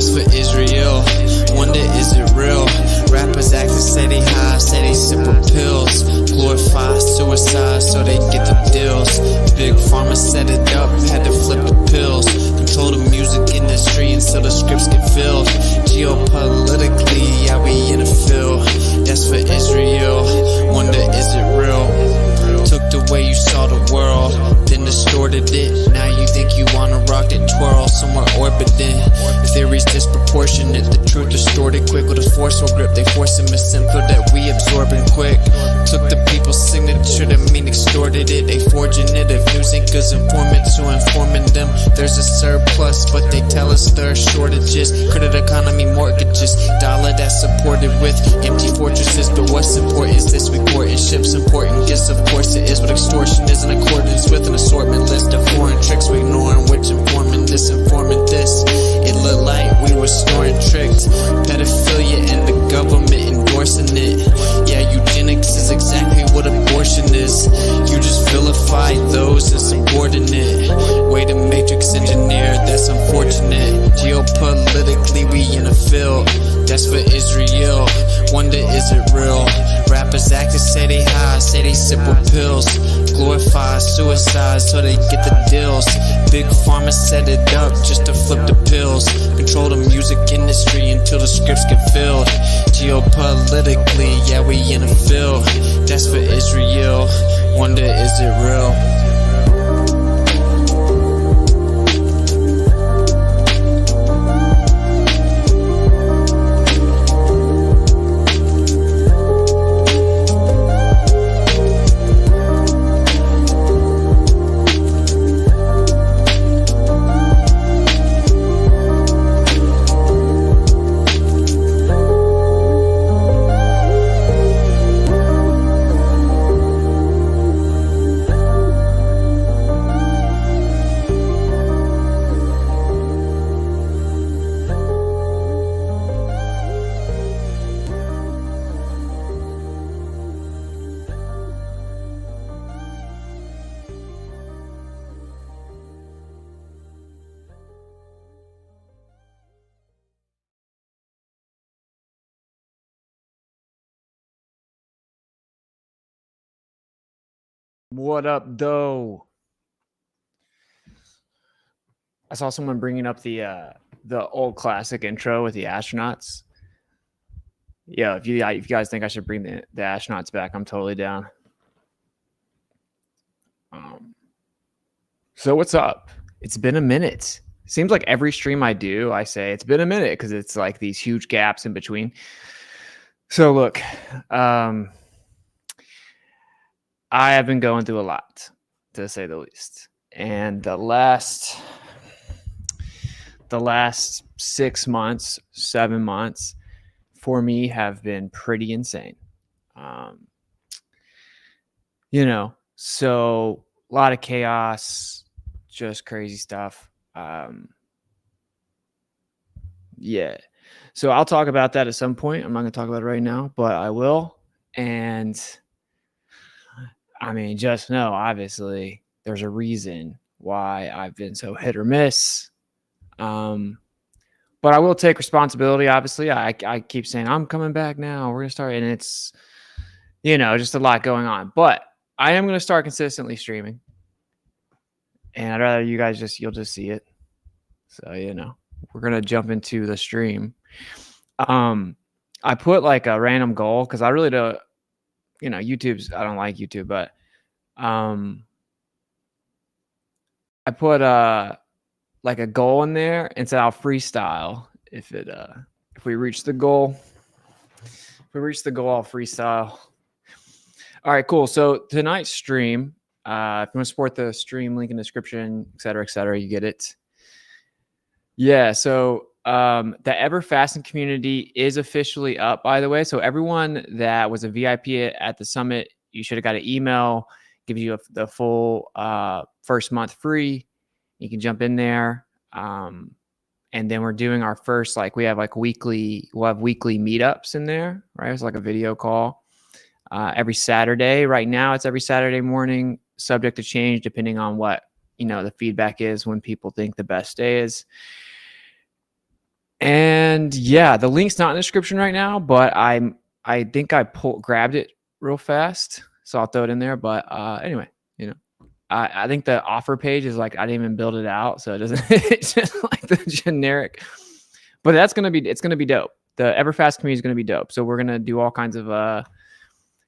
That's for Israel. Wonder, is it real? Rappers acting say they high, say they sippin' pills. Glorify suicide so they get the deals. Big pharma set it up, had to flip the pills. Control the music industry until the scripts get filled. Geopolitically, yeah, we in the field. That's for Israel. Wonder, is it real? Took the way you saw the world, then distorted it. Now you think you wanna rock that twirl somewhere orbiting. Theories disproportionate, the truth distorted quick with a forceful grip. They force a misinfo that we absorbing quick. Took the people's signature that mean extorted it. They forging it. If news anchors informants who informing them, there's a surplus, but they tell us there are shortages. Credit economy mortgages, dollar that's supported with empty fortresses. But what's important is this: we courting ships, important gifts. Of course it is, but extortion is in accordance with an assortment list of foreign tricks. We ignoring which informant this, informant this. It looked like we were snoring tricked. Pedophilia and the government endorsing it. Yeah, eugenics is exactly what abortion is. You just vilify those insubordinate. Way to matrix engineer, that's unfortunate. Geopolitically, we in the field. That's for Israel. Wonder, is it real? Rappers actors say they high, say they sippin' pills. Glorify suicide so they get the deals. Big pharma set it up just to flip the pills. Control the music industry until the scripts get filled. Geopolitically, yeah, we in the field. That's for Israel. Wonder, is it real? What up, though? I saw someone bringing up the old classic intro with the astronauts. Yeah, if you guys think I should bring the astronauts back, I'm totally down. So what's up? It's been a minute. Seems like every stream I do, I say it's been a minute because it's like these huge gaps in between. So look, I have been going through a lot, to say the least. And the last 6 months, 7 months for me have been pretty insane. So a lot of chaos, just crazy stuff. Yeah. So I'll talk about that at some point. I'm not going to talk about it right now, but I will. And I mean, just know, obviously, there's a reason why I've been so hit or miss. But I will take responsibility, obviously. I keep saying, I'm coming back now. We're going to start. And it's, just a lot going on. But I am going to start consistently streaming. And I'd rather you guys you'll just see it. So, we're going to jump into the stream. I put like a random goal because I really don't, I don't like YouTube, but I put like a goal in there and said I'll freestyle if we reach the goal. If we reach the goal, I'll freestyle. All right, cool. So tonight's stream, if you want to support the stream, link in the description, et cetera, you get it. Yeah, so the Ever Fasting community is officially up, by the way. So everyone that was a VIP at the summit, you should have got an email, gives you the full first month free. You can jump in there. And then we're doing our first, we'll have weekly meetups in there, right? It's like a video call every Saturday. Right now it's every Saturday morning, subject to change depending on what, the feedback is when people think the best day is. And yeah, the link's not in the description right now, but I think I grabbed it real fast, so I'll throw it in there. But anyway, I think the offer page is like I didn't even build it out, so it doesn't. It's just like the generic. But it's gonna be dope. The Everfast community is gonna be dope. So we're gonna do all kinds of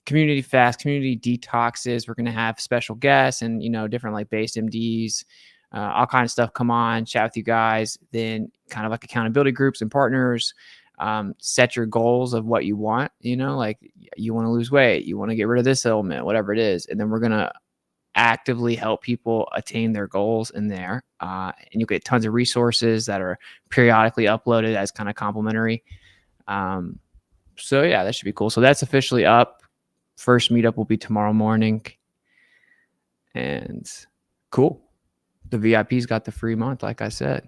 community fast, community detoxes. We're gonna have special guests and different like based MDs. All kind of stuff come on, chat with you guys, then kind of like accountability groups and partners. Set your goals of what you want, like you want to lose weight, you want to get rid of this ailment, whatever it is. And then we're going to actively help people attain their goals in there. And you'll get tons of resources that are periodically uploaded as kind of complimentary. So yeah, that should be cool. So that's officially up. First meetup will be tomorrow morning. And cool. The VIPs got the free month, like I said.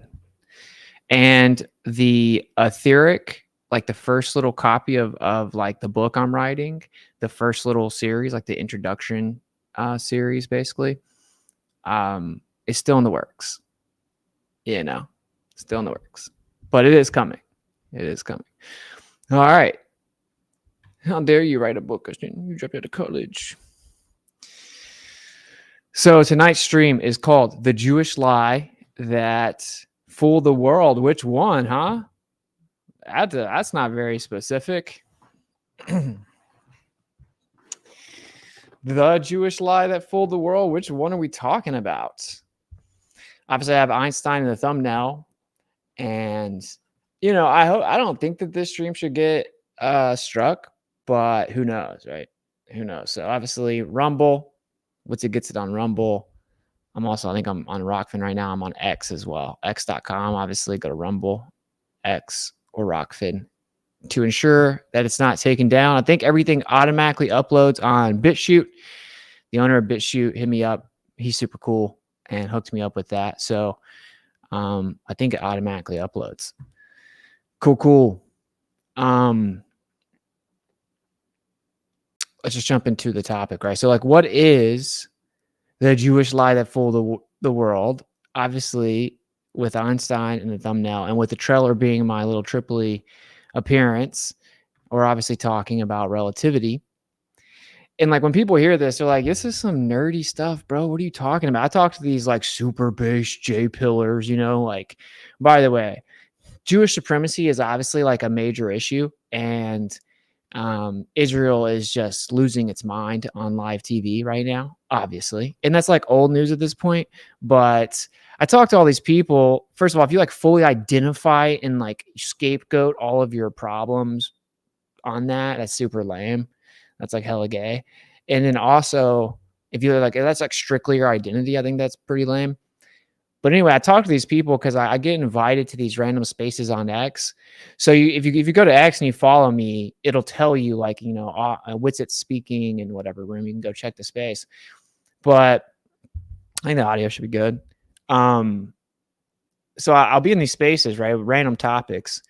And the etheric, like the first little copy of like the book I'm writing, the first little series, like the introduction series, basically, is still in the works. Still in the works. But it is coming. It is coming. All right. How dare you write a book, Christian? You dropped out of college. So tonight's stream is called The Jewish Lie That Fooled the World. Which one, huh? That's not very specific. The Jewish lie that fooled the world. Which one are we talking about? Obviously, I have Einstein in the thumbnail. And, I don't think that this stream should get struck, but who knows, right? Who knows? So obviously, Rumble. Once it gets it on Rumble, I think I'm on Rockfin right now. I'm on X as well. X.com. Obviously, go to Rumble, X, or Rockfin to ensure that it's not taken down. I think everything automatically uploads on BitChute. The owner of BitChute hit me up. He's super cool and hooked me up with that. So I think it automatically uploads. Cool. Let's just jump into the topic, right? So, like, what is the Jewish lie that fooled the world? Obviously, with Einstein in the thumbnail and with the trailer being my little Tripoli appearance, we're obviously talking about relativity. And like when people hear this, they're like, this is some nerdy stuff, bro. What are you talking about? I talk to these like super base J pillars, like, by the way, Jewish supremacy is obviously like a major issue. And Israel is just losing its mind on live TV right now, obviously. And that's like old news at this point. But I talk to all these people. First of all, if you like fully identify and like scapegoat all of your problems on that's super lame. That's like hella gay. And then also, if you're like, that's like strictly your identity, I think that's pretty lame. But anyway, I talk to these people because I get invited to these random spaces on X. So if you go to X and you follow me, it'll tell you like, what's it speaking in whatever room. You can go check the space. But I think the audio should be good. So I'll be in these spaces, right? Random topics.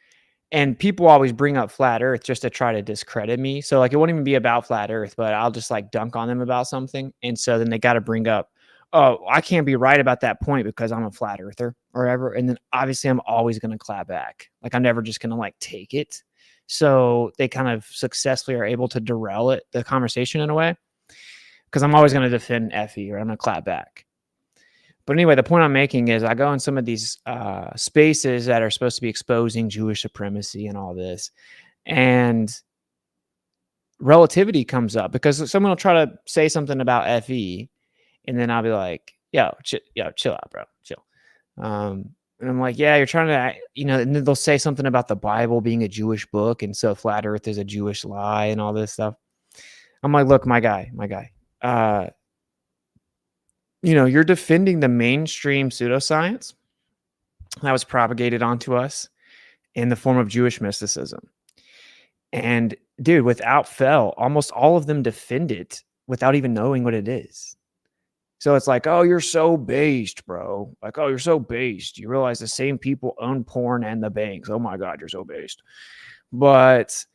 And people always bring up flat earth just to try to discredit me. So like, it won't even be about flat earth, but I'll just like dunk on them about something. And so then they got to bring up, oh, I can't be right about that point because I'm a flat earther or whatever. And then obviously I'm always going to clap back. Like I'm never just going to like take it. So they kind of successfully are able to derail the conversation in a way because I'm always going to defend Effie or I'm going to clap back. But anyway, the point I'm making is I go in some of these spaces that are supposed to be exposing Jewish supremacy and all this. And relativity comes up because someone will try to say something about FE. And then I'll be like, yo, chill out, bro. Chill. And I'm like, yeah, you're trying to, and then they'll say something about the Bible being a Jewish book. And so flat earth is a Jewish lie and all this stuff. I'm like, look, my guy, you're defending the mainstream pseudoscience that was propagated onto us in the form of Jewish mysticism. And dude, without fail, almost all of them defend it without even knowing what it is. So it's like, oh, you're so based, bro. Like, oh, you're so based. You realize the same people own porn and the banks. Oh my God, you're so based. But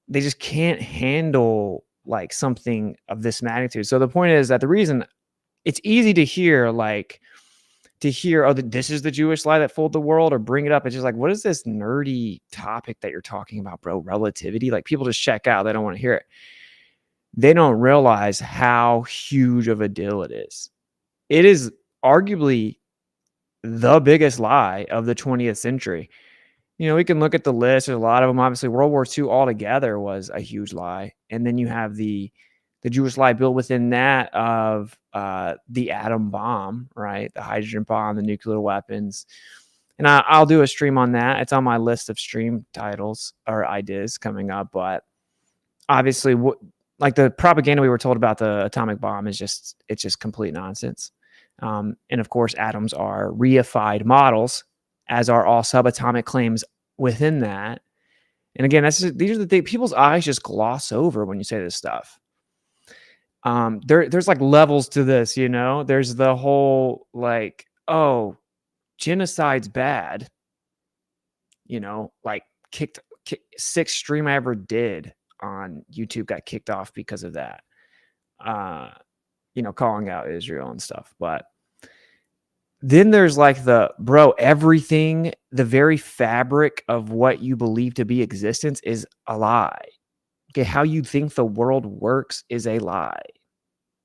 they just can't handle like something of this magnitude. So the point is that the reason it's easy to hear like to hear, oh, this is the Jewish lie that fooled the world, or bring it up. It's just like, what is this nerdy topic that you're talking about, bro? Relativity? Like, people just check out. They don't want to hear it. They don't realize how huge of a deal it is. It is arguably the biggest lie of the 20th century. We can look at the list. There's a lot of them. Obviously, World War II altogether was a huge lie. And then you have the Jewish lie built within that of the atom bomb, right? The hydrogen bomb, the nuclear weapons. And I'll do a stream on that. It's on my list of stream titles or ideas coming up. But obviously, like the propaganda we were told about the atomic bomb it's just complete nonsense. And of course, atoms are reified models, as are all subatomic claims within that. And again, these are the things people's eyes just gloss over when you say this stuff. There's like levels to this, There's the whole like, oh, genocide's bad. Like sixth stream I ever did on YouTube got kicked off because of that. Calling out Israel and stuff. But then there's like everything, the very fabric of what you believe to be existence is a lie. Okay, how you think the world works is a lie.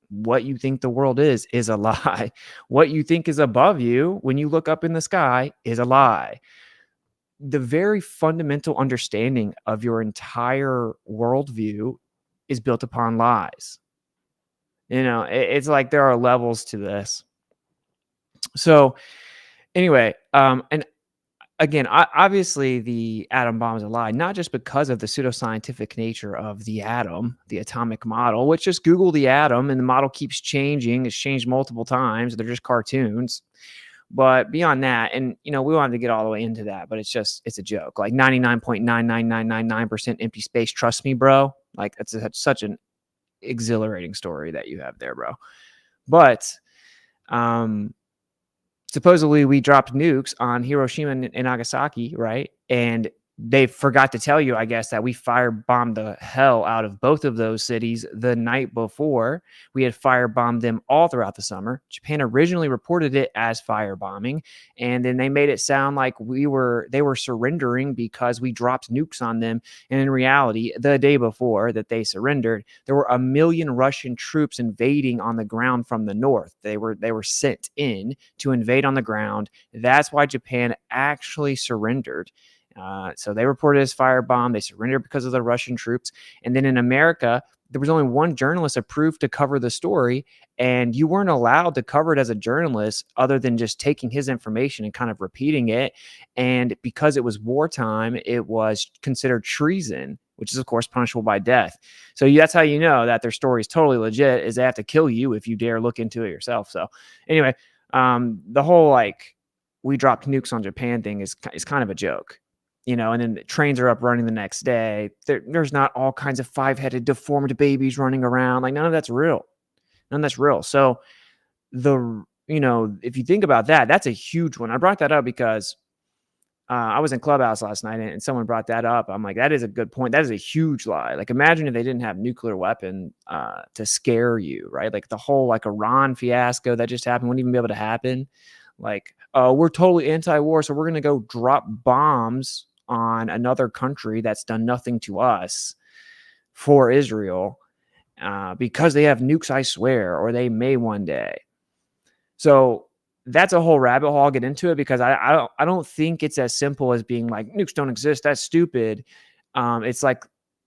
What you think the world is a lie. What you think is above you when you look up in the sky is a lie. The very fundamental understanding of your entire worldview is built upon lies. It's like there are levels to this. So anyway, and again, obviously the atom bomb is a lie, not just because of the pseudoscientific nature of the atom, the atomic model, which just Google the atom and the model keeps changing. It's changed multiple times. They're just cartoons. But beyond that, and we wanted to get all the way into that, but it's a joke. Like 99.99999% empty space. Trust me, bro. Like it's such an exhilarating story that you have there, bro. But supposedly we dropped nukes on Hiroshima and Nagasaki, right? And they forgot to tell you, I guess, that we firebombed the hell out of both of those cities the night before. We had firebombed them all throughout the summer. Japan originally reported it as firebombing, and then they made it sound like they were surrendering because we dropped nukes on them. And in reality, the day before that they surrendered, there were 1 million Russian troops invading on the ground from the north. They were sent in to invade on the ground. That's why Japan actually surrendered. So they reported as firebomb. They surrendered because of the Russian troops. And then in America, there was only one journalist approved to cover the story, and you weren't allowed to cover it as a journalist other than just taking his information and kind of repeating it. And because it was wartime, it was considered treason, which is, of course, punishable by death. So that's how you know that their story is totally legit, is they have to kill you if you dare look into it yourself. So anyway, the whole like we dropped nukes on Japan thing is kind of a joke. And then the trains are up running the next day. There's not all kinds of 5-headed deformed babies running around. Like none of that's real. So if you think about that, that's a huge one. I brought that up because I was in Clubhouse last night and someone brought that up. I'm like, that is a good point. That is a huge lie. Like imagine if they didn't have nuclear weapon to scare you, right? Like the whole like Iran fiasco that just happened wouldn't even be able to happen. Like, we're totally anti-war, so we're going to go drop bombs on another country that's done nothing to us for Israel because they have nukes, I swear, or they may one day. So that's a whole rabbit hole. I'll get into it because I don't think it's as simple as being like nukes don't exist. That's stupid. It's like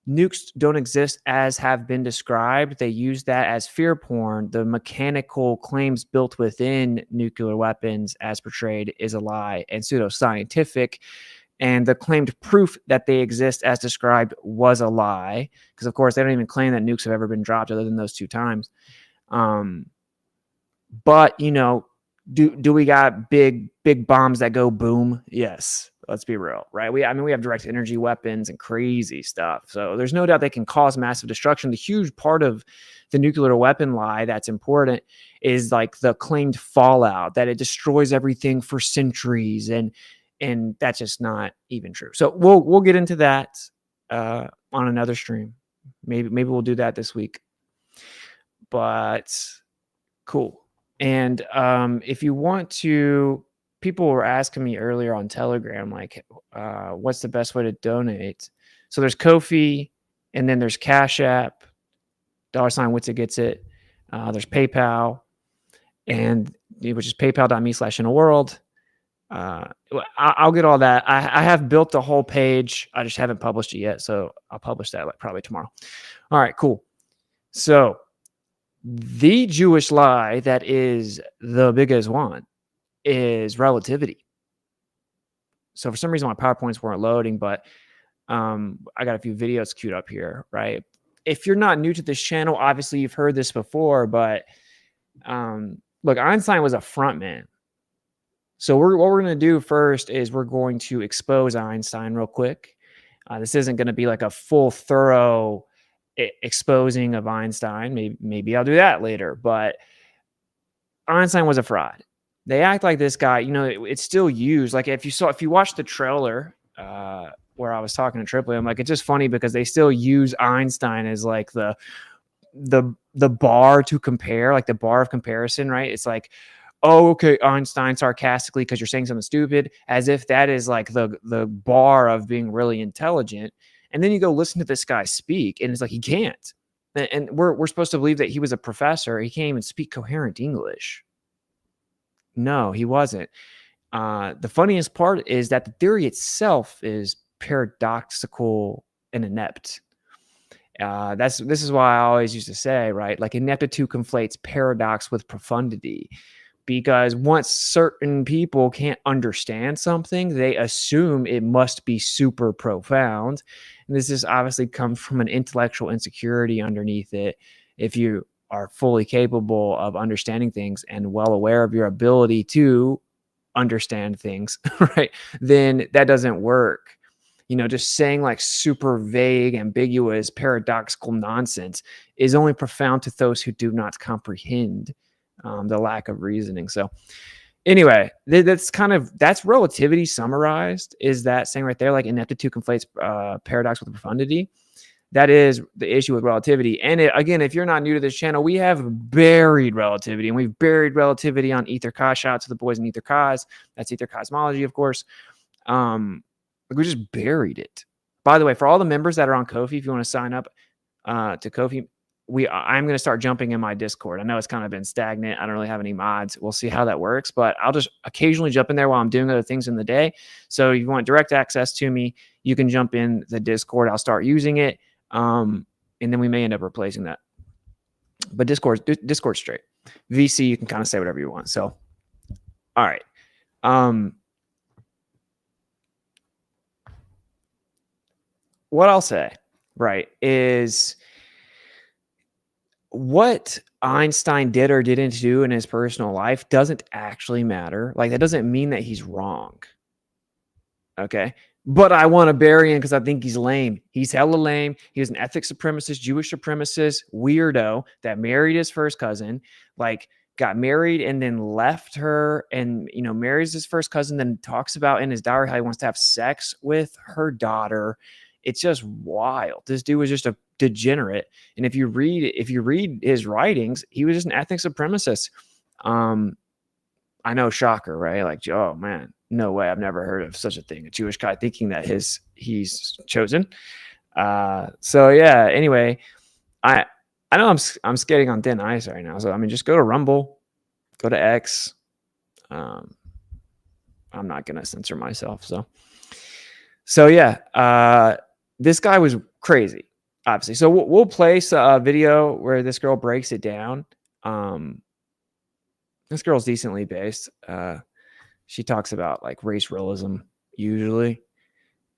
nukes don't exist as have been described. They use that as fear porn. The mechanical claims built within nuclear weapons as portrayed is a lie and pseudoscientific. And the claimed proof that they exist as described was a lie. Because, of course, they don't even claim that nukes have ever been dropped other than those 2 times. But, do we got big bombs that go boom? Yes. Let's be real, right? We have direct energy weapons and crazy stuff. So there's no doubt they can cause massive destruction. The huge part of the nuclear weapon lie that's important is like the claimed fallout, that it destroys everything for centuries. And that's just not even true. So we'll get into that on another stream. Maybe we'll do that this week. But cool. And if you want to, people were asking me earlier on Telegram, like, what's the best way to donate? So there's Ko-fi, and then there's Cash App, $ What's It Gets It. There's PayPal, and which is paypal.me/innerworld. I'll get all that. I have built the whole page. I just haven't published it yet, so I'll publish that like probably tomorrow. All right, cool. So the Jewish lie that is the biggest one is relativity. So for some reason my PowerPoints weren't loading, but I got a few videos queued up here, right? If you're not new to this channel, obviously you've heard this before, but look, Einstein was a frontman. So what we're going to do first is we're going to expose Einstein real quick. This isn't going to be like a full, thorough exposing of Einstein. Maybe I'll do that later. But Einstein was a fraud. They act like this guy. It's still used. Like if you watch the trailer where I was talking to Tripoli, I'm like, it's just funny because they still use Einstein as like the bar to compare, like the bar of comparison, right? It's like, oh, okay, Einstein, sarcastically, because you're saying something stupid, as if that is like the bar of being really intelligent. And then you go listen to this guy speak, and it's like he can't. And we're supposed to believe that he was a professor. He can't even speak coherent English. No, he wasn't. The funniest part is that the theory itself is paradoxical and inept. This is why I always used to say, right, like ineptitude conflates paradox with profundity. Because once certain people can't understand something, they assume it must be super profound. And this is obviously comes from an intellectual insecurity underneath it. If you are fully capable of understanding things and well aware of your ability to understand things, right, then that doesn't work. Just saying like super vague, ambiguous, paradoxical nonsense is only profound to those who do not comprehend the lack of reasoning. So anyway, that's relativity summarized, is that saying right there, like ineptitude conflates paradox with profundity. That is the issue with relativity. And again, if you're not new to this channel, we have buried relativity, and we've buried relativity on Ether Cos. Shout out to the boys in Ether Cos. That's Ether Cosmology, of course. We just buried it. By the way, for all the members that are on Ko-fi, if you want to sign up to Ko-fi, I'm going to start jumping in my Discord. I know it's kind of been stagnant. I don't really have any mods. We'll see how that works, but I'll just occasionally jump in there while I'm doing other things in the day. So if you want direct access to me, you can jump in the Discord. I'll start using it. And then we may end up replacing that. But Discord's straight. VC, you can kind of say whatever you want. So, all right. What I'll say, right, is what Einstein did or didn't do in his personal life doesn't actually matter. Like, that doesn't mean that he's wrong. Okay. But I want to bury him because I think he's lame. He's hella lame. He was an ethnic supremacist, Jewish supremacist, weirdo that married his first cousin, like got married and then left her and, marries his first cousin, then talks about in his diary how he wants to have sex with her daughter. It's just wild. This dude was just a degenerate. And if you read his writings, he was just an ethnic supremacist. I know, shocker, right? Like, oh man, no way. I've never heard of such a thing. A Jewish guy thinking that he's chosen. So yeah, anyway, I know I'm skating on thin ice right now. So I mean, just go to Rumble, go to X. I'm not gonna censor myself. So yeah, this guy was crazy, obviously. So we'll place a video where this girl breaks it down. This girl's decently based. She talks about like race realism usually.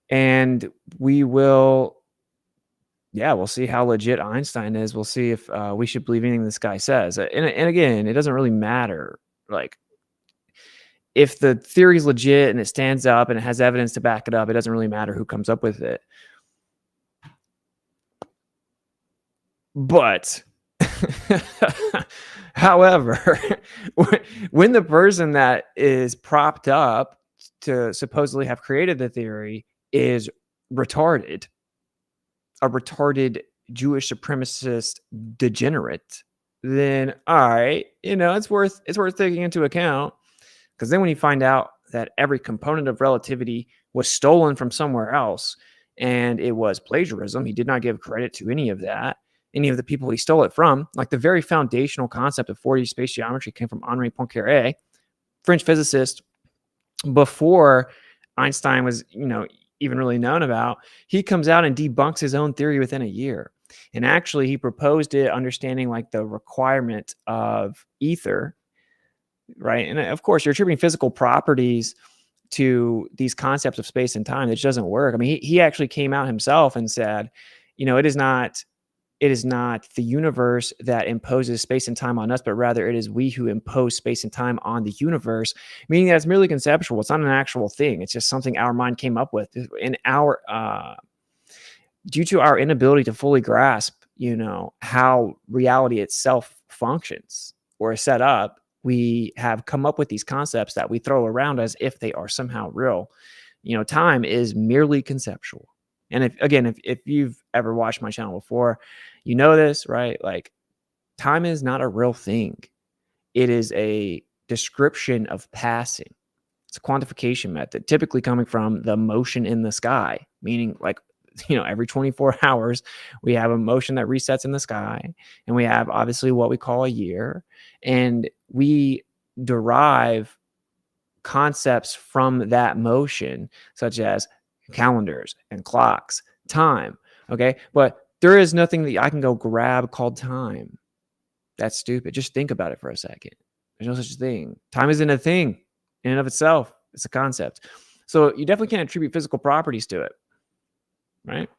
And we'll see how legit Einstein is. We'll see if we should believe anything this guy says. And again, it doesn't really matter. Like, if the theory is legit and it stands up and it has evidence to back it up, it doesn't really matter who comes up with it. But however, when the person that is propped up to supposedly have created the theory is retarded, a retarded Jewish supremacist degenerate, then all right, it's worth taking into account. Because then when you find out that every component of relativity was stolen from somewhere else and it was plagiarism, he did not give credit to any of that, any of the people he stole it from. Like the very foundational concept of 4D space geometry came from Henri Poincaré, French physicist, before Einstein was, even really known about. He comes out and debunks his own theory within a year. And actually, he proposed it understanding like the requirement of ether, right? And of course, you're attributing physical properties to these concepts of space and time. It just doesn't work. I mean, he actually came out himself and said, it is not the universe that imposes space and time on us, but rather it is we who impose space and time on the universe, meaning that it's merely conceptual. It's not an actual thing. It's just something our mind came up with in our due to our inability to fully grasp, how reality itself functions or is set up. We have come up with these concepts that we throw around as if they are somehow real. Time is merely conceptual. And if you've ever watched my channel before, you know this, right? Like time is not a real thing. It is a description of passing. It's a quantification method, typically coming from the motion in the sky, meaning like, every 24 hours, we have a motion that resets in the sky, and we have obviously what we call a year, and we derive concepts from that motion, such as calendars and clocks, time. Okay. But there is nothing that I can go grab called time. That's stupid. Just think about it for a second. There's no such thing. Time isn't a thing in and of itself. It's a concept. So you definitely can't attribute physical properties to it, right?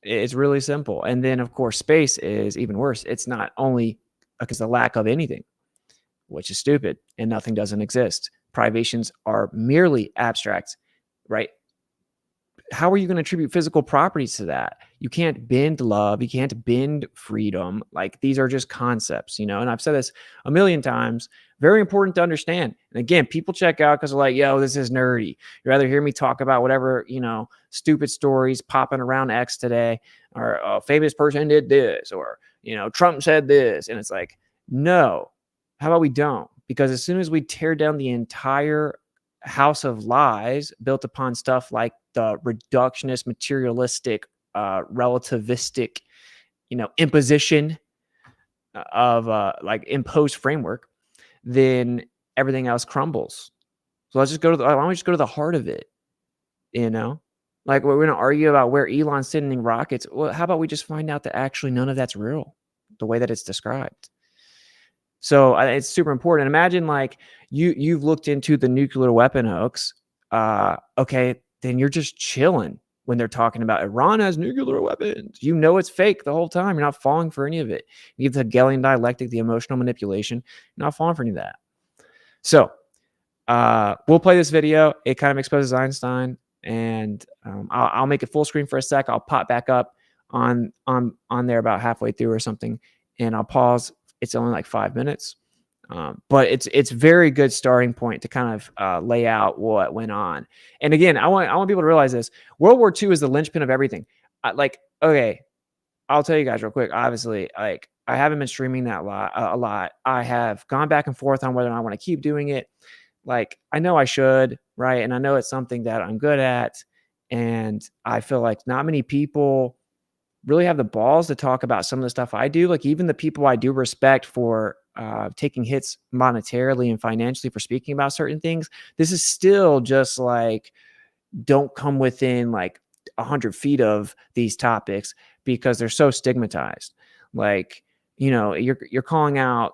It's really simple. And then, of course, space is even worse. It's not only because the lack of anything, which is stupid, and nothing doesn't exist. Privations are merely abstract, right? How are you going to attribute physical properties to that? You can't bend love. You can't bend freedom. Like these are just concepts, and I've said this a million times. Very important to understand. And again, people check out because they're like, yo, this is nerdy. You'd rather hear me talk about whatever, stupid stories popping around X today, or a famous person did this, or, Trump said this. And it's like, no, how about we don't? Because as soon as we tear down the entire house of lies built upon stuff like the reductionist, materialistic, relativistic, imposition of like imposed framework, then everything else crumbles. So let's just why don't we just go to the heart of it? Like we're going to argue about where Elon's sending rockets. Well, how about we just find out that actually none of that's real, the way that it's described? So it's super important. Imagine like you've looked into the nuclear weapon hoax. Okay, then you're just chilling when they're talking about Iran has nuclear weapons. It's fake the whole time. You're not falling for any of it. You get the Hegelian dialectic, the emotional manipulation. You're not falling for any of that. So we'll play this video. It kind of exposes Einstein, and I'll make it full screen for a sec. I'll pop back up on there about halfway through or something, and I'll pause. It's only like 5 minutes, but it's very good starting point to kind of lay out what went on. And again, I want people to realize this: World War II is the linchpin of everything. Okay, I'll tell you guys real quick. Obviously, like I haven't been streaming that a lot. I have gone back and forth on whether or not I want to keep doing it. Like I know I should, right? And I know it's something that I'm good at, and I feel like not many people really have the balls to talk about some of the stuff I do. Like even the people I do respect for taking hits monetarily and financially for speaking about certain things, this is still just like, don't come within like 100 feet of these topics because they're so stigmatized. Like, you're calling out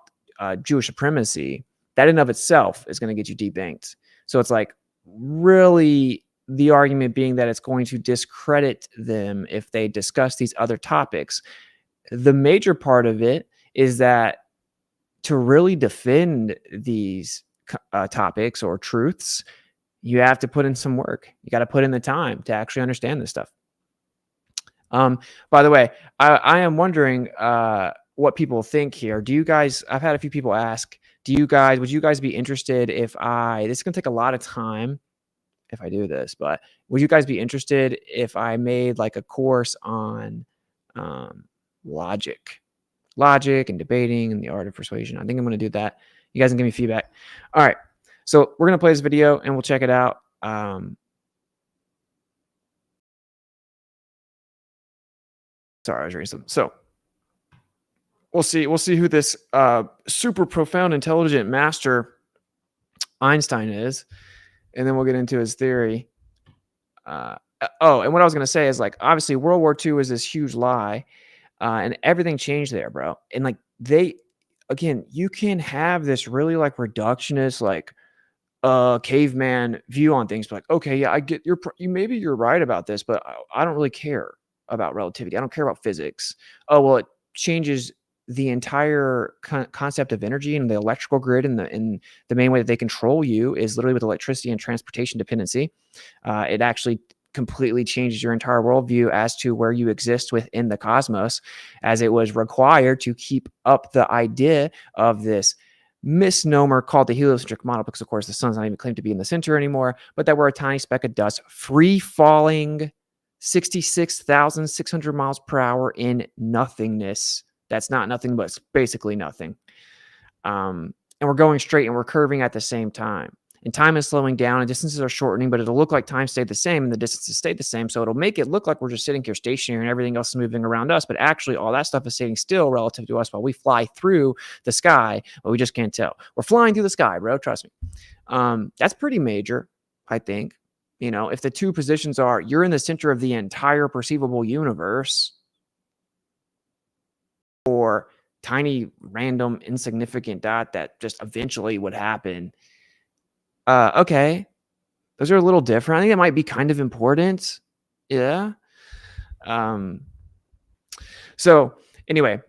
Jewish supremacy. That in of itself is going to get you debanked. So it's like really the argument being that it's going to discredit them if they discuss these other topics. The major part of it is that to really defend these topics or truths, you have to put in some work. You got to put in the time to actually understand this stuff. By the way, I am wondering what people think here. I've had a few people ask, would you guys be interested if this is going to take a lot of time if I do this, but would you guys be interested if I made like a course on logic logic and debating and the art of persuasion. I think I'm going to do that. You guys can give me feedback. All right. So we're going to play this video and we'll check it out. Sorry, I was reading something. So we'll see who this super profound, intelligent master Einstein is, and then we'll get into his theory. And what I was going to say is, like, obviously World War II is this huge lie, and everything changed there, bro. And like again, you can have this really like reductionist, like caveman view on things, but like, okay, yeah, I get maybe you're right about this, but I don't really care about relativity. I don't care about physics. Oh, well, it changes the entire concept of energy and the electrical grid, and the main way that they control you is literally with electricity and transportation dependency. It actually completely changes your entire worldview as to where you exist within the cosmos, as it was required to keep up the idea of this misnomer called the heliocentric model, because of course the sun's not even claimed to be in the center anymore, but that we're a tiny speck of dust free falling 66,600 miles per hour in nothingness. That's not nothing, but it's basically nothing. And we're going straight and we're curving at the same time. And time is slowing down and distances are shortening, but it'll look like time stayed the same and the distances stayed the same. So it'll make it look like we're just sitting here stationary and everything else is moving around us. But actually, all that stuff is staying still relative to us while we fly through the sky, but we just can't tell. We're flying through the sky, bro. Trust me. That's pretty major, I think. You know, if the two positions are you're in the center of the entire perceivable universe, or tiny, random, insignificant dot that just eventually would happen. Okay, those are a little different. I think it might be kind of important. Yeah. So anyway,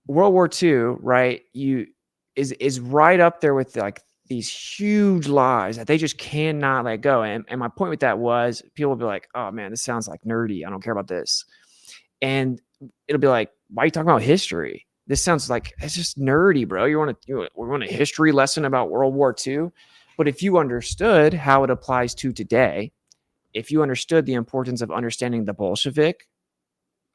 World War II, right? Is right up there with like these huge lies that they just cannot let go. And my point with that was, people will be like, "Oh man, this sounds like nerdy. I don't care about this," and it'll be like, "Why are you talking about history? This sounds like it's just nerdy, bro. We want a history lesson about World War II." But if you understood how it applies to today, if you understood the importance of understanding the Bolshevik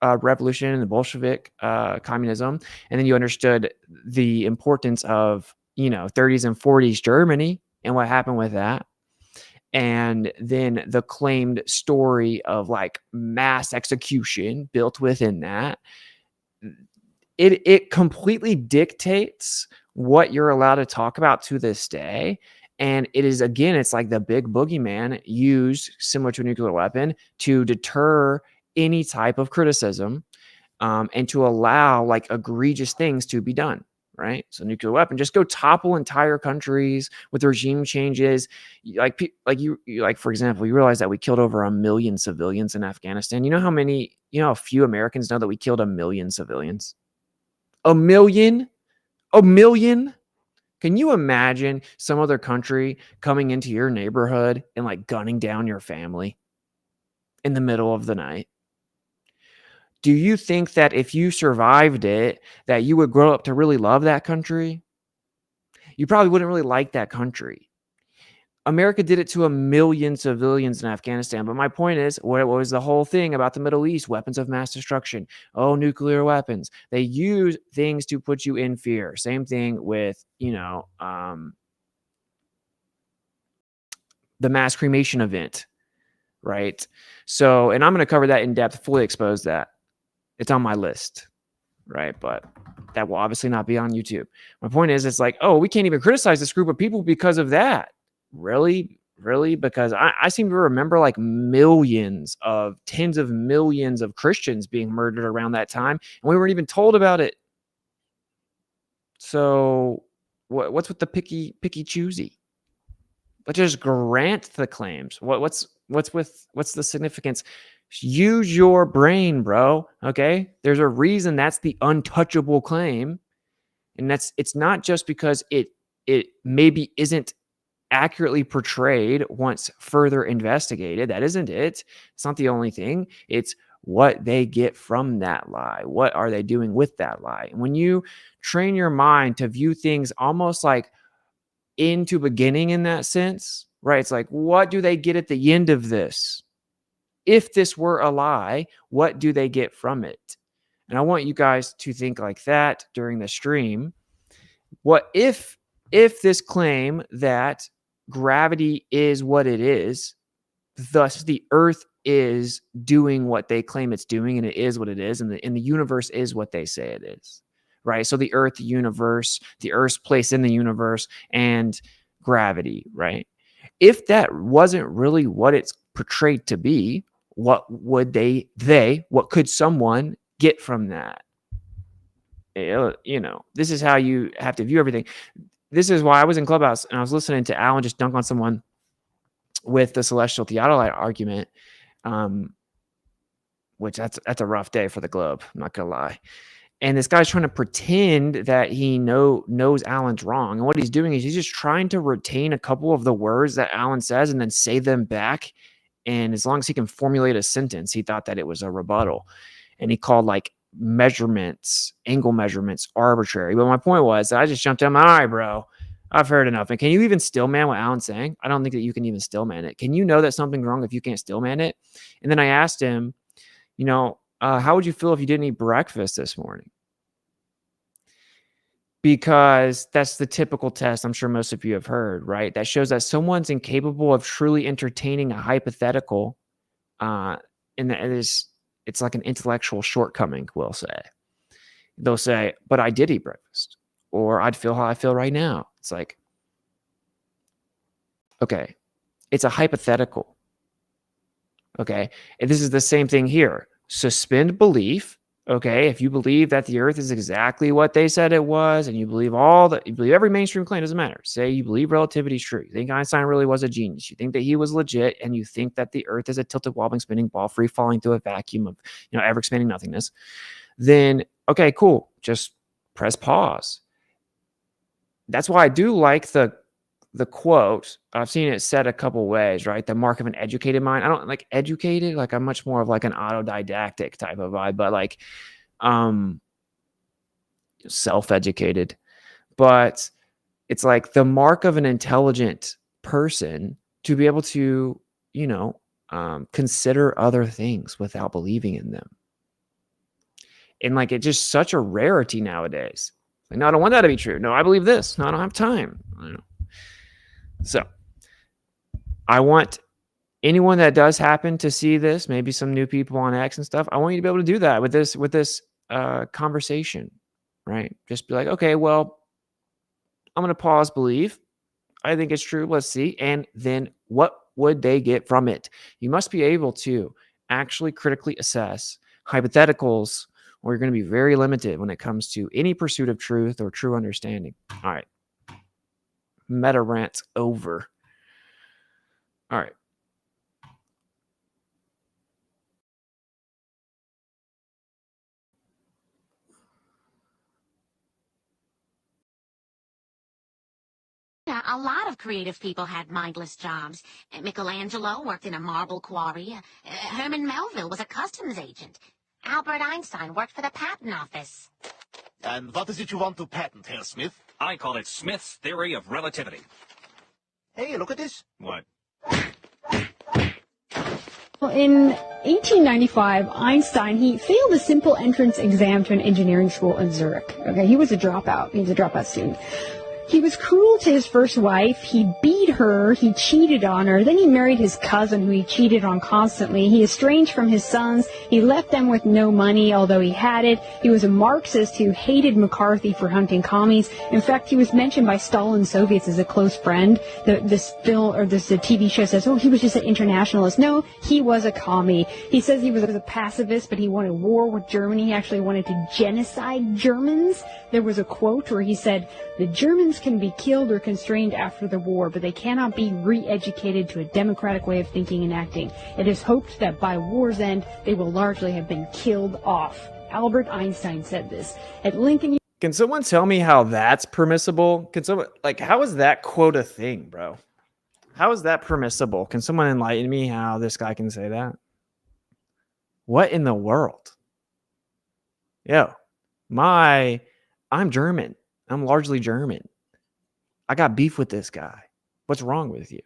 revolution and the Bolshevik communism, and then you understood the importance of 30s and 40s Germany and what happened with that, and then the claimed story of like mass execution built within that, it completely dictates what you're allowed to talk about to this day. And it is, again, it's like the big boogeyman used, similar to a nuclear weapon, to deter any type of criticism, and to allow like egregious things to be done. Right? So nuclear weapon, just go topple entire countries with regime changes. Like for example, you realize that we killed over 1 million civilians in Afghanistan. You know how few Americans know that we killed 1 million civilians? 1 million? 1 million? Can you imagine some other country coming into your neighborhood and like gunning down your family in the middle of the night? Do you think that if you survived it, that you would grow up to really love that country? You probably wouldn't really like that country. America did it to 1 million civilians in Afghanistan. But my point is, what was the whole thing about the Middle East? Weapons of mass destruction. Oh, nuclear weapons. They use things to put you in fear. Same thing with, the mass cremation event, right? So, and I'm going to cover that in depth, fully expose that. It's on my list, right? But that will obviously not be on YouTube. My point is, it's like, oh, we can't even criticize this group of people because of that. Really? Because I seem to remember like tens of millions of Christians being murdered around that time, and we weren't even told about it. So what's with the picky choosy? Let's just grant the claims. What's the significance? Use your brain, bro. Okay, there's a reason that's the untouchable claim, and it's not just because it maybe isn't accurately portrayed once further investigated. That isn't it. It's not the only thing. It's what they get from that lie. What are they doing with that lie? And when you train your mind to view things almost like into beginning in that sense, right? It's like, what do they get at the end of this? If this were a lie, what do they get from it? And I want you guys to think like that during the stream. What if this claim that gravity is what it is, thus the earth is doing what they claim it's doing, and it is what it is, and the universe is what they say it is, right? So the earth, the universe, the earth's place in the universe, and gravity, right? If that wasn't really what it's portrayed to be, what would what could someone get from that? This is how you have to view everything. This is why I was in Clubhouse and I was listening to Alan just dunk on someone with the celestial theodolite argument, which that's a rough day for the globe. I'm not gonna lie. And this guy's trying to pretend that he knows Alan's wrong. And what he's doing is he's just trying to retain a couple of the words that Alan says and then say them back. And as long as he can formulate a sentence, he thought that it was a rebuttal. And he called like measurements, angle measurements, arbitrary. But my point was that I just jumped in. All right, bro, I've heard enough. And can you even stillman what Alan's saying? I don't think that you can even stillman it. Can you know that something's wrong if you can't stillman it? And then I asked him, how would you feel if you didn't eat breakfast this morning? Because that's the typical test I'm sure most of you have heard, right? That shows that someone's incapable of truly entertaining a hypothetical, and it's like an intellectual shortcoming, we'll say. They'll say, but I did eat breakfast, or I'd feel how I feel right now. It's like, okay, it's a hypothetical. Okay, and this is the same thing here. Suspend belief. Okay, if you believe that the earth is exactly what they said it was, and you believe every mainstream claim, doesn't matter. Say you believe relativity is true. You think Einstein really was a genius. You think that he was legit, and you think that the earth is a tilted, wobbling, spinning ball, free falling through a vacuum of, ever expanding nothingness. Then, okay, cool. Just press pause. That's why I do like the quote. I've seen it said a couple ways, right? The mark of an educated mind. I don't like educated. Like I'm much more of like an autodidactic type of vibe, but like self-educated. But it's like the mark of an intelligent person to be able to, consider other things without believing in them. And like it's just such a rarity nowadays. Like, no, I don't want that to be true. No, I believe this. No, I don't have time. So I want anyone that does happen to see this, maybe some new people on X and stuff, I want you to be able to do that with this conversation, right? Just be like, okay, well, I'm going to pause belief. I think it's true. Let's see. And then what would they get from it? You must be able to actually critically assess hypotheticals, or you're going to be very limited when it comes to any pursuit of truth or true understanding. All right. Meta rant's over. All right. A lot of creative people had mindless jobs. Michelangelo worked in a marble quarry. Herman Melville was a customs agent. Albert Einstein worked for the patent office. And what is it you want to patent, Herr Smith? I call it Smith's theory of relativity. Hey, look at this. What? Well, in 1895, Einstein, he failed a simple entrance exam to an engineering school in Zurich. Okay, he was a dropout. He was a dropout student. He was cruel to his first wife. He beat her. He cheated on her. Then he married his cousin, who he cheated on constantly. He estranged from his sons. He left them with no money, although he had it. He was a Marxist who hated McCarthy for hunting commies. In fact, he was mentioned by Stalin's Soviets as a close friend. This TV show says, oh, he was just an internationalist. No, he was a commie. He says he was a pacifist, but he wanted war with Germany. He actually wanted to genocide Germans. There was a quote where he said, the Germans can be killed or constrained after the war, but they cannot be re-educated to a democratic way of thinking and acting. It is hoped that by war's end, they will largely have been killed off. Albert Einstein said this. At Lincoln... Can someone tell me how that's permissible? Can someone, how is that quote a thing, bro? How is that permissible? Can someone enlighten me how this guy can say that? What in the world? I'm German. I'm largely German. I got beef with this guy. What's wrong with you?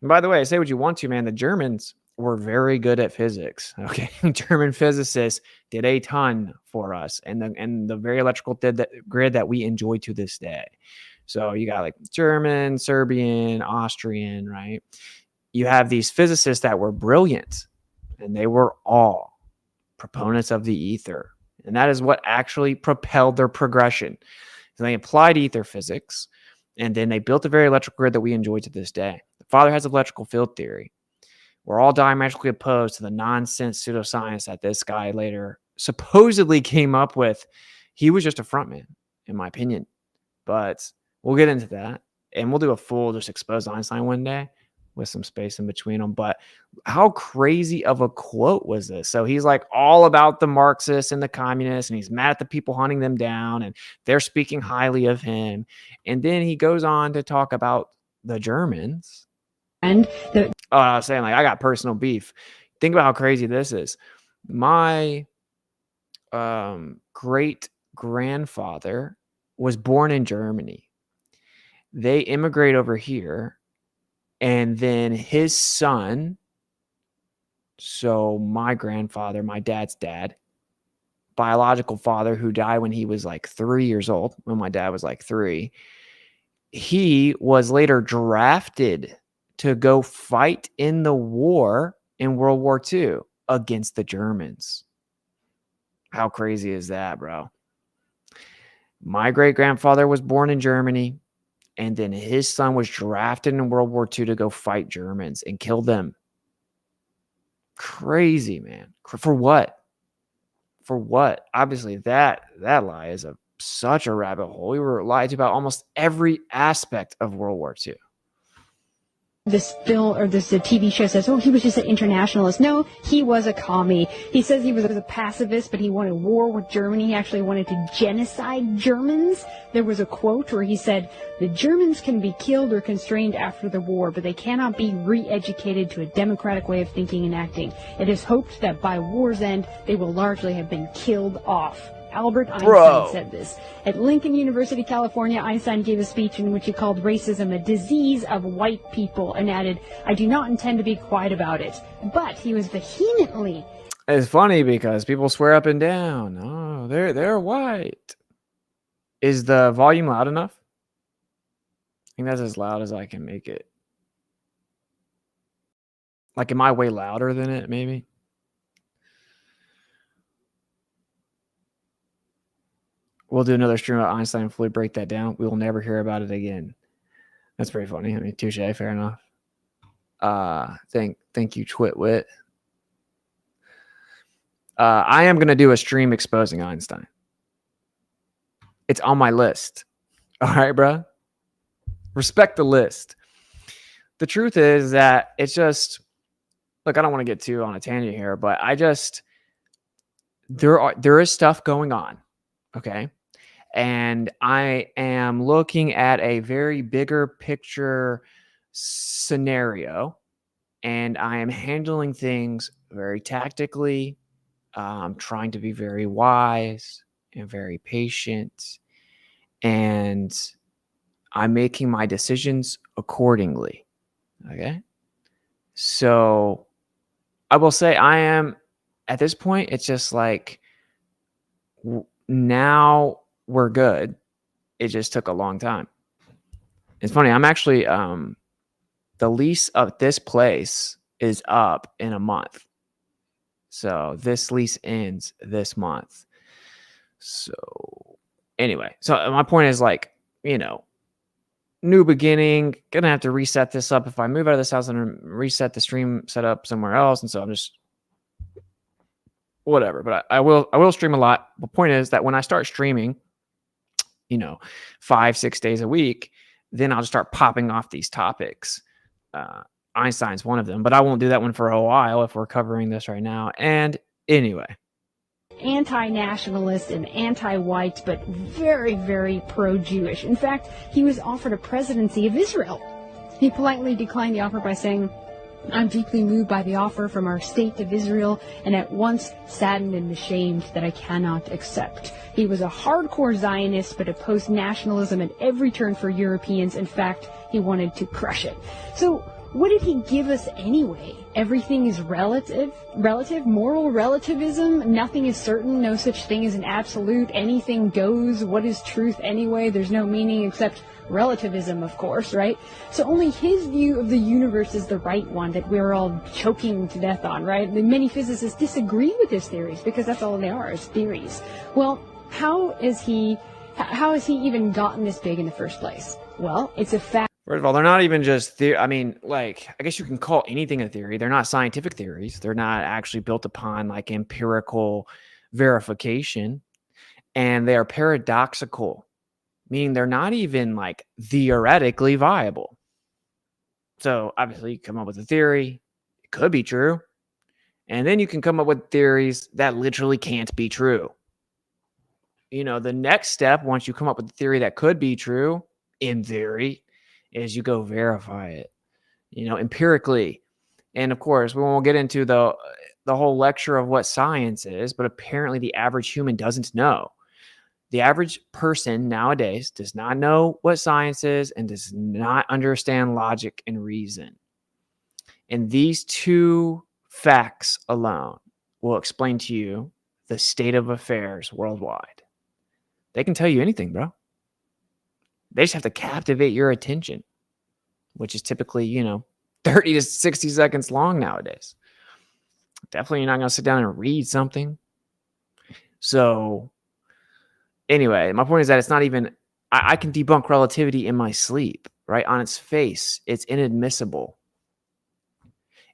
And by the way, say what you want to, man. The Germans were very good at physics. Okay, German physicists did a ton for us, and the very electrical grid that we enjoy to this day. So you got like German, Serbian, Austrian, right? You have these physicists that were brilliant, and they were all proponents of the ether, and that is what actually propelled their progression. So they applied ether physics, and then they built a very electrical grid that we enjoy to this day. The father has electrical field theory. We're all diametrically opposed to the nonsense pseudoscience that this guy later supposedly came up with. He was just a frontman, in my opinion. But we'll get into that, and we'll do a full just expose Einstein one day with some space in between them. But how crazy of a quote was this? So he's like all about the Marxists and the communists, and he's mad at the people hunting them down, and they're speaking highly of him. And then he goes on to talk about the Germans. And I was saying, like, I got personal beef. Think about how crazy this is. My great grandfather was born in Germany. They immigrate over here, and then his son, so my grandfather, my dad's dad, biological father, who died when he was like 3 years old, when my dad was like 3, he was later drafted to go fight in the war in World War II against the Germans. How crazy is that, bro? My great-grandfather was born in Germany, and then his son was drafted in World War II to go fight Germans and kill them. Crazy, man. For what? For what? Obviously, that lie is such a rabbit hole. We were lied to about almost every aspect of World War II. this film or this TV show says, oh, he was just an internationalist. No, he was a commie. He says he was a pacifist, but he wanted war with Germany. He actually wanted to genocide Germans. There was a quote where he said, the Germans can be killed or constrained after the war, but they cannot be re-educated to a democratic way of thinking and acting. It is hoped that by war's end, they will largely have been killed off. Albert Einstein said this. At Lincoln University, California, Einstein gave a speech in which he called racism a disease of white people and added, I do not intend to be quiet about it. But he was vehemently... It's funny because people swear up and down, oh, they're white. Is the volume loud enough? I think that's as loud as I can make it. Like, am I way louder than it, maybe? We'll do another stream about Einstein and fully break that down. We will never hear about it again. That's pretty funny. I mean, touche, fair enough. Thank you, Twitwit. I am going to do a stream exposing Einstein. It's on my list. All right, bro? Respect the list. The truth is that it's just... Look, I don't want to get too on a tangent here, but there is stuff going on, okay? And I am looking at a very bigger picture scenario, and I am handling things very tactically, trying to be very wise and very patient, and I'm making my decisions accordingly, okay? So I will say I am, at this point, it's just like now we're good. It just took a long time. It's funny. I'm actually, the lease of this place is up in a month. So this lease ends this month. So anyway, so my point is like, you know, new beginning, gonna have to reset this up. If I move out of this house and reset the stream setup somewhere else. And so I'm just whatever, but I will stream a lot. The point is that when I start streaming, you know, 5-6 days a week, then I'll just start popping off these topics. Einstein's one of them, but I won't do that one for a while if we're covering this right now. And anyway, anti-nationalist and anti-white, but very, very pro-Jewish. In fact, he was offered a presidency of Israel. He politely declined the offer by saying, I'm deeply moved by the offer from our state of Israel and at once saddened and ashamed that I cannot accept. He was a hardcore Zionist but opposed nationalism at every turn for Europeans. In fact, he wanted to crush it. So what did he give us anyway? Everything is relative, moral relativism, nothing is certain, no such thing as an absolute, anything goes, what is truth anyway? There's no meaning except relativism, of course, right? So only his view of the universe is the right one that we're all choking to death on, right? The many physicists disagree with his theories because that's all they are, is theories. Well, how has he even gotten this big in the first place? Well, it's a fact. First of all, they're not even just I mean, like, I guess you can call anything a theory. They're not scientific theories. They're not actually built upon like empirical verification, and they are paradoxical, meaning they're not even like theoretically viable. So obviously you come up with a theory, it could be true. And then you can come up with theories that literally can't be true. You know, the next step, once you come up with a theory that could be true, in theory, is you go verify it, you know, empirically. And of course, we won't get into the whole lecture of what science is, but apparently the average human doesn't know. The average person nowadays does not know what science is and does not understand logic and reason. And these two facts alone will explain to you the state of affairs worldwide. They can tell you anything, bro. They just have to captivate your attention, which is typically, you know, 30 to 60 seconds long nowadays. Definitely, you're not going to sit down and read something. So anyway, my point is that it's not even, I can debunk relativity in my sleep, right? On its face, it's inadmissible.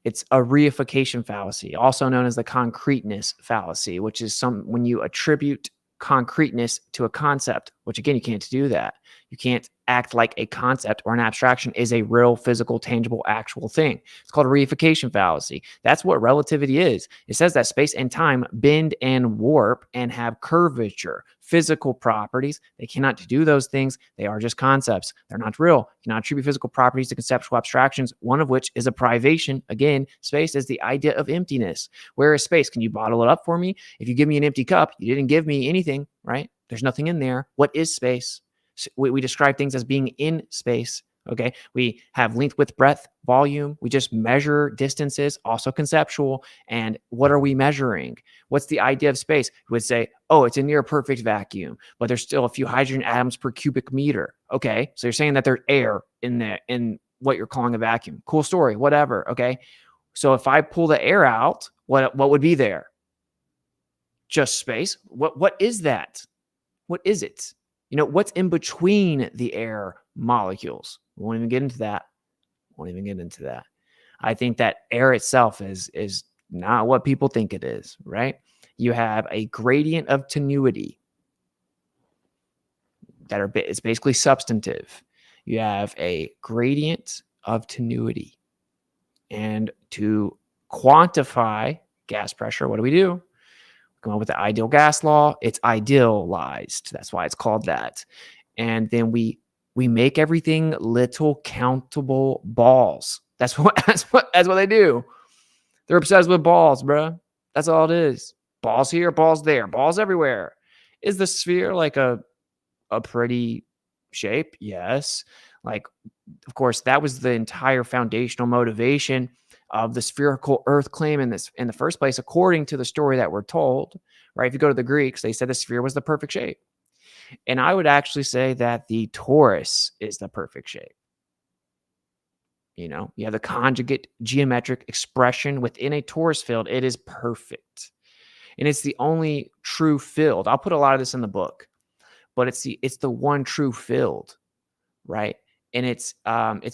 It's a reification fallacy, also known as the concreteness fallacy, which is when you attribute concreteness to a concept, which again, you can't do that. You can't act like a concept or an abstraction is a real, physical, tangible, actual thing. It's called a reification fallacy. That's what relativity is. It says that space and time bend and warp and have curvature, physical properties. They cannot do those things. They are just concepts. They're not real. You cannot attribute physical properties to conceptual abstractions, one of which is a privation. Again, space is the idea of emptiness. Where is space? Can you bottle it up for me? If you give me an empty cup, you didn't give me anything, right? There's nothing in there. What is space? We describe things as being in space. Okay. We have length, width, breadth, volume. We just measure distances, also conceptual. And what are we measuring? What's the idea of space? We would say, oh, it's a near perfect vacuum, but there's still a few hydrogen atoms per cubic meter. Okay. So you're saying that there's air in what you're calling a vacuum. Cool story, whatever. Okay. So if I pull the air out, what would be there? Just space. What is that? What is it? You know, what's in between the air molecules? We won't even get into that. I think that air itself is not what people think it is, right? You have a gradient of tenuity it's basically substantive. You have a gradient of tenuity. And to quantify gas pressure, what do? Come up with the ideal gas law. It's idealized. That's why it's called that. And then we make everything little countable balls. That's what they do. They're obsessed with balls, bro. That's all it is. Balls here, balls there, balls everywhere. Is the sphere like a pretty shape? Yes. Like, of course, that was the entire foundational motivation of the spherical Earth claim in the first place, according to the story that we're told, right? If you go to the Greeks, they said the sphere was the perfect shape. And I would actually say that the torus is the perfect shape. You know, you have the conjugate geometric expression within a torus field. It is perfect. And it's the only true field. I'll put a lot of this in the book, but it's the one true field, right? And it's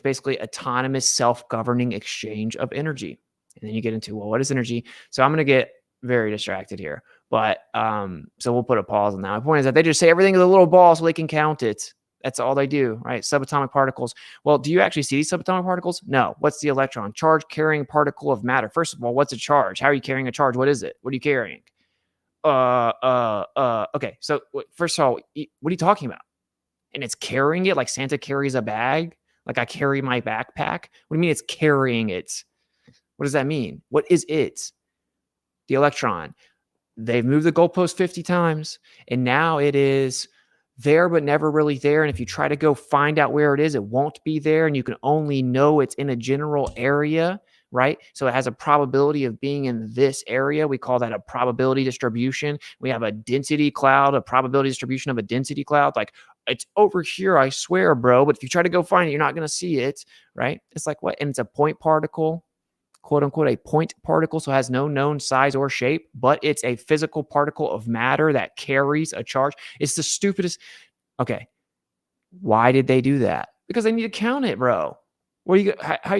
basically autonomous, self-governing exchange of energy. And then you get into, well, what is energy? So I'm going to get very distracted here. But so we'll put a pause on that. My point is that they just say everything is a little ball so they can count it. That's all they do, right? Subatomic particles. Well, do you actually see these subatomic particles? No. What's the electron? Charge carrying particle of matter. First of all, what's a charge? How are you carrying a charge? What is it? What are you carrying? Okay. So first of all, what are you talking about? And it's carrying it like Santa carries a bag, like I carry my backpack. What do you mean it's carrying it? What does that mean? What is it? The electron. They've moved the goalpost 50 times, and now it is there but never really there. And if you try to go find out where it is, it won't be there. And you can only know it's in a general area, right? So it has a probability of being in this area. We call that a probability distribution. We have a density cloud, a probability distribution of a density cloud. Like, it's over here, I swear, bro. But if you try to go find it, you're not going to see it, right? It's like, what? And it's a point particle, quote unquote, a point particle. So it has no known size or shape, but it's a physical particle of matter that carries a charge. It's the stupidest. Okay. Why did they do that? Because they need to count it, bro. How are you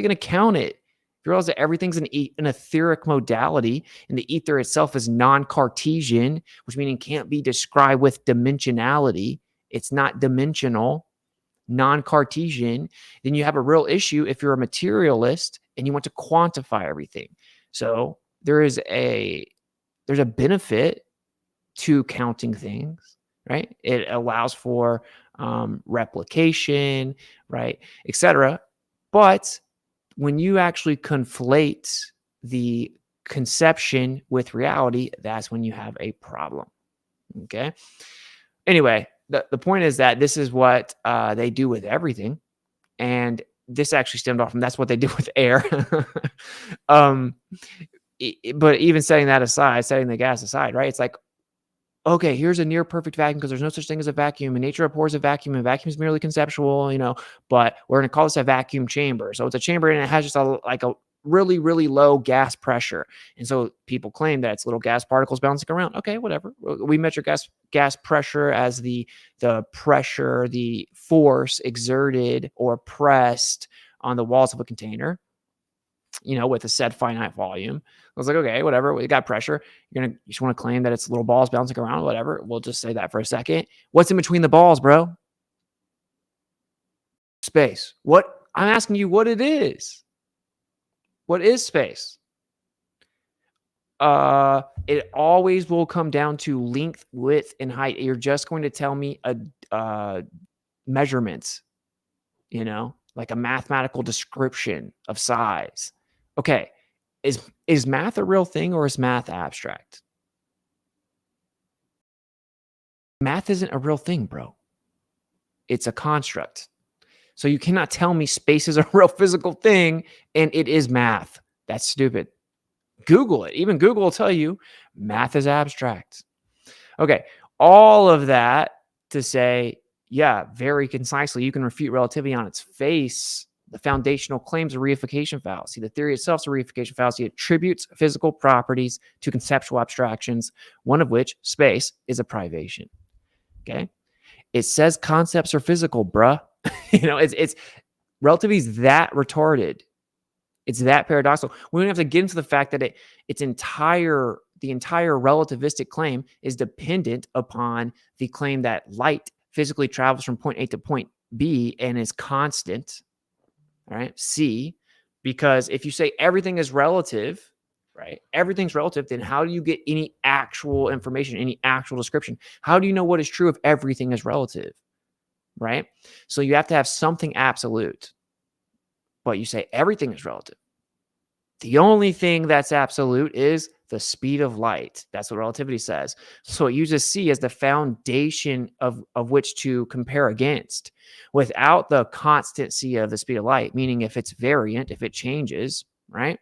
going to count it? You realize that everything's an etheric modality, and the ether itself is non-Cartesian, which means it can't be described with dimensionality. It's not dimensional, non-Cartesian. Then you have a real issue if you're a materialist and you want to quantify everything. So there's a benefit to counting things, right? It allows for replication, right, etc. But when you actually conflate the conception with reality, that's when you have a problem. Okay. Anyway, the point is that this is what they do with everything. And this actually stemmed off from that's what they did with air. But even setting that aside, setting the gas aside, right? It's like, okay, here's a near perfect vacuum because there's no such thing as a vacuum, and nature abhors a vacuum, and vacuum is merely conceptual, but we're going to call this a vacuum chamber. So it's a chamber and it has just a really, really low gas pressure. And so people claim that it's little gas particles bouncing around. Okay, whatever. We measure gas pressure as the pressure, the force exerted or pressed on the walls of a container, with a said finite volume. I was like, okay, whatever. We got pressure. You just want to claim that it's little balls bouncing around, whatever. We'll just say that for a second. What's in between the balls, bro? Space. What? I'm asking you what it is. What is space? It always will come down to length, width, and height. You're just going to tell me measurements, like a mathematical description of size. Okay, is math a real thing or is math abstract? Math isn't a real thing, bro. It's a construct. So you cannot tell me space is a real physical thing and it is math. That's stupid. Google it. Even Google will tell you math is abstract. Okay, all of that to say, yeah, very concisely, you can refute relativity on its face. The foundational claims a reification fallacy. The theory itself is a reification fallacy. It attributes physical properties to conceptual abstractions, one of which, space, is a privation. Okay? It says concepts are physical, bruh. It's relativity is that retarded. It's that paradoxical. We don't have to get into the fact that the entire relativistic claim is dependent upon the claim that light physically travels from point A to point B and is constant. All right, C, because if you say everything is relative, right? Everything's relative, then how do you get any actual information, any actual description? How do you know what is true if everything is relative, right? So you have to have something absolute, but you say everything is relative. The only thing that's absolute is the speed of light. That's what relativity says. So it uses C as the foundation of which to compare against. Without the constancy of the speed of light, meaning if it's variant, if it changes, right,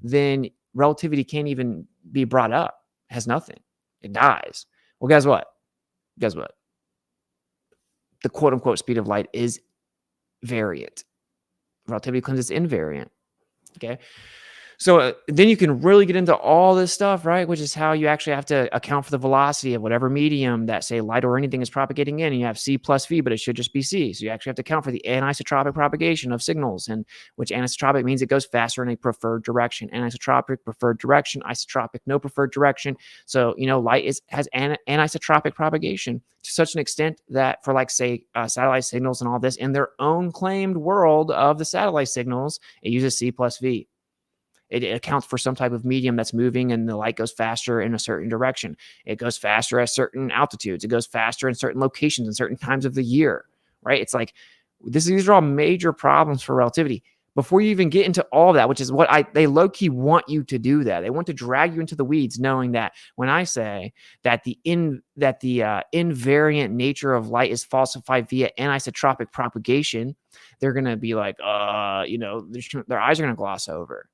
then relativity can't even be brought up. It has nothing. It dies. Well, guess what? The quote-unquote speed of light is variant. Relativity claims it's invariant. Okay? So then you can really get into all this stuff, right? Which is how you actually have to account for the velocity of whatever medium that, say, light or anything is propagating in. And you have C plus V, but it should just be C. So you actually have to account for the anisotropic propagation of signals, and which anisotropic means it goes faster in a preferred direction. Anisotropic, preferred direction. Isotropic, no preferred direction. So, light has anisotropic propagation to such an extent that for, say, satellite signals and all this, in their own claimed world of the satellite signals, it uses C plus V. It accounts for some type of medium that's moving and the light goes faster in a certain direction. It goes faster at certain altitudes. It goes faster in certain locations and certain times of the year, right? It's like these are all major problems for relativity. before you even get into all of that, which is what they low-key want you to do that. They want to drag you into the weeds, knowing that when I say that the invariant nature of light is falsified via anisotropic propagation, they're going to be like, their eyes are going to gloss over.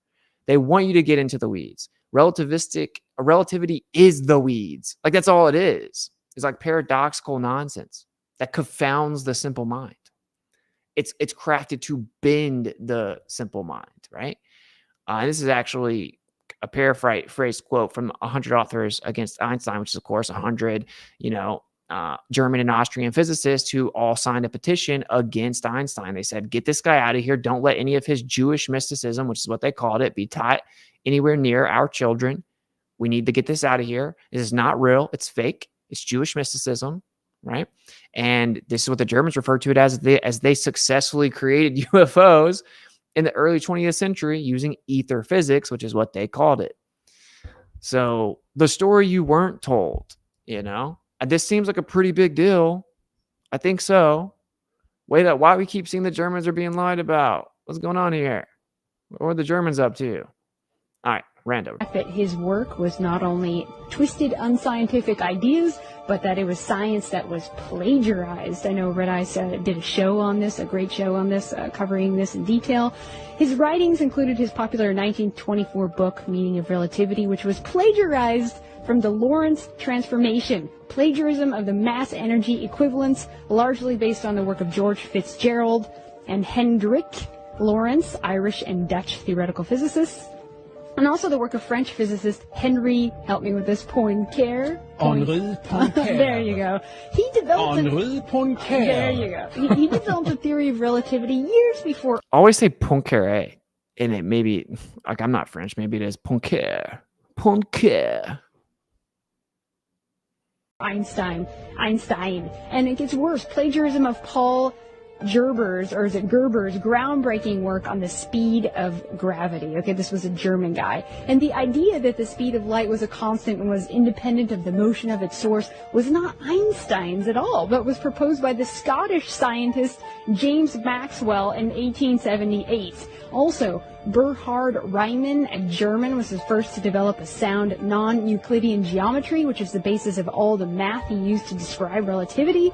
They want you to get into the weeds. Relativity is the weeds. Like, that's all it is. It's like paradoxical nonsense that confounds the simple mind. It's crafted to bend the simple mind, right? This is actually a paraphrase quote from 100 authors against Einstein, which is, of course, 100, German and Austrian physicists who all signed a petition against Einstein. They said, get this guy out of here. Don't let any of his Jewish mysticism, which is what they called it, be taught anywhere near our children. We need to get this out of here. This is not real. It's fake. It's Jewish mysticism. Right. And this is what the Germans refer to it as they successfully created UFOs in the early 20th century using ether physics, which is what they called it. So the story you weren't told, this seems like a pretty big deal. I think so. Why we keep seeing the Germans are being lied about? What's going on here? What are the Germans up to? All right. Random. That his work was not only twisted, unscientific ideas, but that it was science that was plagiarized. I know Red Eyes did a show on this, a great show on this, covering this in detail. His writings included his popular 1924 book, Meaning of Relativity, which was plagiarized from the Lorentz transformation, plagiarism of the mass energy equivalence, largely based on the work of George Fitzgerald and Hendrik Lorentz, Irish and Dutch theoretical physicists. And also the work of French physicist Henri, help me with this, Poincaré. Henri Poincaré. There you go. He developed Henri Poincaré. There you go. He developed a theory of relativity years before. Always say Poincaré, and it maybe, like, I'm not French, maybe it is Poincaré. Poincaré. Einstein. And it gets worse. Plagiarism of Paul Gerber's groundbreaking work on the speed of gravity. Okay, this was a German guy. And the idea that the speed of light was a constant and was independent of the motion of its source was not Einstein's at all, but was proposed by the Scottish scientist James Maxwell in 1878. Also, Bernhard Riemann, a German, was the first to develop a sound non-Euclidean geometry, which is the basis of all the math he used to describe relativity.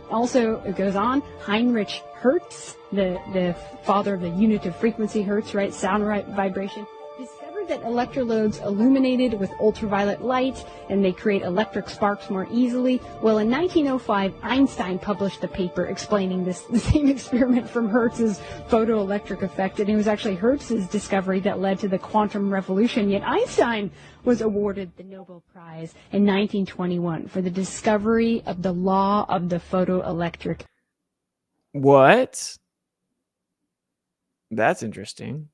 Also, it goes on, Heinrich Hertz, the father of the unit of frequency Hertz, right, sound vibration, discovered that electrodes illuminated with ultraviolet light and they create electric sparks more easily. Well, in 1905, Einstein published a paper explaining the same experiment from Hertz's photoelectric effect, and it was actually Hertz's discovery that led to the quantum revolution, yet Einstein was awarded the Nobel Prize in 1921 for the discovery of the law of the photoelectric. What? That's interesting.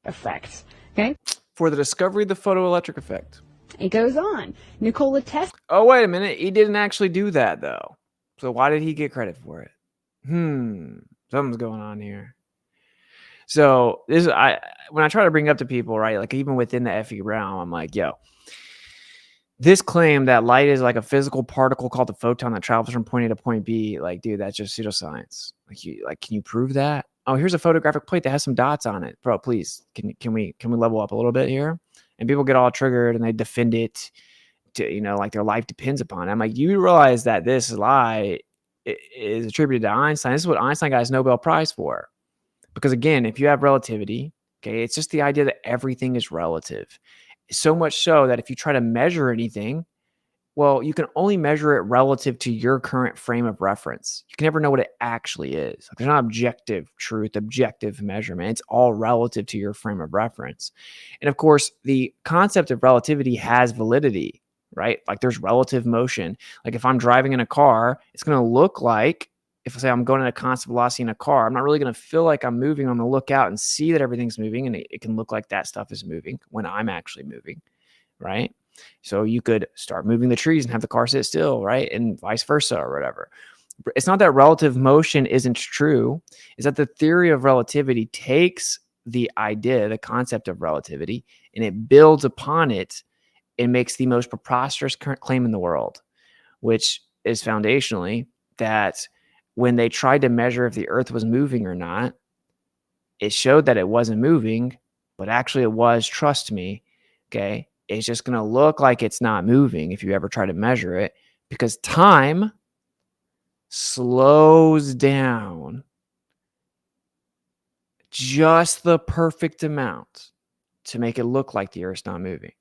Effect. Okay? For the discovery of the photoelectric effect. It goes on. Nikola Tesla. Oh, wait a minute. He didn't actually do that, though. So why did he get credit for it? Something's going on here. So when I try to bring up to people, right, like even within the FE realm, I'm like, yo, this claim that light is like a physical particle called the photon that travels from point A to point B, like, dude, that's just pseudoscience. Can you prove that? Oh, here's a photographic plate that has some dots on it, bro. Please, can we level up a little bit here? And people get all triggered and they defend it to, like their life depends upon it. I'm like, you realize that this lie is attributed to Einstein. This is what Einstein got his Nobel Prize for. Because again, if you have relativity, okay, it's just the idea that everything is relative. So much so that if you try to measure anything, well, you can only measure it relative to your current frame of reference. You can never know what it actually is. There's not objective truth, objective measurement. It's all relative to your frame of reference. And of course, the concept of relativity has validity, right? Like there's relative motion. Like if I'm driving in a car, it's going to look like, if I say I'm going at a constant velocity in a car, I'm not really going to feel like I'm moving. I'm going to look out and see that everything's moving, and it can look like that stuff is moving when I'm actually moving, right? So you could start moving the trees and have the car sit still, right? And vice versa or whatever. It's not that relative motion isn't true. It's that the theory of relativity takes the idea, the concept of relativity, and it builds upon it and makes the most preposterous current claim in the world, which is foundationally that when they tried to measure if the earth was moving or not, it showed that it wasn't moving, but actually it was, trust me, okay? It's just going to look like it's not moving if you ever try to measure it, because time slows down just the perfect amount to make it look like the Earth's not moving,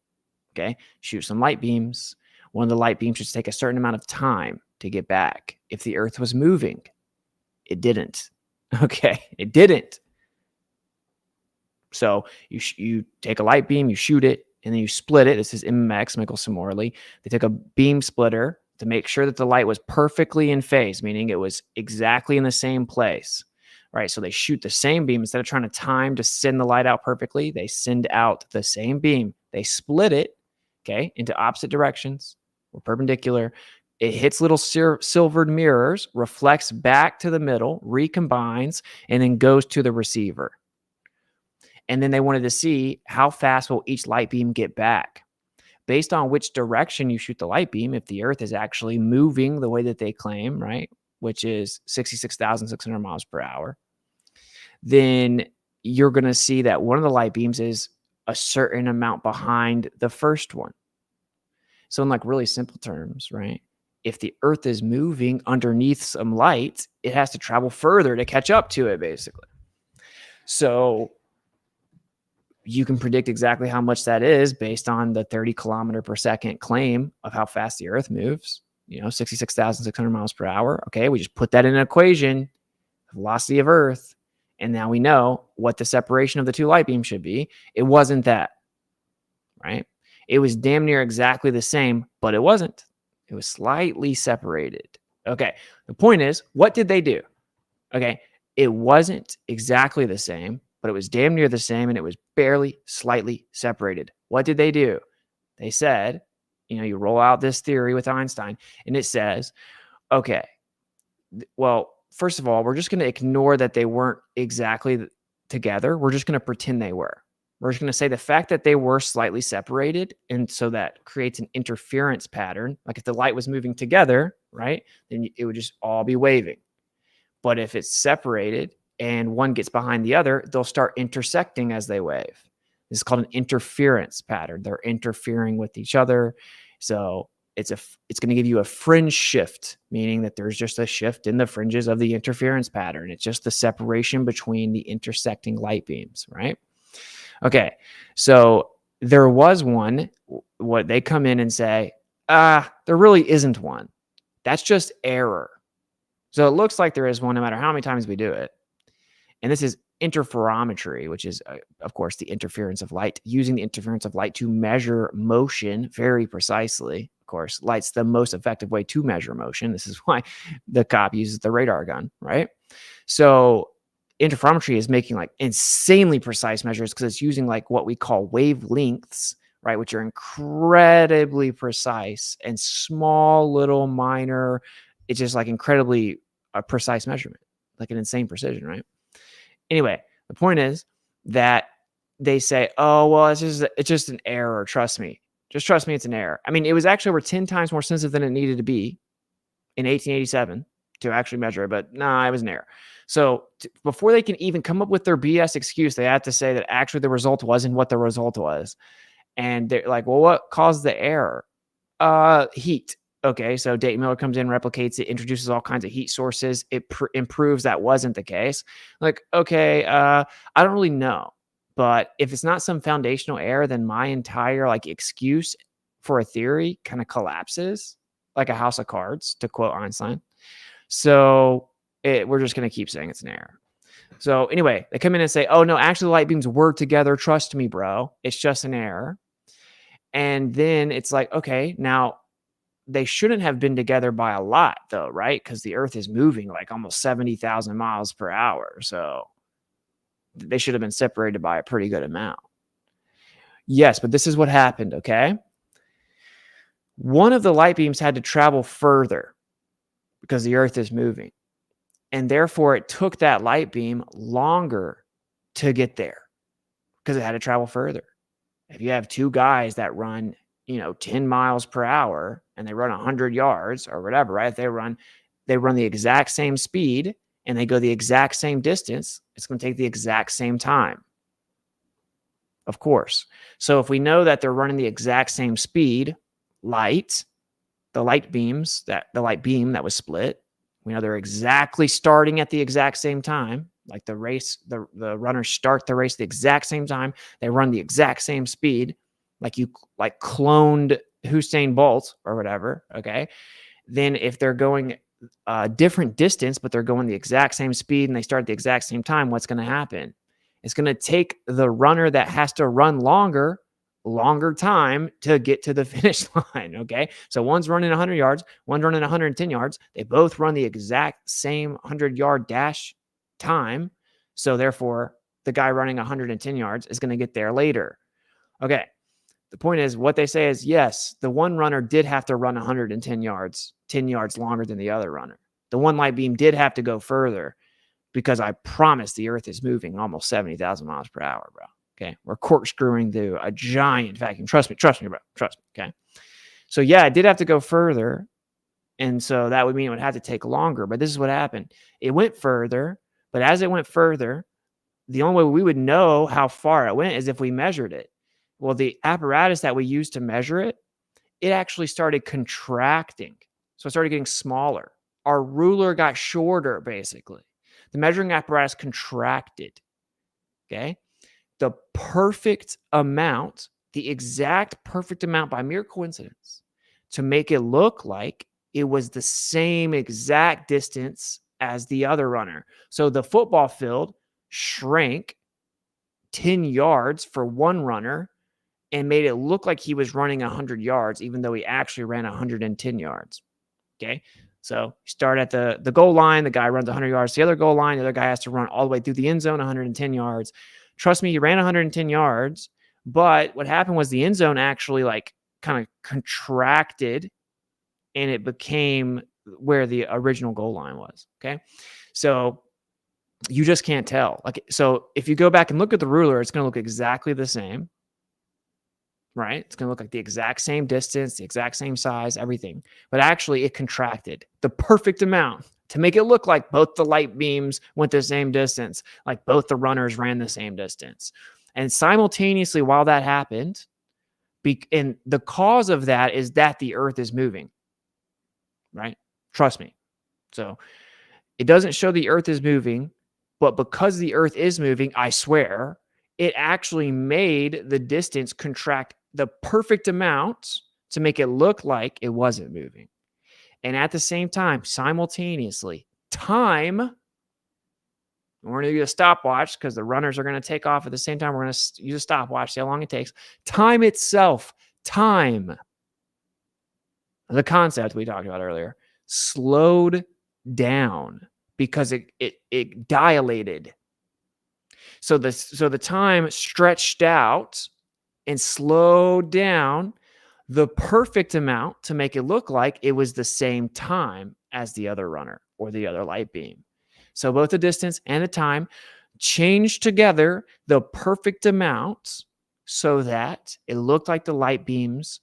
okay? Shoot some light beams. One of the light beams should take a certain amount of time to get back. If the Earth was moving, it didn't, okay? It didn't. So you take a light beam, you shoot it, and then you split it. This is MMX, Michelson-Morley. They took a beam splitter to make sure that the light was perfectly in phase, meaning it was exactly in the same place, right? So they shoot the same beam. Instead of trying to time to send the light out perfectly, they send out the same beam. They split it, okay, into opposite directions or perpendicular. It hits little silvered mirrors, reflects back to the middle, recombines, and then goes to the receiver. And then they wanted to see how fast will each light beam get back. Based on which direction you shoot the light beam, if the Earth is actually moving the way that they claim, right, which is 66,600 miles per hour, then you're going to see that one of the light beams is a certain amount behind the first one. So in like really simple terms, right, if the Earth is moving underneath some light, it has to travel further to catch up to it, basically. So you can predict exactly how much that is based on the 30 kilometer per second claim of how fast the Earth moves, 66,600 miles per hour. Okay, we just put that in an equation, velocity of Earth, and now we know what the separation of the two light beams should be. It wasn't that, right? It was damn near exactly the same, but it wasn't. It was slightly separated. Okay, the point is, what did they do? Okay, it wasn't exactly the same, but it was damn near the same, and it was barely slightly separated. What did they do? They said, you roll out this theory with Einstein, and it says, okay, well, first of all, we're just going to ignore that they weren't exactly together. We're just going to pretend they were. We're just going to say the fact that they were slightly separated, and so that creates an interference pattern. Like if the light was moving together, right, then it would just all be waving. But if it's separated and one gets behind the other, they'll start intersecting as they wave. This is called an interference pattern. They're interfering with each other. So it's going to give you a fringe shift, meaning that there's just a shift in the fringes of the interference pattern. It's just the separation between the intersecting light beams, right? Okay, so there was one, what they come in and say, there really isn't one. That's just error. So it looks like there is one no matter how many times we do it. And this is interferometry, which is, of course, the interference of light, using the interference of light to measure motion very precisely. Of course, light's the most effective way to measure motion. This is why the cop uses the radar gun, right? So interferometry is making like insanely precise measures because it's using like what we call wavelengths, right, which are incredibly precise and small, little, minor. It's just like incredibly precise measurement, like an insane precision, right? Anyway, the point is that they say, oh, well, it's just an error. Trust me. Just trust me, it's an error. I mean, it was actually over 10 times more sensitive than it needed to be in 1887 to actually measure it, but nah, it was an error. So before they can even come up with their BS excuse, they have to say that actually the result wasn't what the result was. And they're like, well, what caused the error? Heat. Okay, so Dayton Miller comes in, replicates it, introduces all kinds of heat sources. It improves that wasn't the case. Like, okay, I don't really know. But if it's not some foundational error, then my entire like excuse for a theory kind of collapses like a house of cards, to quote Einstein. So we're just going to keep saying it's an error. So anyway, they come in and say, oh, no, actually the light beams were together. Trust me, bro. It's just an error. And then it's like, okay, now they shouldn't have been together by a lot, though, right? Because the Earth is moving like almost 70,000 miles per hour. So they should have been separated by a pretty good amount. Yes, but this is what happened, okay? One of the light beams had to travel further because the Earth is moving. And therefore, it took that light beam longer to get there because it had to travel further. If you have two guys that run 10 miles per hour and they run 100 yards or whatever, right? They run the exact same speed and they go the exact same distance, it's going to take the exact same time. Of course. So if we know that they're running the exact same speed, light, the light beam that was split, we know they're exactly starting at the exact same time. Like the race, the runners start the race the exact same time. They run the exact same speed, like you cloned Usain Bolt or whatever. Okay. Then if they're going a different distance, but they're going the exact same speed and they start at the exact same time, what's going to happen? It's going to take the runner that has to run longer time to get to the finish line. Okay. So one's running 100 yards, one's running 110 yards. They both run the exact same 100-yard dash time. So therefore, the guy running 110 yards is going to get there later. Okay. The point is, what they say is, yes, the one runner did have to run 110 yards, 10 yards longer than the other runner. The one light beam did have to go further because I promise the Earth is moving almost 70,000 miles per hour, bro. Okay. We're corkscrewing through a giant vacuum. Trust me, bro. Trust me. Okay. So yeah, it did have to go further. And so that would mean it would have to take longer. But this is what happened. It went further, but as it went further, the only way we would know how far it went is if we measured it. Well, the apparatus that we used to measure it, it actually started contracting. So it started getting smaller. Our ruler got shorter, basically. The measuring apparatus contracted. Okay. The perfect amount, the exact perfect amount by mere coincidence to make it look like it was the same exact distance as the other runner. So the football field shrank 10 yards for one runner and made it look like he was running 100 yards, even though he actually ran 110 yards. Okay. So you start at the goal line. The guy runs 100 yards to the other goal line. The other guy has to run all the way through the end zone, 110 yards. Trust me, he ran 110 yards. But what happened was the end zone actually like kind of contracted and it became where the original goal line was. Okay. So you just can't tell. Like, so if you go back and look at the ruler, it's going to look exactly the same. Right? It's going to look like the exact same distance, the exact same size, everything. But actually, it contracted the perfect amount to make it look like both the light beams went the same distance, like both the runners ran the same distance. And simultaneously, while that happened, and the cause of that is that the Earth is moving. Right? Trust me. So it doesn't show the Earth is moving, but because the Earth is moving, I swear, it actually made the distance contract the perfect amount to make it look like it wasn't moving. And at the same time, simultaneously, time, we're going to use a stopwatch because the runners are going to take off at the same time. We're going to use a stopwatch, see how long it takes. Time itself, the concept we talked about earlier, slowed down because it dilated. So the time stretched out and slowed down the perfect amount to make it look like it was the same time as the other runner or the other light beam. So both the distance and the time changed together the perfect amount so that it looked like the light beams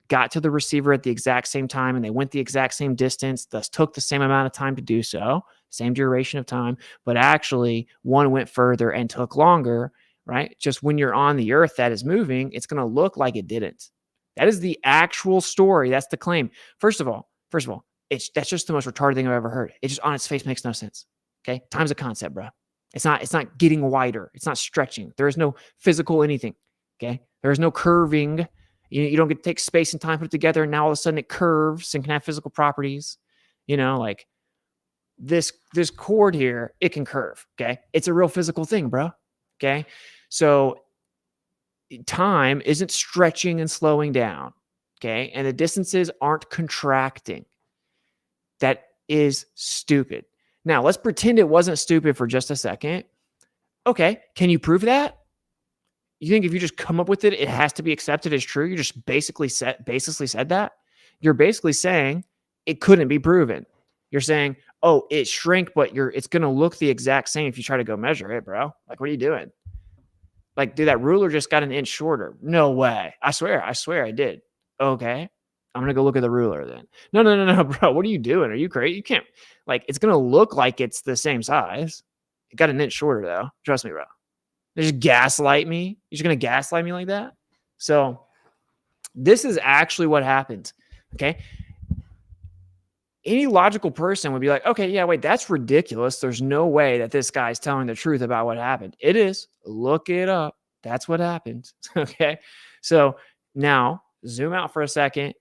got to the receiver at the exact same time and they went the exact same distance, thus took the same amount of time to do so, same duration of time, but actually one went further and took longer, right? Just when you're on the Earth that is moving, it's going to look like it didn't. That is the actual story. That's the claim. First of all, that's just the most retarded thing I've ever heard. It just on its face makes no sense. Okay. Time's a concept, bro. It's not getting wider. It's not stretching. There is no physical anything. Okay. There is no curving. You don't get to take space and time, put it together, and now all of a sudden it curves and can have physical properties. Like this chord here, it can curve. Okay. It's a real physical thing, bro. Okay. So time isn't stretching and slowing down. Okay. And the distances aren't contracting. That is stupid. Now let's pretend it wasn't stupid for just a second. Okay. Can you prove that? You think if you just come up with it, it has to be accepted as true? You just basically said that? You're basically saying it couldn't be proven. You're saying, oh, it shrank, but it's going to look the exact same if you try to go measure it, bro. Like, what are you doing? Like, dude, that ruler just got an inch shorter. No way. I swear I did. Okay. I'm going to go look at the ruler then. No, bro. What are you doing? Are you crazy? You can't. Like, it's going to look like it's the same size. It got an inch shorter, though. Trust me, bro. They just gaslight me. You're just going to gaslight me like that? So this is actually what happened, okay? Any logical person would be like, okay, yeah, wait, that's ridiculous. There's no way that this guy's telling the truth about what happened. It is. Look it up. That's what happened, okay? So now zoom out for a second.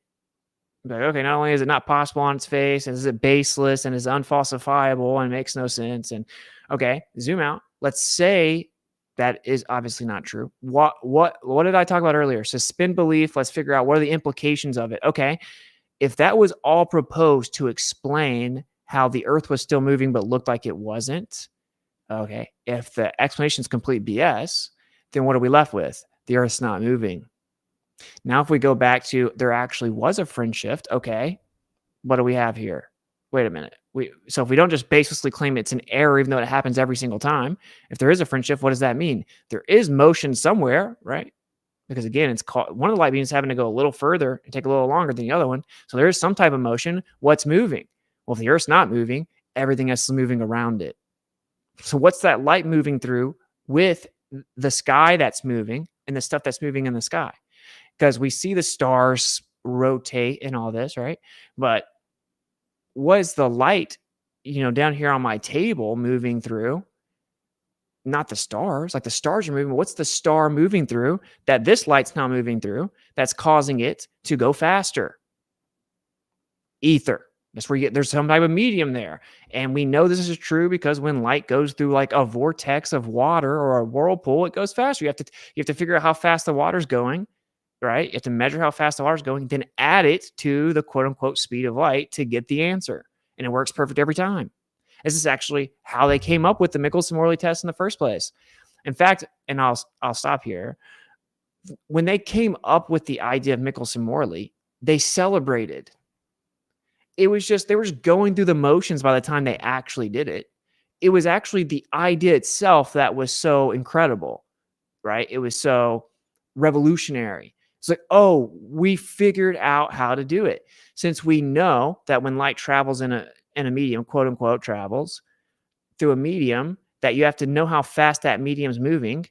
Like, okay, not only is it not possible on its face, and is it baseless and is unfalsifiable and makes no sense. And okay, zoom out. Let's say that is obviously not true. What did I talk about earlier? Suspend belief. Let's figure out what are the implications of it. Okay, if that was all proposed to explain how the Earth was still moving but looked like it wasn't, okay, if the explanation is complete BS, then what are we left with? The Earth's not moving. Now, if we go back to there actually was a fringe shift, okay, what do we have here? Wait a minute. So if we don't just baselessly claim it's an error, even though it happens every single time, if there is a fringe shift, what does that mean? There is motion somewhere, right? Because again, it's called one of the light beams having to go a little further and take a little longer than the other one. So there is some type of motion. What's moving? Well, if the Earth's not moving, everything else is moving around it. So what's that light moving through with the sky that's moving and the stuff that's moving in the sky? Because we see the stars rotate and all this, right? But was the light, down here on my table moving through? Not the stars. Like the stars are moving. What's the star moving through that this light's not moving through that's causing it to go faster? Ether. That's where there's some type of medium there. And we know this is true because when light goes through like a vortex of water or a whirlpool, it goes faster. You have to figure out how fast the water's going, right? You have to measure how fast the water's going, then add it to the quote unquote speed of light to get the answer. And it works perfect every time. This is actually how they came up with the Michelson-Morley test in the first place. In fact, and I'll stop here. When they came up with the idea of Michelson-Morley, they celebrated. It was just, they were just going through the motions by the time they actually did it. It was actually the idea itself that was so incredible, right? It was so revolutionary. It's like, oh, we figured out how to do it. Since we know that when light travels in a medium, quote unquote, travels through a medium, that you have to know how fast that medium's moving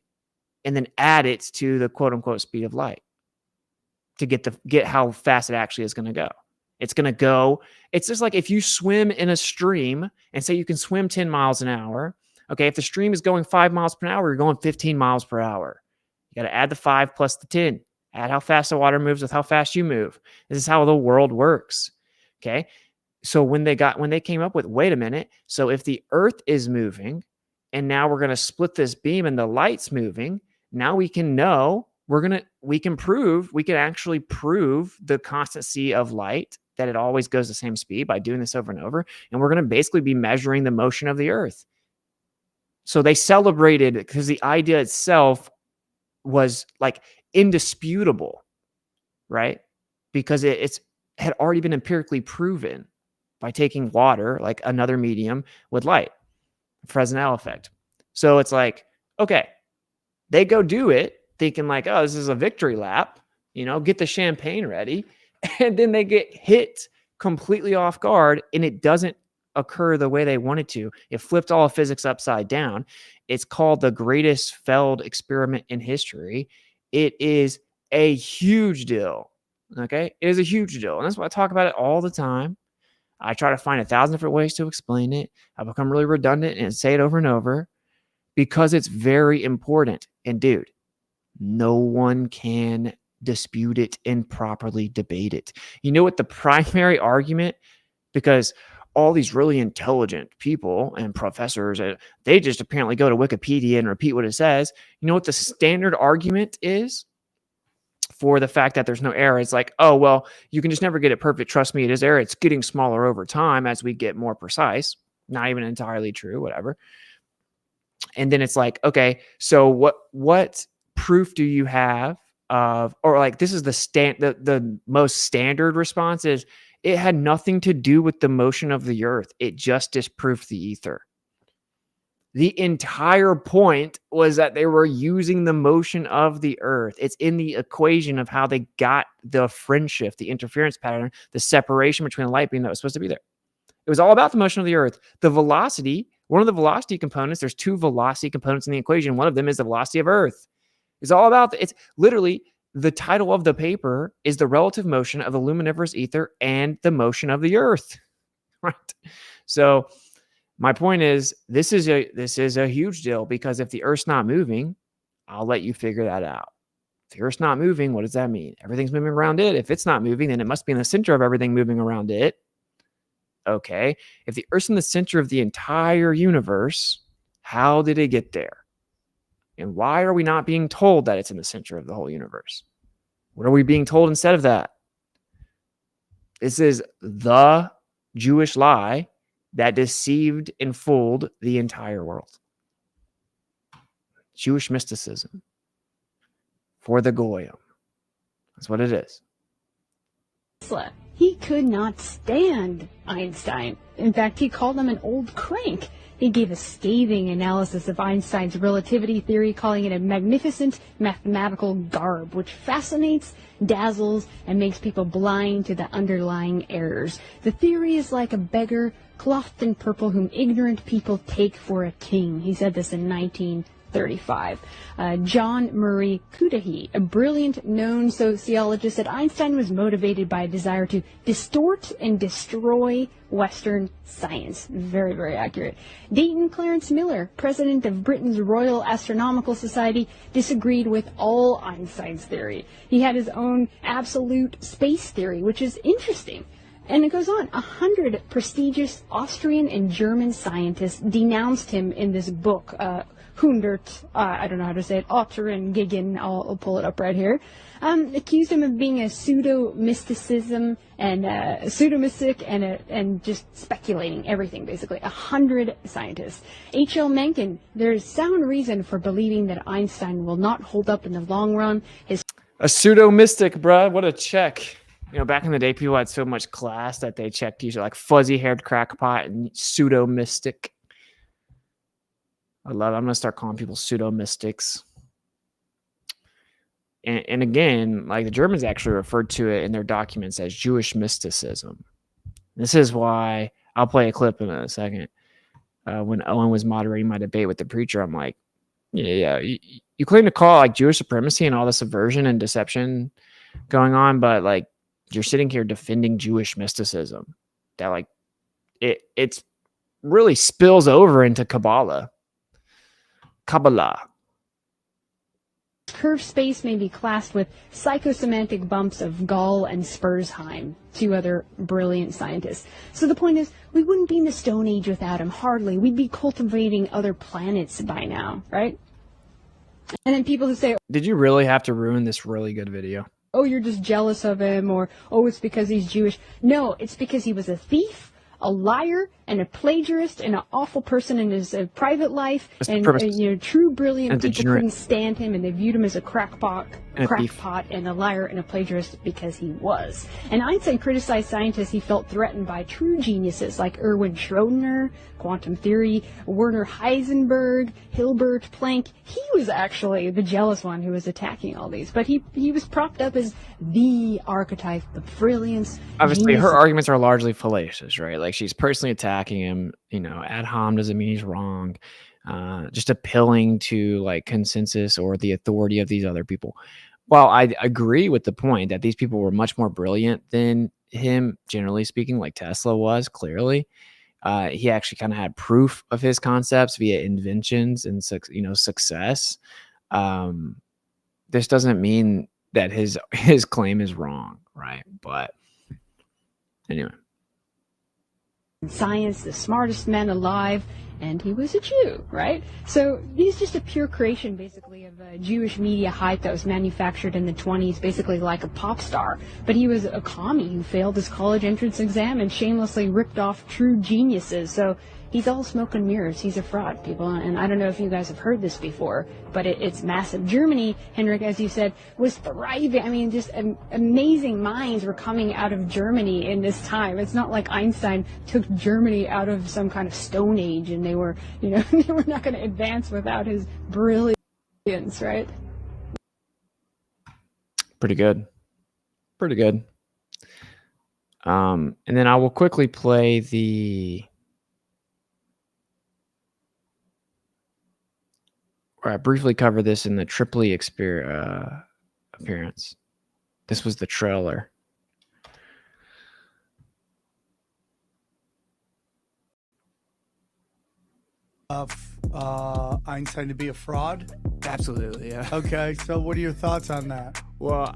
and then add it to the quote unquote speed of light to get how fast it actually is going to go. It's going to go. It's just like if you swim in a stream and say you can swim 10 miles an hour. Okay. If the stream is going 5 miles per hour, you're going 15 miles per hour. You got to add the 5 plus the 10. Add how fast the water moves with how fast you move. This is how the world works. Okay. So when they came up with, wait a minute. So if the Earth is moving and now we're going to split this beam and the light's moving, now we can know we can actually prove the constancy of light, that it always goes the same speed by doing this over and over. And we're going to basically be measuring the motion of the Earth. So they celebrated because the idea itself was like indisputable, right? Because it had already been empirically proven by taking water, like another medium, with light, Fresnel effect. So it's like, okay, they go do it thinking like, oh, this is a victory lap, get the champagne ready. And then they get hit completely off guard and it doesn't occur the way they wanted to. It flipped all of physics upside down. It's called the greatest failed experiment in history. It is a huge deal. Okay. It is a huge deal. And that's why I talk about it all the time. I try to find 1,000 different ways to explain it. I become really redundant and say it over and over because it's very important. And dude, no one can dispute it and properly debate it. You know what the primary argument, because all these really intelligent people and professors, they just apparently go to Wikipedia and repeat what it says. You know what the standard argument is for the fact that there's no error? It's like, oh, well, you can just never get it perfect. Trust me, it is error. It's getting smaller over time as we get more precise. Not even entirely true, whatever. And then it's like, okay, so what proof do you have of, or like, this is the most standard response is, it had nothing to do with the motion of the Earth. It just disproved the ether. The entire point was that they were using the motion of the Earth. It's in the equation of how they got the fringe shift, the interference pattern, the separation between the light beam that was supposed to be there. It was all about the motion of the Earth. The velocity, one of the velocity components, there's two velocity components in the equation. One of them is the velocity of Earth. It's all about, it's literally, the title of the paper is the relative motion of the luminiferous ether and the motion of the Earth, right? So my point is, this is a huge deal, because if the Earth's not moving, I'll let you figure that out. If the Earth's not moving, what does that mean? Everything's moving around it. If it's not moving, then it must be in the center of everything moving around it. Okay. If the Earth's in the center of the entire universe, how did it get there? And why are we not being told that it's in the center of the whole universe? What are we being told instead of that? This is the Jewish lie that deceived and fooled the entire world. Jewish mysticism for the Goyim. That's what it is. He could not stand Einstein. In fact, he called him an old crank. He gave a scathing analysis of Einstein's relativity theory, calling it a magnificent mathematical garb, which fascinates, dazzles, and makes people blind to the underlying errors. The theory is like a beggar clothed in purple whom ignorant people take for a king. He said this in 1935. John Murray Cudahy, a brilliant known sociologist, said Einstein was motivated by a desire to distort and destroy Western science. Very, very accurate. Dayton Clarence Miller, president of Britain's Royal Astronomical Society, disagreed with all Einstein's theory. He had his own absolute space theory, which is interesting. And it goes on. 100 prestigious Austrian and German scientists denounced him in this book, 100, I don't know how to say it, Otteringen, I'll pull it up right here, accused him of being a pseudo-mysticism and pseudo-mystic and just speculating everything, basically. 100 scientists. H.L. Mencken, there's sound reason for believing that Einstein will not hold up in the long run. A pseudo-mystic, bruh. What a check. You know, back in the day, people had so much class that they checked usually like fuzzy-haired crackpot and pseudo-mystic. I love it. I'm going to start calling people pseudo-mystics. And again, like the Germans actually referred to it in their documents as Jewish mysticism. This is why, I'll play a clip in a second. When Owen was moderating my debate with the preacher, I'm like, yeah, you claim to call like Jewish supremacy and all the subversion and deception going on, but like you're sitting here defending Jewish mysticism. That like it's really spills over into Kabbalah. Curved space may be classed with psychosemantic bumps of Gall and Spurzheim, two other brilliant scientists. So the point is, we wouldn't be in the Stone Age without him, hardly. We'd be cultivating other planets by now, right? And then people who say, did you really have to ruin this really good video? Oh, you're just jealous of him, or, oh, it's because he's Jewish. No, it's because he was a thief, a liar, and a plagiarist, and an awful person in his private life, and true brilliant people couldn't stand him, and they viewed him as a crackpot, and a liar and a plagiarist because he was. And Einstein criticized scientists he felt threatened by true geniuses like Erwin Schrödinger, quantum theory, Werner Heisenberg, Hilbert Planck. He was actually the jealous one who was attacking all these, but he was propped up as the archetype of brilliance. Obviously, her arguments are largely fallacious, right? Like she's personally attacking him, you know, ad hom doesn't mean he's wrong, just appealing to like consensus or the authority of these other people. While I agree with the point that these people were much more brilliant than him, generally speaking, like Tesla was, clearly, he actually kind of had proof of his concepts via inventions and success. This doesn't mean that his claim is wrong, right? But anyway. Science, the smartest man alive, and he was a Jew, right? So he's just a pure creation, basically, of Jewish media hype that was manufactured in the 1920s, basically like a pop star. But he was a commie who failed his college entrance exam and shamelessly ripped off true geniuses. So he's all smoke and mirrors. He's a fraud, people. And I don't know if you guys have heard this before, but it's massive. Germany, Henrik, as you said, was thriving. I mean, just amazing minds were coming out of Germany in this time. It's not like Einstein took Germany out of some kind of Stone Age and they were, they were not going to advance without his brilliance, right? Pretty good. Pretty good. And then I will quickly play or I briefly covered this in the Tripoli appearance. This was the trailer. Einstein to be a fraud? Absolutely, yeah. Okay, so what are your thoughts on that? Well,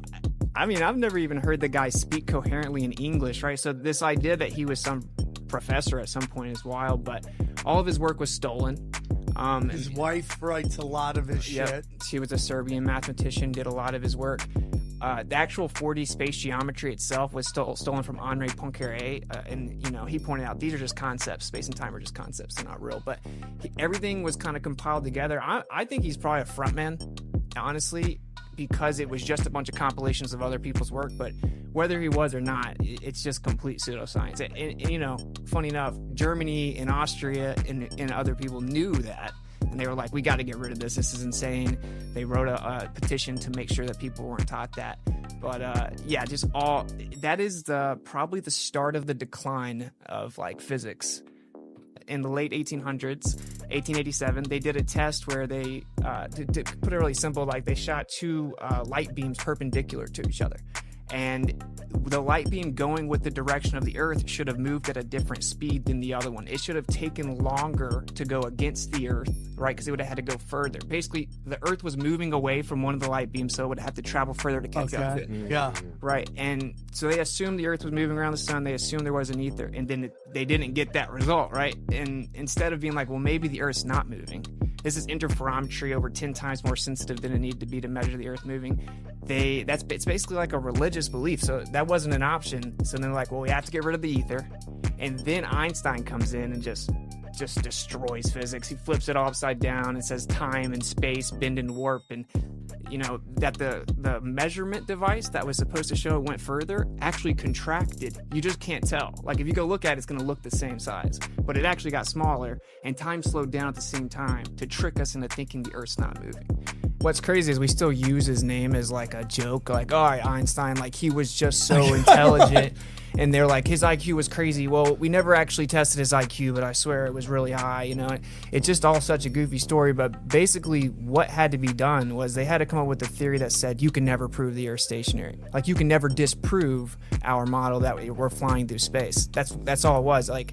I mean, I've never even heard the guy speak coherently in English, right? So this idea that he was some professor at some point is wild, but all of his work was stolen. His wife writes a lot of his shit. She was a Serbian mathematician, did a lot of his work. The actual 4D space geometry itself was stolen from Henri Poincaré, and he pointed out these are just concepts. Space and time are just concepts; they're not real. But everything was kind of compiled together. I think he's probably a frontman, honestly, because it was just a bunch of compilations of other people's work. But whether he was or not, it's just complete pseudoscience. And funny enough, Germany and Austria and other people knew that. And they were like, we got to get rid of this. This is insane. They wrote a petition to make sure that people weren't taught that. But that is probably the start of the decline of like physics. In the late 1800s, 1887, they did a test where they, to put it really simple, like they shot two light beams perpendicular to each other. And the light beam going with the direction of the Earth should have moved at a different speed than the other one. It should have taken longer to go against the Earth, right? Because it would have had to go further. Basically, the Earth was moving away from one of the light beams, so it would have to travel further to catch up. Yeah. Right. And so they assumed the Earth was moving around the sun. They assumed there was an ether. And then they didn't get that result, right? And instead of being like, well, maybe the Earth's not moving. This is interferometry over 10 times more sensitive than it needed to be to measure the Earth moving. It's basically like a religious belief. So that wasn't an option. So they're like, well, we have to get rid of the ether. And then Einstein comes in and just destroys physics. He flips it all upside down and says time and space bend and warp, and that the measurement device that was supposed to show it went further actually contracted. You just can't tell. Like if you go look at it, it's going to look the same size, but it actually got smaller, and time slowed down at the same time to trick us into thinking the Earth's not moving. What's crazy is we still use his name as like a joke, like, oh, Einstein, like he was just so intelligent. And they're like, his IQ was crazy. Well, we never actually tested his IQ, but I swear it was really high. It's just all such a goofy story. But basically what had to be done was they had to come up with a theory that said you can never prove the Earth stationary. Like you can never disprove our model that we're flying through space. That's all it was. Like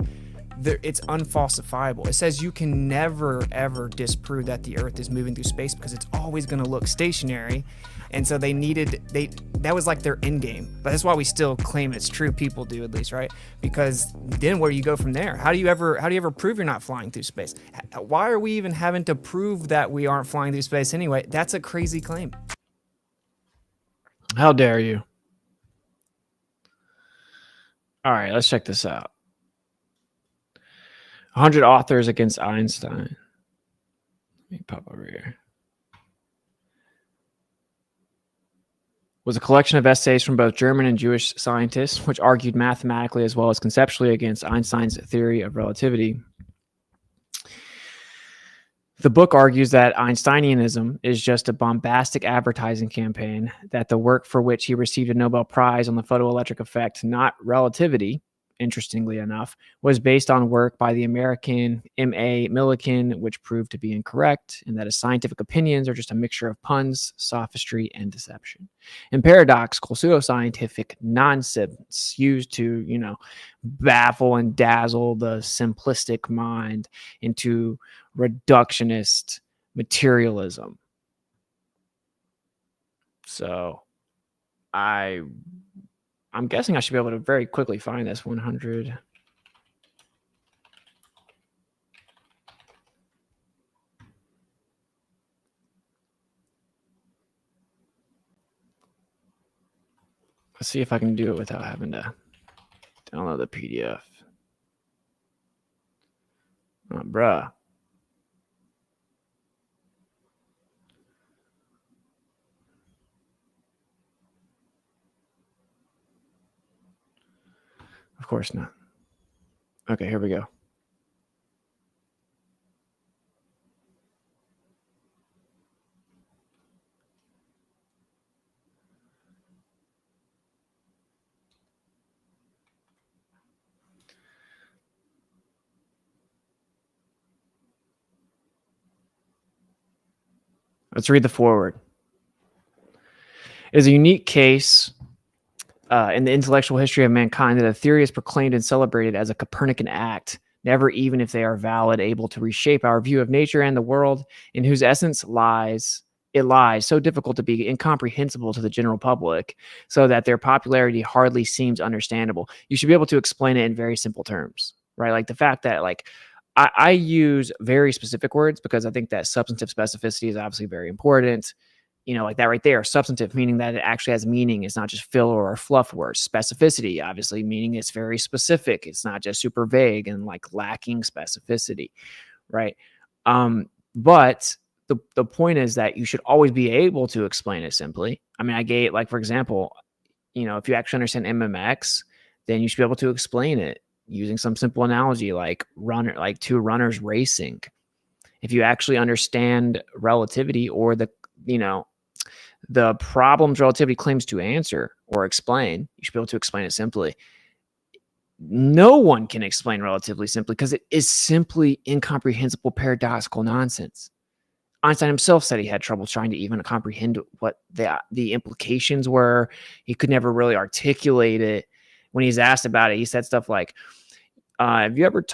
it's unfalsifiable. It says you can never ever disprove that the Earth is moving through space because it's always going to look stationary. And so that was like their end game. But that's why we still claim it's true. People do, at least, right? Because then where do you go from there? How do you ever prove you're not flying through space? Why are we even having to prove that we aren't flying through space anyway? That's a crazy claim. How dare you? All right, let's check this out. 100 authors against Einstein. Let me pop over here. Was a collection of essays from both German and Jewish scientists, which argued mathematically as well as conceptually against Einstein's theory of relativity. The book argues that Einsteinianism is just a bombastic advertising campaign, that the work for which he received a Nobel Prize on the photoelectric effect, not relativity, interestingly enough, was based on work by the American M.A. Millikan, which proved to be incorrect, and that his scientific opinions are just a mixture of puns, sophistry, and deception. And paradoxical pseudoscientific nonsense used to, baffle and dazzle the simplistic mind into reductionist materialism. So I'm guessing I should be able to very quickly find this 100. Let's see if I can do it without having to download the PDF. Oh, bruh. Of course not. Okay, here we go. Let's read the foreword. It is a unique case in the intellectual history of mankind that a theory is proclaimed and celebrated as a Copernican act, never even if they are valid, able to reshape our view of nature and the world, in whose essence lies so difficult to be incomprehensible to the general public, so that their popularity hardly seems understandable. You should be able to explain it in very simple terms, right? Like the fact that like I use very specific words because I think that substantive specificity is obviously very important. Like that right there, substantive, meaning that it actually has meaning. It's not just filler or fluff words. Specificity, obviously, meaning it's very specific. It's not just super vague and like lacking specificity, right? But the point is that you should always be able to explain it simply. I mean, I gave, like, for example, if you actually understand MMX, then you should be able to explain it using some simple analogy like two runners racing. If you actually understand relativity or the problems relativity claims to answer or explain, you should be able to explain it simply. No one can explain relatively simply because it is simply incomprehensible paradoxical nonsense. Einstein himself said he had trouble trying to even comprehend what the implications were. He could never really articulate it. When he's asked about it, he said stuff like, have you ever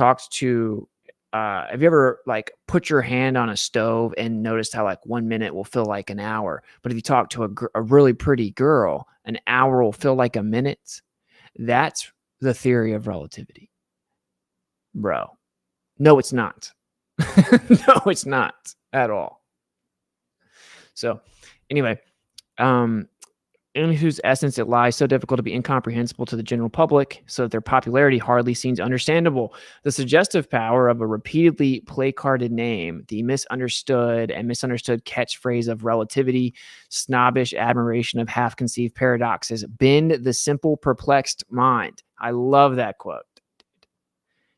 like put your hand on a stove and noticed how like 1 minute will feel like an hour? But if you talk to a really pretty girl, an hour will feel like a minute. That's the theory of relativity, bro. No, it's not. No, it's not at all. So anyway, in whose essence it lies so difficult to be incomprehensible to the general public, so that their popularity hardly seems understandable. The suggestive power of a repeatedly placarded name, the misunderstood catchphrase of relativity, snobbish admiration of half-conceived paradoxes, bend the simple, perplexed mind. I love that quote.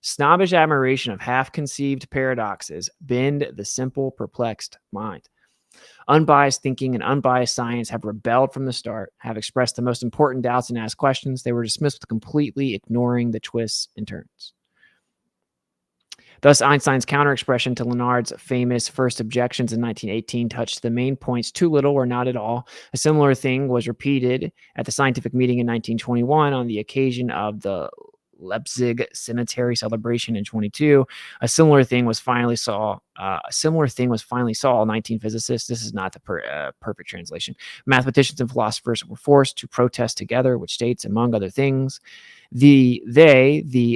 Snobbish admiration of half-conceived paradoxes, bend the simple, perplexed mind. Unbiased thinking and unbiased science have rebelled from the start, have expressed the most important doubts and asked questions. They were dismissed with completely ignoring the twists and turns. Thus, Einstein's counter-expression to Leonard's famous first objections in 1918 touched the main points too little or not at all. A similar thing was repeated at the scientific meeting in 1921 on the occasion of the Leipzig cemetery celebration in 22. A similar thing was finally saw. 19 physicists. This is not the perfect translation. Mathematicians and philosophers were forced to protest together, which states, among other things, the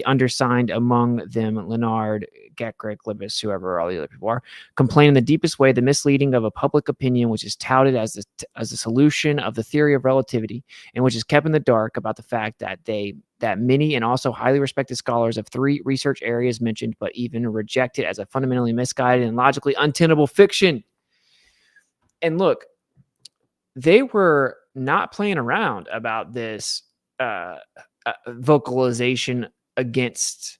undersigned, among them Leonard, Geckrick, Libis, whoever all the other people are, complain in the deepest way the misleading of a public opinion which is touted as a solution of the theory of relativity, and which is kept in the dark about the fact that many and also highly respected scholars of 3 research areas mentioned, but even rejected as a fundamentally misguided and logically untenable fiction. And look, they were not playing around about this vocalization against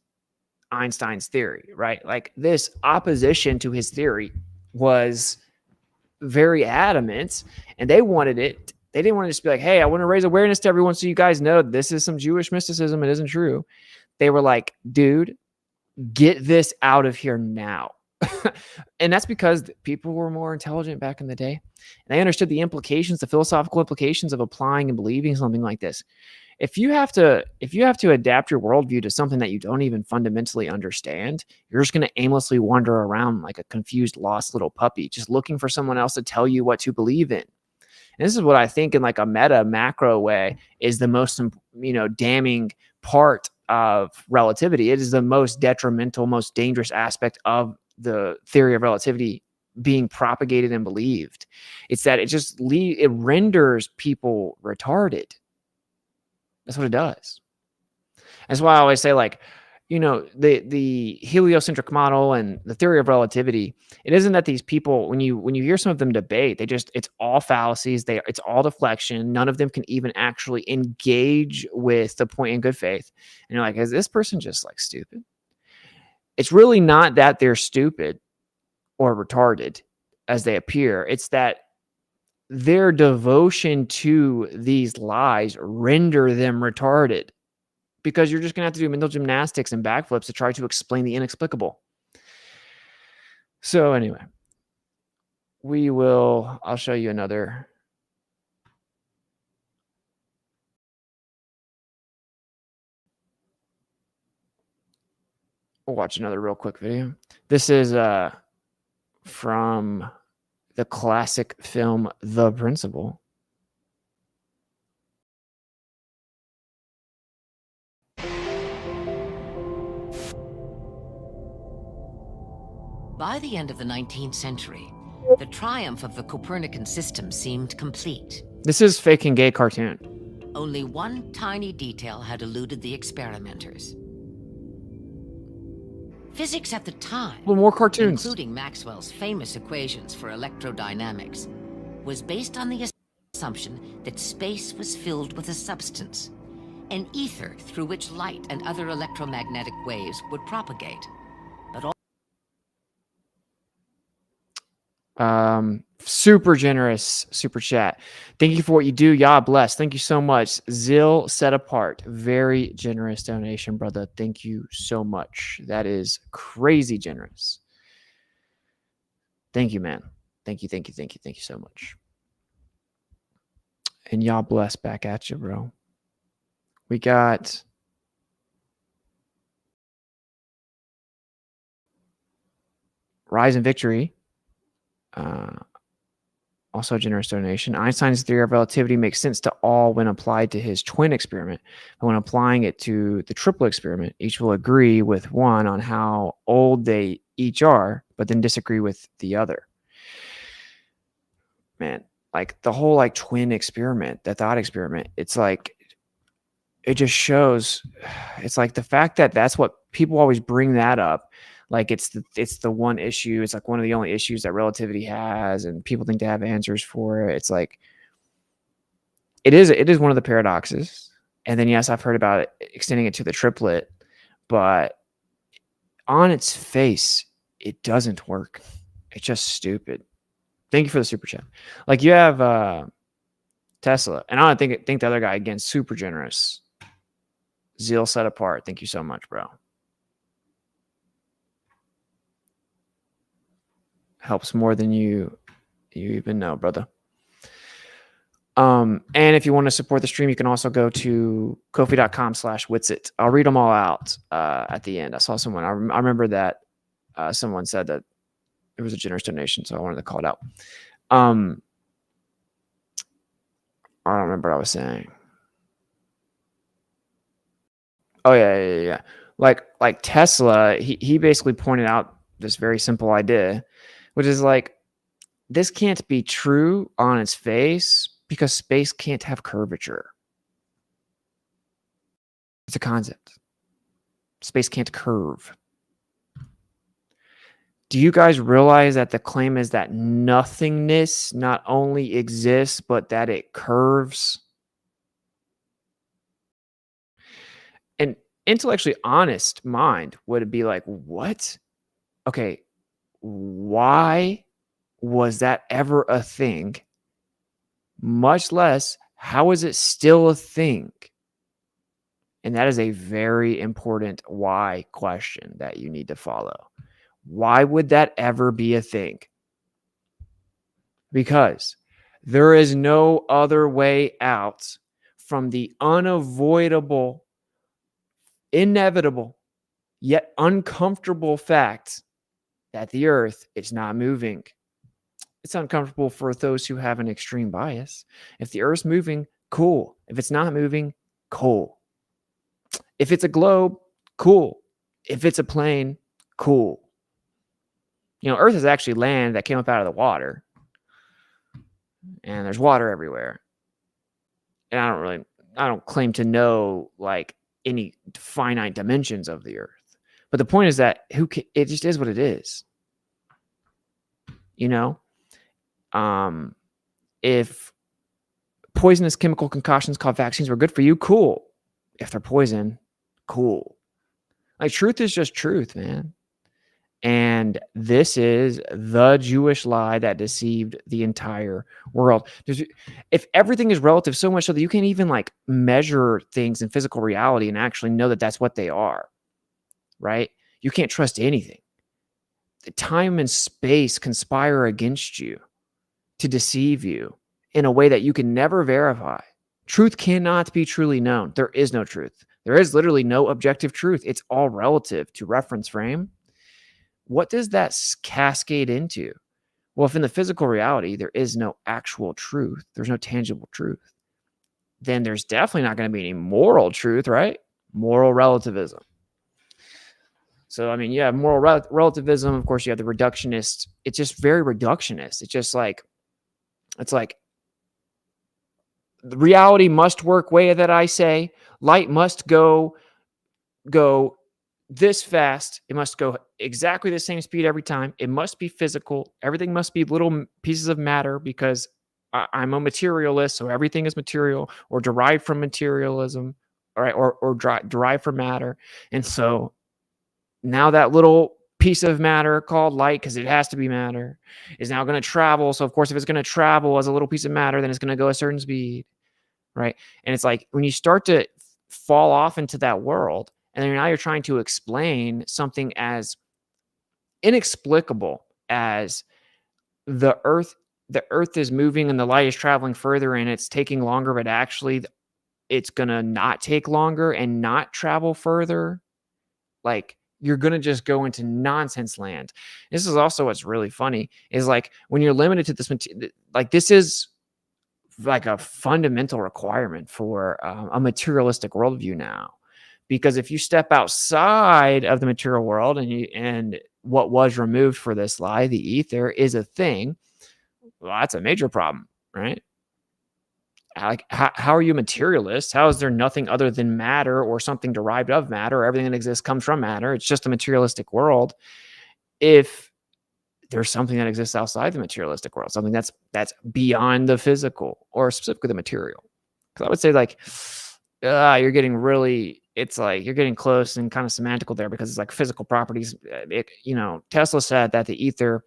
Einstein's theory, right? Like this opposition to his theory was very adamant, and they wanted it. They didn't want to just be like, hey, I want to raise awareness to everyone so you guys know this is some Jewish mysticism. It isn't true. They were like, dude, get this out of here now. And that's because people were more intelligent back in the day. And they understood the implications, the philosophical implications of applying and believing something like this. If you have to adapt your worldview to something that you don't even fundamentally understand, you're just going to aimlessly wander around like a confused, lost little puppy, just looking for someone else to tell you what to believe in. And this is what I think in like a meta macro way is the most, damning part of relativity. It is the most detrimental, most dangerous aspect of the theory of relativity being propagated and believed. It's that it renders people retarded. That's what it does. That's why I always say, like, the heliocentric model and the theory of relativity, it isn't that these people, when you hear some of them debate, it's all fallacies. It's all deflection. None of them can even actually engage with the point in good faith. And you're like, is this person just like stupid? It's really not that they're stupid or retarded as they appear. It's that their devotion to these lies render them retarded, because you're just going to have to do mental gymnastics and backflips to try to explain the inexplicable. So anyway, I'll show you another. We'll watch another real quick video. This is from the classic film The Principle. By the end of the 19th century, the triumph of the Copernican system seemed complete. This is Fake and Gay cartoon. Only one tiny detail had eluded the experimenters. Physics at the time, Well, more cartoons. including Maxwell's famous equations for electrodynamics, was based on the assumption that space was filled with a substance, an ether through which light and other electromagnetic waves would propagate. But Super generous super chat. Thank you for what you do. Yah bless. Thank you so much. Zill set apart. Very generous donation, brother. Thank you so much. That is crazy generous. Thank you, man. Thank you so much. And Yah bless back at you, bro. We got Rise and Victory. Also a generous donation. Einstein's theory of relativity makes sense to all when applied to his twin experiment. But when applying it to the triple experiment, each will agree with one on how old they each are, but then disagree with the other. Man, like the whole like twin experiment, the thought experiment, it's like, it just shows, it's like the fact that that's what people always bring that up. Like it's the one issue. It's like one of the only issues that relativity has, and people think they have answers for it. It's like it is one of the paradoxes. And then yes, I've heard about it extending it to the triplet, but on its face, it doesn't work. It's just stupid. Thank you for the super chat. Like you have Tesla, and I don't think the other guy again super generous. Zeal set apart. Thank you so much, bro. Helps more than you even know, brother. And if you want to support the stream, you can also go to kofi.com/witsit. I'll read them all out at the end. I saw someone, I remember that someone said that it was a generous donation, so I wanted to call it out. I don't remember what I was saying. Oh yeah. Like Tesla, he basically pointed out this very simple idea, which is like, this can't be true on its face because space can't have curvature. It's a concept. Space can't curve. Do you guys realize that the claim is that nothingness not only exists, but that it curves? An intellectually honest mind would be like, what? Okay, why was that ever a thing? Much less, how is it still a thing? And that is a very important why question that you need to follow. Why would that ever be a thing? Because there is no other way out from the unavoidable, inevitable, yet uncomfortable fact that the earth is not moving. It's uncomfortable for those who have an extreme bias. If the earth's moving, cool. If it's not moving, cool. If it's a globe, cool. If it's a plane, cool. You know, earth is actually land that came up out of the water. And there's water everywhere. And I don't claim to know like any finite dimensions of the earth. But the point is that it just is what it is. You know, if poisonous chemical concoctions called vaccines were good for you, cool. If they're poison, cool. Like truth is just truth, man. And this is the Jewish lie that deceived the entire world. If everything is relative so much so that you can't even like measure things in physical reality and actually know that that's what they are, right? You can't trust anything. Time and space conspire against you. to deceive you in a way that you can never verify. Truth cannot be truly known. There is no truth. There is literally no objective truth. It's all relative to reference frame. What does that cascade into? Well, if in the physical reality there is no actual truth, there's no tangible truth, then there's definitely not going to be any moral truth, right? Moral relativism. So, I mean, you have moral relativism. Of course, you have the reductionist. It's just very reductionist. It's just like, the reality must work way that I say. Light must go this fast. It must go exactly the same speed every time. It must be physical. Everything must be little pieces of matter because I'm a materialist. So everything is material or derived from materialism, all right, or derived from matter. And so now that little piece of matter called light, because it has to be matter, is now going to travel. So of course, if it's going to travel as a little piece of matter, then it's going to go a certain speed, right? And it's like when you start to fall off into that world, and then now you're trying to explain something as inexplicable as the earth is moving and the light is traveling further and it's taking longer, but actually it's going to not take longer and not travel further. Like, you're going to just go into nonsense land. This is also what's really funny is like when you're limited to this, like this is like a fundamental requirement for a materialistic worldview now. Because if you step outside of the material world and what was removed for this lie, the ether is a thing, well, that's a major problem, right? Like, how are you a materialist? How is there nothing other than matter or something derived of matter? Everything that exists comes from matter. It's just a materialistic world. If there's something that exists outside the materialistic world, something that's beyond the physical or specifically the material. Because I would say like, you're getting really, it's like you're getting close and kind of semantical there because it's like physical properties. Tesla said that the ether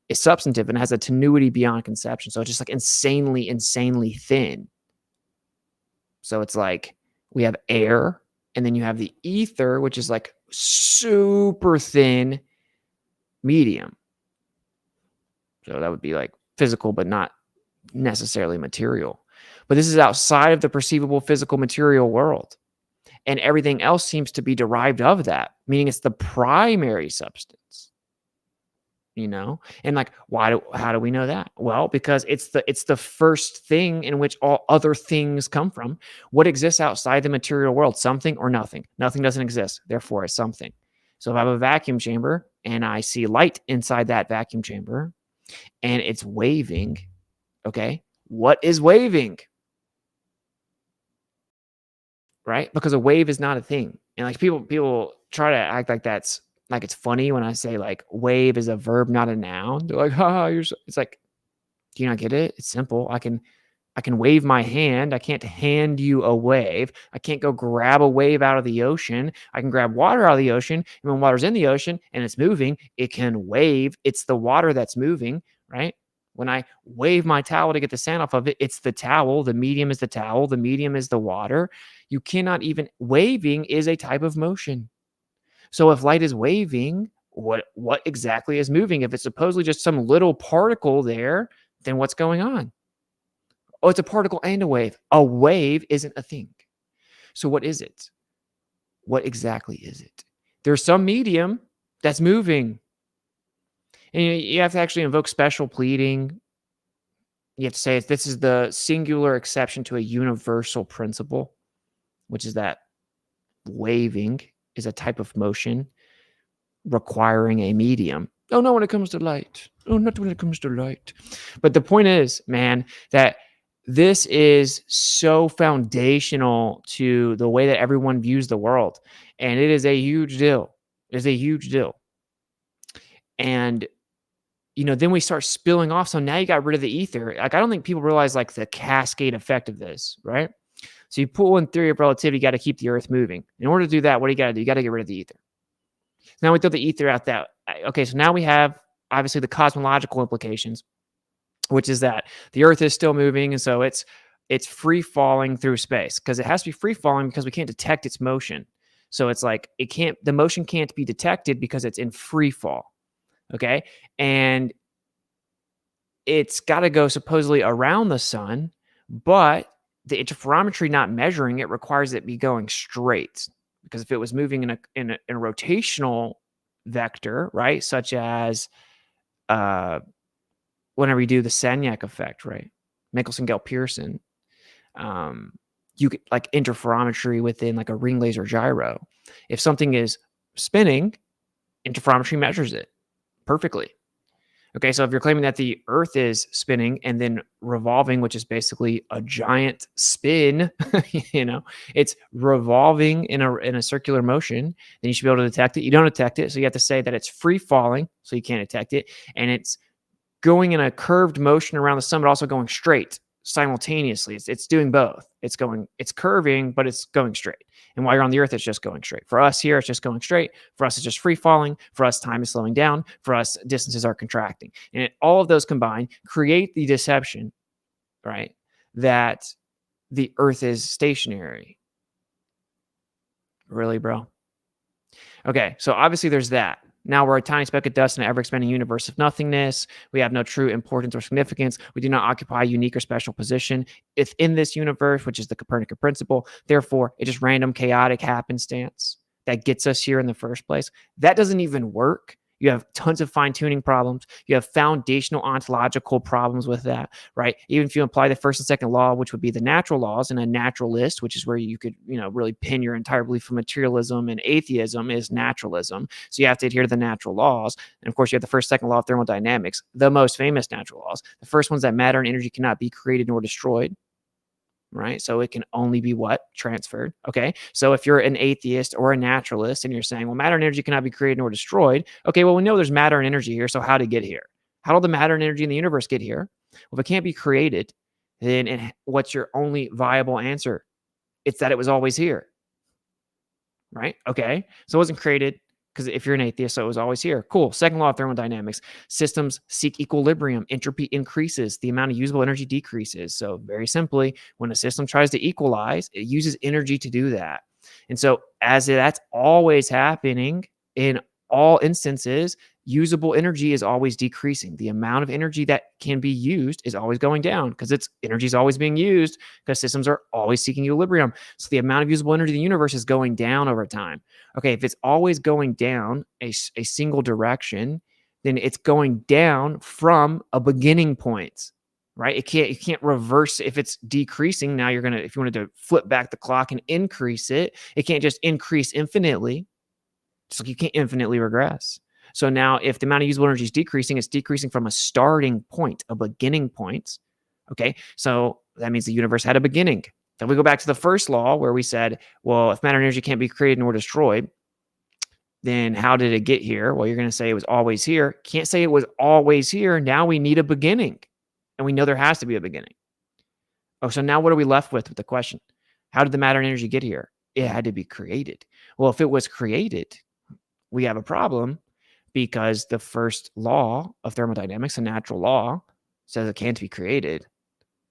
is substantive and has a tenuity beyond conception. So it's just like insanely thin. So it's like we have air and then you have the ether, which is like super thin medium. So that would be like physical, but not necessarily material. But this is outside of the perceivable physical material world. And everything else seems to be derived of that, meaning it's the primary substance. And like, how do we know that? Well, because it's the first thing in which all other things come from. What exists outside the material world? Something or nothing? Nothing doesn't exist. Therefore, it's something. So if I have a vacuum chamber and I see light inside that vacuum chamber and it's waving, okay, what is waving? Right? Because a wave is not a thing. And like people try to act like that's like it's funny when I say like wave is a verb, not a noun. They're like, it's like, do you not get it? It's simple. I can wave my hand. I can't hand you a wave. I can't go grab a wave out of the ocean. I can grab water out of the ocean. And when water's in the ocean and it's moving, it can wave. It's the water that's moving, right? When I wave my towel to get the sand off of it, it's the towel. The medium is the towel. The medium is the water. You cannot even, waving is a type of motion. So if light is waving, what exactly is moving? If it's supposedly just some little particle there, then what's going on? Oh, it's a particle and a wave. A wave isn't a thing. So what is it? What exactly is it? There's some medium that's moving. And you have to actually invoke special pleading. You have to say this is the singular exception to a universal principle, which is that waving is a type of motion requiring a medium. Oh, not when it comes to light. Oh, not when it comes to light. But the point is, man, that this is so foundational to the way that everyone views the world. And it is a huge deal. It is a huge deal. And, then we start spilling off. So now you got rid of the ether. Like, I don't think people realize like the cascade effect of this, right? So you pull in theory of relativity, you got to keep the earth moving. In order to do that, what do you got to do? You got to get rid of the ether. Now we throw the ether out that. Okay, so now we have obviously the cosmological implications, which is that the earth is still moving. And so it's free falling through space because it has to be free falling because we can't detect its motion. So it's like the motion can't be detected because it's in free fall. Okay. And it's got to go supposedly around the sun, but the interferometry not measuring it requires it be going straight. Because if it was moving in a rotational vector, right, such as whenever you do the Sagnac effect, right, Michelson-Gale-Pearson, you get like interferometry within like a ring laser gyro. If something is spinning, interferometry measures it perfectly. Okay, so if you're claiming that the Earth is spinning and then revolving, which is basically a giant spin, it's revolving in a circular motion, then you should be able to detect it. You don't detect it, so you have to say that it's free falling, so you can't detect it, and it's going in a curved motion around the sun, but also going straight simultaneously. It's doing both. It's curving, but it's going straight. And while you're on the Earth, it's just going straight. For us here, it's just going straight. For us, it's just free falling. For us, time is slowing down. For us, distances are contracting. And all of those combined create the deception, right, that the Earth is stationary. Really, bro? Okay, so obviously there's that. Now we're a tiny speck of dust in an ever-expanding universe of nothingness. We have no true importance or significance. We do not occupy a unique or special position within this universe, which is the Copernican principle. Therefore, it's just random, chaotic happenstance that gets us here in the first place. That doesn't even work. You have tons of fine-tuning problems. You have foundational ontological problems with that, right? Even if you apply the first and second law, which would be the natural laws, and a naturalist, which is where you could, really pin your entire belief of materialism and atheism is naturalism. So you have to adhere to the natural laws. And of course, you have the first, second law of thermodynamics, the most famous natural laws. The first one's that matter and energy cannot be created nor destroyed. Right? So it can only be what? Transferred. Okay. So if you're an atheist or a naturalist and you're saying, well, matter and energy cannot be created nor destroyed. Okay. Well, we know there's matter and energy here. So how did it get here? How did the matter and energy in the universe get here? Well, if it can't be created, then what's your only viable answer? It's that it was always here. Right? Okay. So it wasn't created because if you're an atheist, so it was always here. Cool. Second law of thermodynamics. Systems seek equilibrium. Entropy increases. The amount of usable energy decreases. So very simply, when a system tries to equalize, it uses energy to do that. And so as that's always happening in all instances, usable energy is always decreasing. The amount of energy that can be used is always going down because energy is always being used because systems are always seeking equilibrium. So the amount of usable energy in the universe is going down over time. Okay, if it's always going down a single direction, then it's going down from a beginning point, right? It can't reverse if it's decreasing. Now if you wanted to flip back the clock and increase it, it can't just increase infinitely. Just like you can't infinitely regress. So now if the amount of usable energy is decreasing, it's decreasing from a starting point, a beginning point. Okay, so that means the universe had a beginning. Then we go back to the first law where we said, well, if matter and energy can't be created nor destroyed, then how did it get here? Well, you're going to say it was always here. Can't say it was always here. Now we need a beginning. And we know there has to be a beginning. Oh, so now what are we left with the question? How did the matter and energy get here? It had to be created. Well, if it was created, we have a problem because the first law of thermodynamics, a natural law, says it can't be created.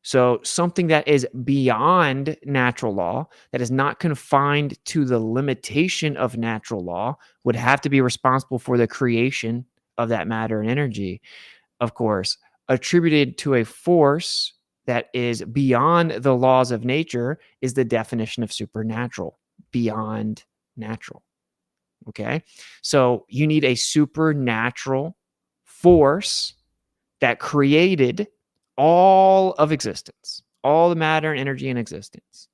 So something that is beyond natural law, that is not confined to the limitation of natural law, would have to be responsible for the creation of that matter and energy. Of course, attributed to a force that is beyond the laws of nature is the definition of supernatural, beyond natural. Okay, so you need a supernatural force that created all of existence, all the matter and energy in existence.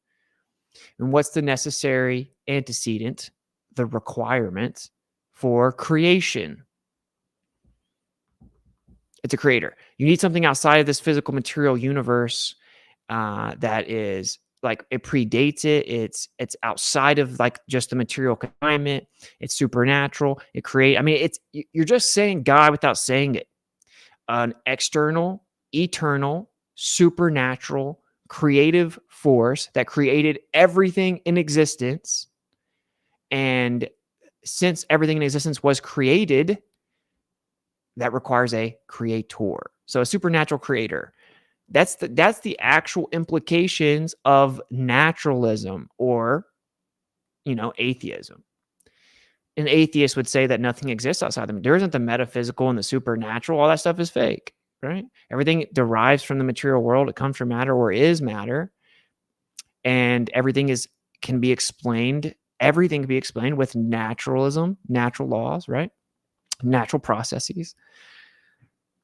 And what's the necessary antecedent, the requirement for creation? It's a creator. You need something outside of this physical material universe that is like it predates it. It's outside of like just the material confinement. It's supernatural. You're just saying God without saying it. An external, eternal, supernatural, creative force that created everything in existence. And since everything in existence was created, that requires a creator. So a supernatural creator. That's the actual implications of naturalism or, atheism. An atheist would say that nothing exists outside them. There isn't the metaphysical and the supernatural. All that stuff is fake. right? Everything derives from the material world. It comes from matter or is matter. And everything can be explained. Everything can be explained with naturalism, natural laws, right? Natural processes.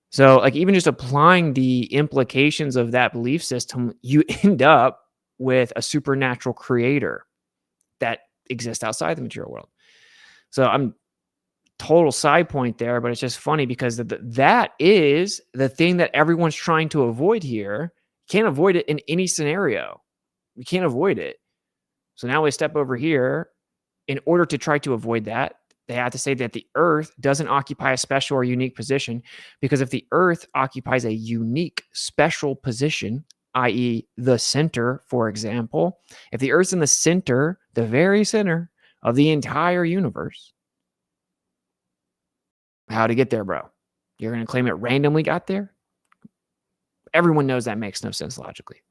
So like even just applying the implications of that belief system, you end up with a supernatural creator that exists outside the material world. So I'm total side point there, but it's just funny because that is the thing that everyone's trying to avoid here. You can't avoid it in any scenario. You can't avoid it. So now we step over here. In order to try to avoid that, they have to say that the Earth doesn't occupy a special or unique position, because if the Earth occupies a unique, special position, i.e. the center, for example, if the Earth's in the center, the very center of the entire universe, how to get there, bro? You're going to claim it randomly got there? Everyone knows that makes no sense logically.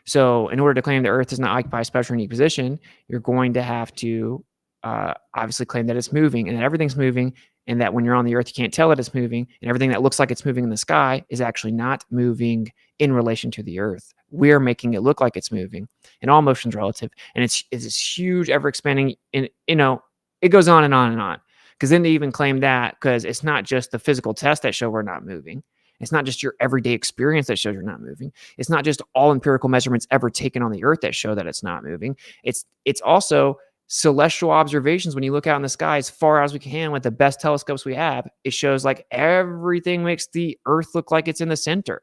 So in order to claim the Earth does not occupy a special or unique position, you're going to have to obviously claim that it's moving and that everything's moving, and that when you're on the Earth, you can't tell that it's moving, and everything that looks like it's moving in the sky is actually not moving in relation to the Earth. We're making it look like it's moving, and all motion's relative. And it's this huge, ever expanding, and it goes on and on and on. Because then they even claim that because it's not just the physical tests that show we're not moving. It's not just your everyday experience that shows you're not moving. It's not just all empirical measurements ever taken on the Earth that show that it's not moving. It's also celestial observations. When you look out in the sky as far as we can with the best telescopes we have, it shows like everything makes the Earth look like it's in the center.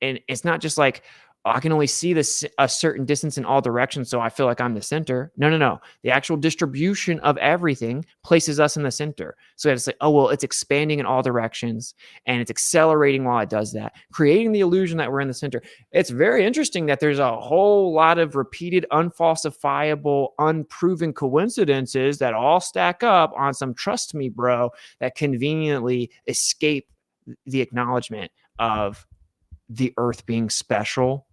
And it's not just like, oh, I can only see a certain distance in all directions, so I feel like I'm the center. No. The actual distribution of everything places us in the center. So it's like, oh, well, it's expanding in all directions, and it's accelerating while it does that, creating the illusion that we're in the center. It's very interesting that there's a whole lot of repeated, unfalsifiable, unproven coincidences that all stack up on some trust me, bro, that conveniently escape the acknowledgement of the Earth being special.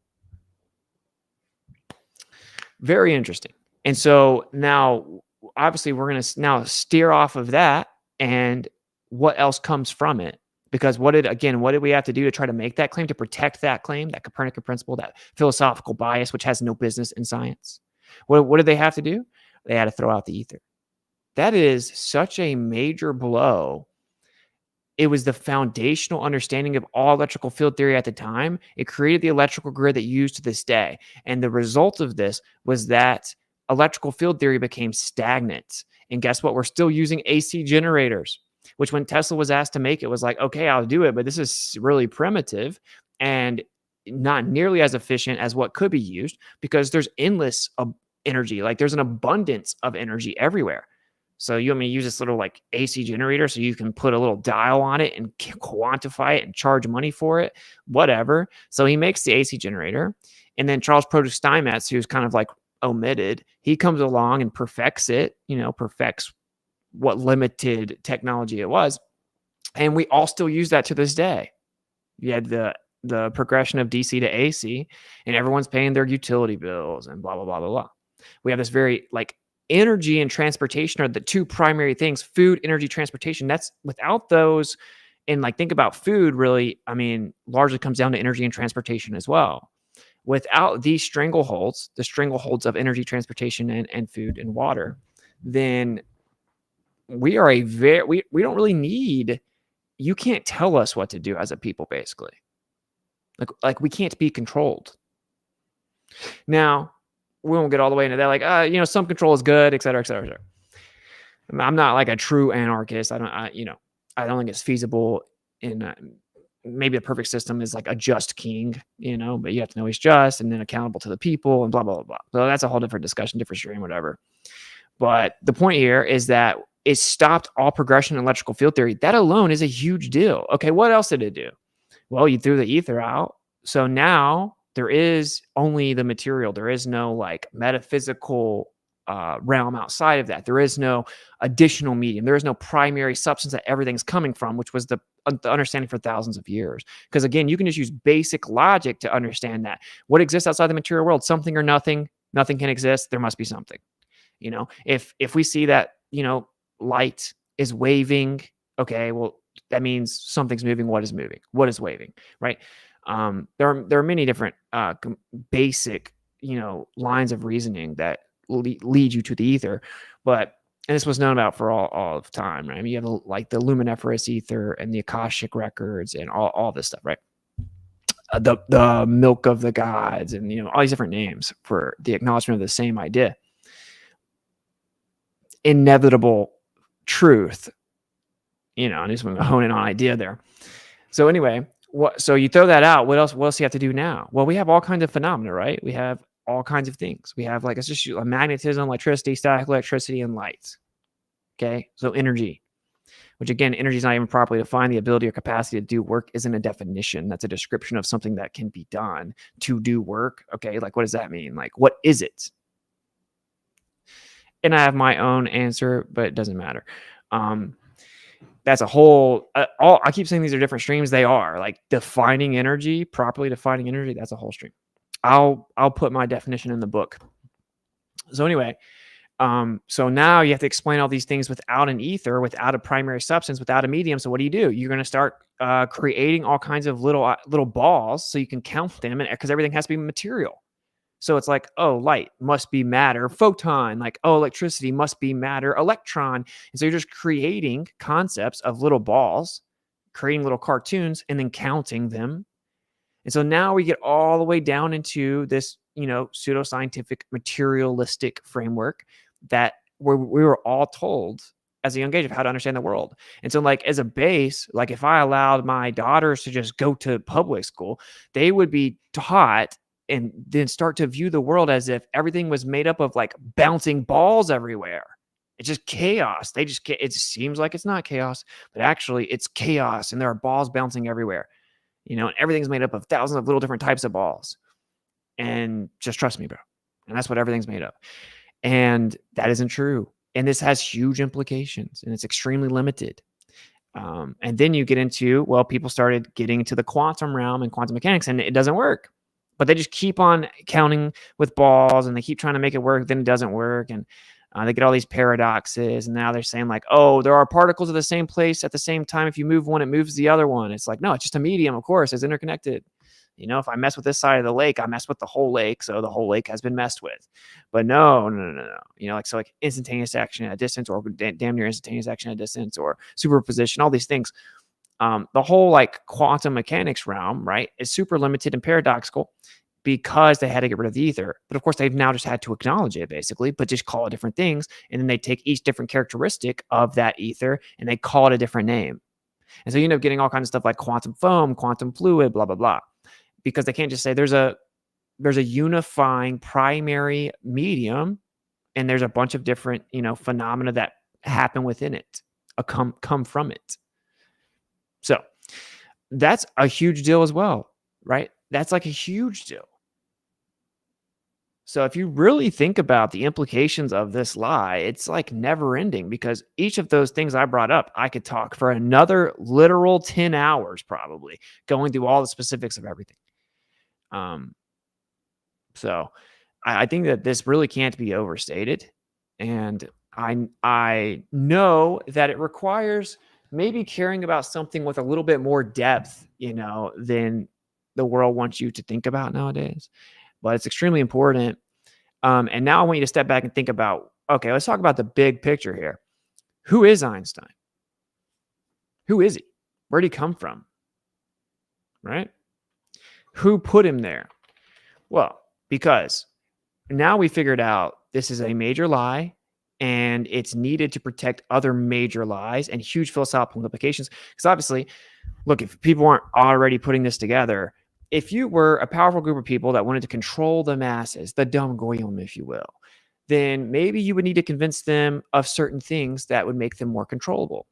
Very interesting. And so now, obviously, we're going to now steer off of that, and what else comes from it? Because what did we have to do to try to make that claim, to protect that claim, that Copernican principle, that philosophical bias, which has no business in science? What did they have to do? They had to throw out the ether. That is such a major blow. It was the foundational understanding of all electrical field theory at the time. It created the electrical grid that you use to this day. And the result of this was that electrical field theory became stagnant. And guess what? We're still using AC generators, which when Tesla was asked to make it, was like, okay, I'll do it, but this is really primitive and not nearly as efficient as what could be used, because there's endless energy. Like there's an abundance of energy everywhere. So you want me to use this little like AC generator so you can put a little dial on it and quantify it and charge money for it, whatever. So he makes the AC generator. And then Charles Produce Steinmetz, who's kind of like omitted, he comes along and perfects it, perfects what limited technology it was. And we all still use that to this day. You had the progression of DC to AC, and everyone's paying their utility bills and blah, blah, blah, blah, blah. We have this very like energy and transportation are the two primary things: food, energy, transportation. That's without those. And like, think about food, really, I mean, largely comes down to energy and transportation as well. Without these strangleholds, the strangleholds of energy, transportation, and food and water, then we are we don't really need, you can't tell us what to do as a people, basically. Like we can't be controlled. Now, we won't get all the way into that. Like, some control is good, et cetera, et cetera, et cetera. I'm not like a true anarchist. I don't think it's feasible in maybe the perfect system is like a just king, but you have to know he's just and then accountable to the people and blah, blah, blah, blah. So that's a whole different discussion, different stream, whatever. But the point here is that it stopped all progression in electrical field theory. That alone is a huge deal. Okay, what else did it do? Well, you threw the ether out. So now there is only the material. There is no like metaphysical realm outside of that. There is no additional medium. There is no primary substance that everything's coming from, which was the understanding for thousands of years. Because again, you can just use basic logic to understand that. What exists outside the material world? Something or nothing. Nothing can exist. There must be something. If we see that, light is waving, okay, well, that means something's moving. What is moving? What is waving? Right? There are many different basic, lines of reasoning that lead you to the ether, and this was known about for all of time, right? I mean, you have like the luminiferous ether and the Akashic records and all this stuff, right? The milk of the gods, and all these different names for the acknowledgement of the same idea. Inevitable truth, and I just want to hone in on idea there. So anyway, so you throw that out. What else do you have to do now? Well, we have all kinds of phenomena, right? We have all kinds of things. We have like it's magnetism, electricity, static electricity, and light. Okay, so energy, which again, energy is not even properly defined. The ability or capacity to do work isn't a definition. That's a description of something that can be done to do work. Okay, like what does that mean? Like what is it? And I have my own answer, but it doesn't matter. That's a whole. I keep saying these are different streams. They are like defining energy, properly defining energy. That's a whole stream. I'll put my definition in the book. So anyway, so now you have to explain all these things without an ether, without a primary substance, without a medium. So what do? You're going to start creating all kinds of little balls so you can count them, and because everything has to be material. So it's like, oh, light must be matter, photon, like, oh, electricity must be matter, electron. And so you're just creating concepts of little balls, creating little cartoons, and then counting them. And so now we get all the way down into this, pseudoscientific materialistic framework that we were all told as a young age of how to understand the world. And so like as a base, like if I allowed my daughters to just go to public school, they would be taught and then start to view the world as if everything was made up of like bouncing balls everywhere. It's just chaos. It seems like it's not chaos, but actually it's chaos and there are balls bouncing everywhere, and everything's made up of thousands of little different types of balls. And just trust me, bro. And that's what everything's made of. And that isn't true. And this has huge implications and it's extremely limited. And then you get into, people started getting into the quantum realm and quantum mechanics, and it doesn't work. But they just keep on counting with balls and they keep trying to make it work. Then it doesn't work. And they get all these paradoxes. And now they're saying like, oh, there are particles at the same place at the same time. If you move one, it moves the other one. It's like, no, it's just a medium. Of course, it's interconnected. If I mess with this side of the lake, I mess with the whole lake. So the whole lake has been messed with. But no. Like instantaneous action at a distance, or damn near instantaneous action at a distance, or superposition, all these things. The whole like quantum mechanics realm, right, is super limited and paradoxical because they had to get rid of the ether. But of course, they've now just had to acknowledge it basically, but just call it different things. And then they take each different characteristic of that ether and they call it a different name. And so you end up getting all kinds of stuff like quantum foam, quantum fluid, blah, blah, blah, because they can't just say there's a unifying primary medium and there's a bunch of different, phenomena that happen within it, come from it. So that's a huge deal as well, right? That's like a huge deal. So if you really think about the implications of this lie, it's like never ending, because each of those things I brought up, I could talk for another literal 10 hours, probably going through all the specifics of everything. So I think that this really can't be overstated. And I know that it requires maybe caring about something with a little bit more depth, than the world wants you to think about nowadays. But it's extremely important. And now I want you to step back and think about, okay, let's talk about the big picture here. Who is Einstein? Who is he? Where did he come from? Right? Who put him there? Well, because now we figured out this is a major lie, and it's needed to protect other major lies and huge philosophical implications. Because obviously, look, if people aren't already putting this together, if you were a powerful group of people that wanted to control the masses, the dumb goyim, if you will, then maybe you would need to convince them of certain things that would make them more controllable,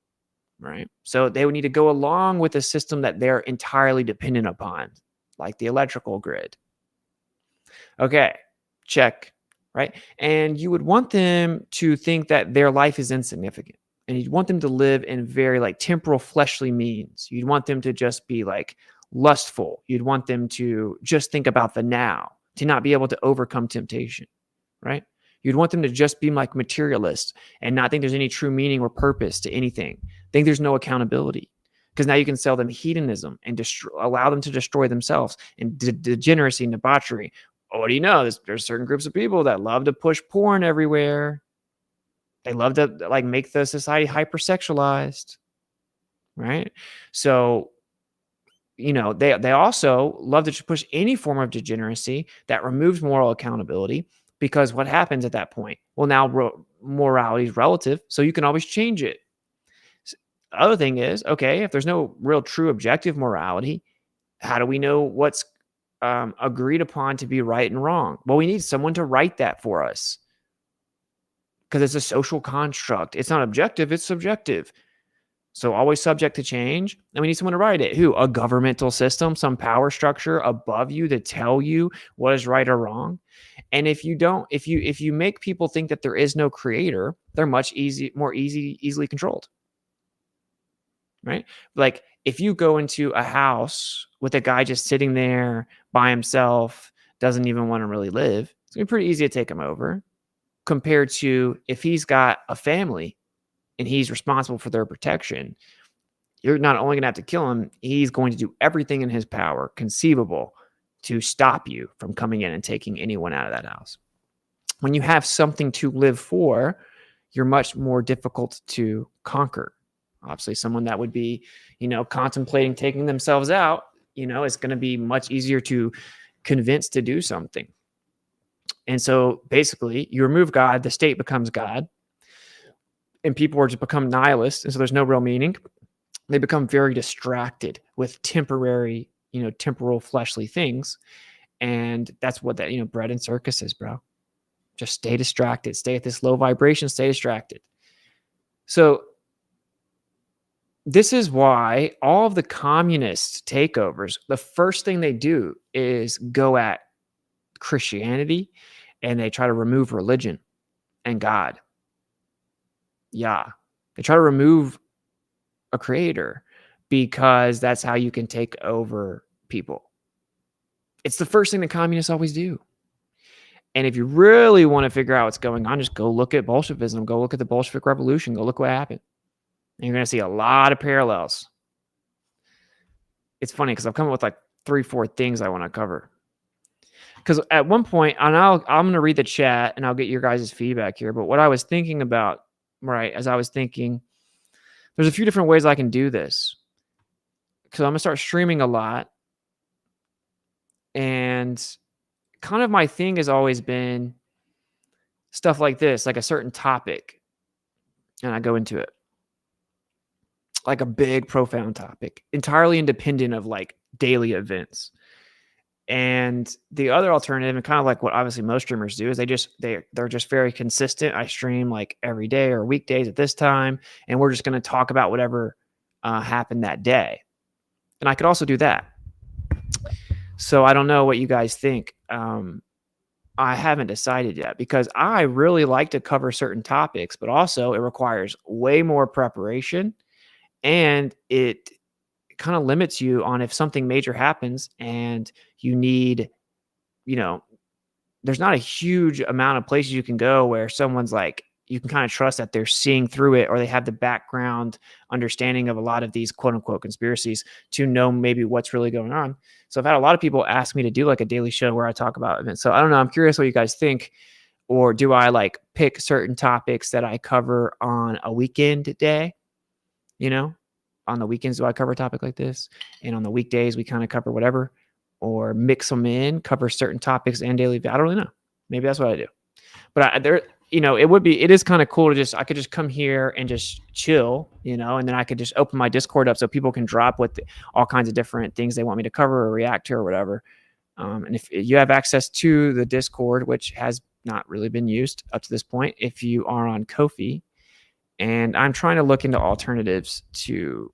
right? So they would need to go along with a system that they're entirely dependent upon, like the electrical grid. Okay, check, right? And you would want them to think that their life is insignificant. And you'd want them to live in very like temporal fleshly means. You'd want them to just be like lustful. You'd want them to just think about the now, to not be able to overcome temptation, right? You'd want them to just be like materialists and not think there's any true meaning or purpose to anything. Think there's no accountability. because now you can sell them hedonism and allow them to destroy themselves, and degeneracy and debauchery. Oh, what do you know? There's certain groups of people that love to push porn everywhere. They love to like make the society hypersexualized, right? So, you know, they also love to push any form of degeneracy that removes moral accountability, because what happens at that point? Well, now morality is relative, so you can always change it. The other thing is, okay, if there's no real true objective morality, how do we know what's agreed upon to be right and wrong? Well, we need someone to write that for us, because it's a social construct. It's not objective, it's subjective. So always subject to change. And we need someone to write it. Who? A governmental system, some power structure above you to tell you what is right or wrong. And if you make people think that there is no creator, they're more easily controlled. Right? Like if you go into a house with a guy just sitting there by himself, doesn't even want to really live, it's gonna be pretty easy to take him over, compared to if he's got a family and he's responsible for their protection. You're not only going to have to kill him, he's going to do everything in his power conceivable to stop you from coming in and taking anyone out of that house. When you have something to live for, you're much more difficult to conquer. Obviously, someone that would be, contemplating taking themselves out, it's going to be much easier to convince to do something. And so basically, you remove God, the state becomes God, and people are just become nihilists. And so there's no real meaning. They become very distracted with temporary, temporal fleshly things. And that's what that, bread and circus is, bro. Just stay distracted, stay at this low vibration, stay distracted. So this is why all of the communist takeovers, the first thing they do is go at Christianity, and they try to remove religion and God. Yeah. They try to remove a creator, because that's how you can take over people. It's the first thing that communists always do. And if you really want to figure out what's going on, just go look at Bolshevism, go look at the Bolshevik Revolution, go look what happened. And you're going to see a lot of parallels. It's funny because I've come up with like 3-4 things I want to cover. Because at one point, and I'm going to read the chat and I'll get your guys' feedback here. But what I was thinking about, right, as I was thinking, there's a few different ways I can do this. Because I'm going to start streaming a lot. And kind of my thing has always been stuff like this, like a certain topic. And I go into it. Like a big, profound topic, entirely independent of like daily events. And the other alternative, and kind of like what obviously most streamers do, is they're just very consistent. I stream like every day or weekdays at this time, and we're just going to talk about whatever happened that day. And I could also do that. So I don't know what you guys think. I haven't decided yet, because I really like to cover certain topics, but also it requires way more preparation, and it kind of limits you on if something major happens and you need, there's not a huge amount of places you can go where someone's like, you can kind of trust that they're seeing through it, or they have the background understanding of a lot of these quote unquote conspiracies to know maybe what's really going on. So I've had a lot of people ask me to do like a daily show where I talk about events. So I don't know. I'm curious what you guys think. Or do I like pick certain topics that I cover on a weekend day? On the weekends, do I cover a topic like this? And on the weekdays, we kind of cover whatever, or mix them in, cover certain topics and daily. I don't really know. Maybe that's what I do. But it is kind of cool to I could just come here and just chill, and then I could just open my Discord up so people can drop all kinds of different things they want me to cover or react to or whatever. And if you have access to the Discord, which has not really been used up to this point, if you are on Ko-fi, and I'm trying to look into alternatives to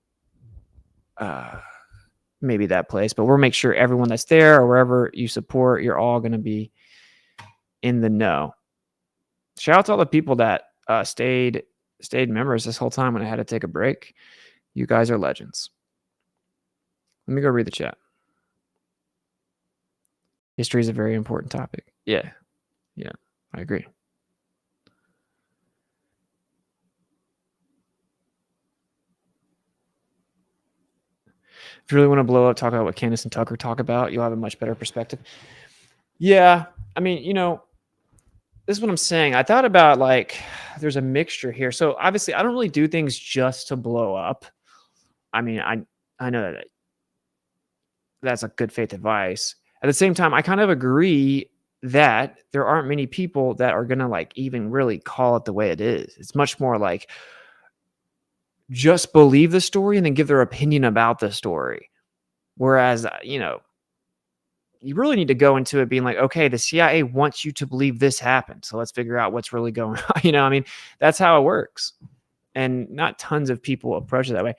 maybe that place, but we'll make sure everyone that's there or wherever you support, you're all going to be in the know. Shout out to all the people that stayed members this whole time when I had to take a break. You guys are legends. Let me go read the chat. History is a very important topic. Yeah, I agree. If you really want to blow up, talk about what Candace and Tucker talk about. You'll have a much better perspective. Yeah, I mean, this is what I'm saying. I thought about like there's a mixture here. So obviously, I don't really do things just to blow up. I mean, I know that that's a good faith advice. At the same time, I kind of agree that there aren't many people that are going to like even really call it the way it is. It's much more like just believe the story and then give their opinion about the story. Whereas, you really need to go into it being like, okay, the CIA wants you to believe this happened. So let's figure out what's really going on. I mean, that's how it works. And not tons of people approach it that way.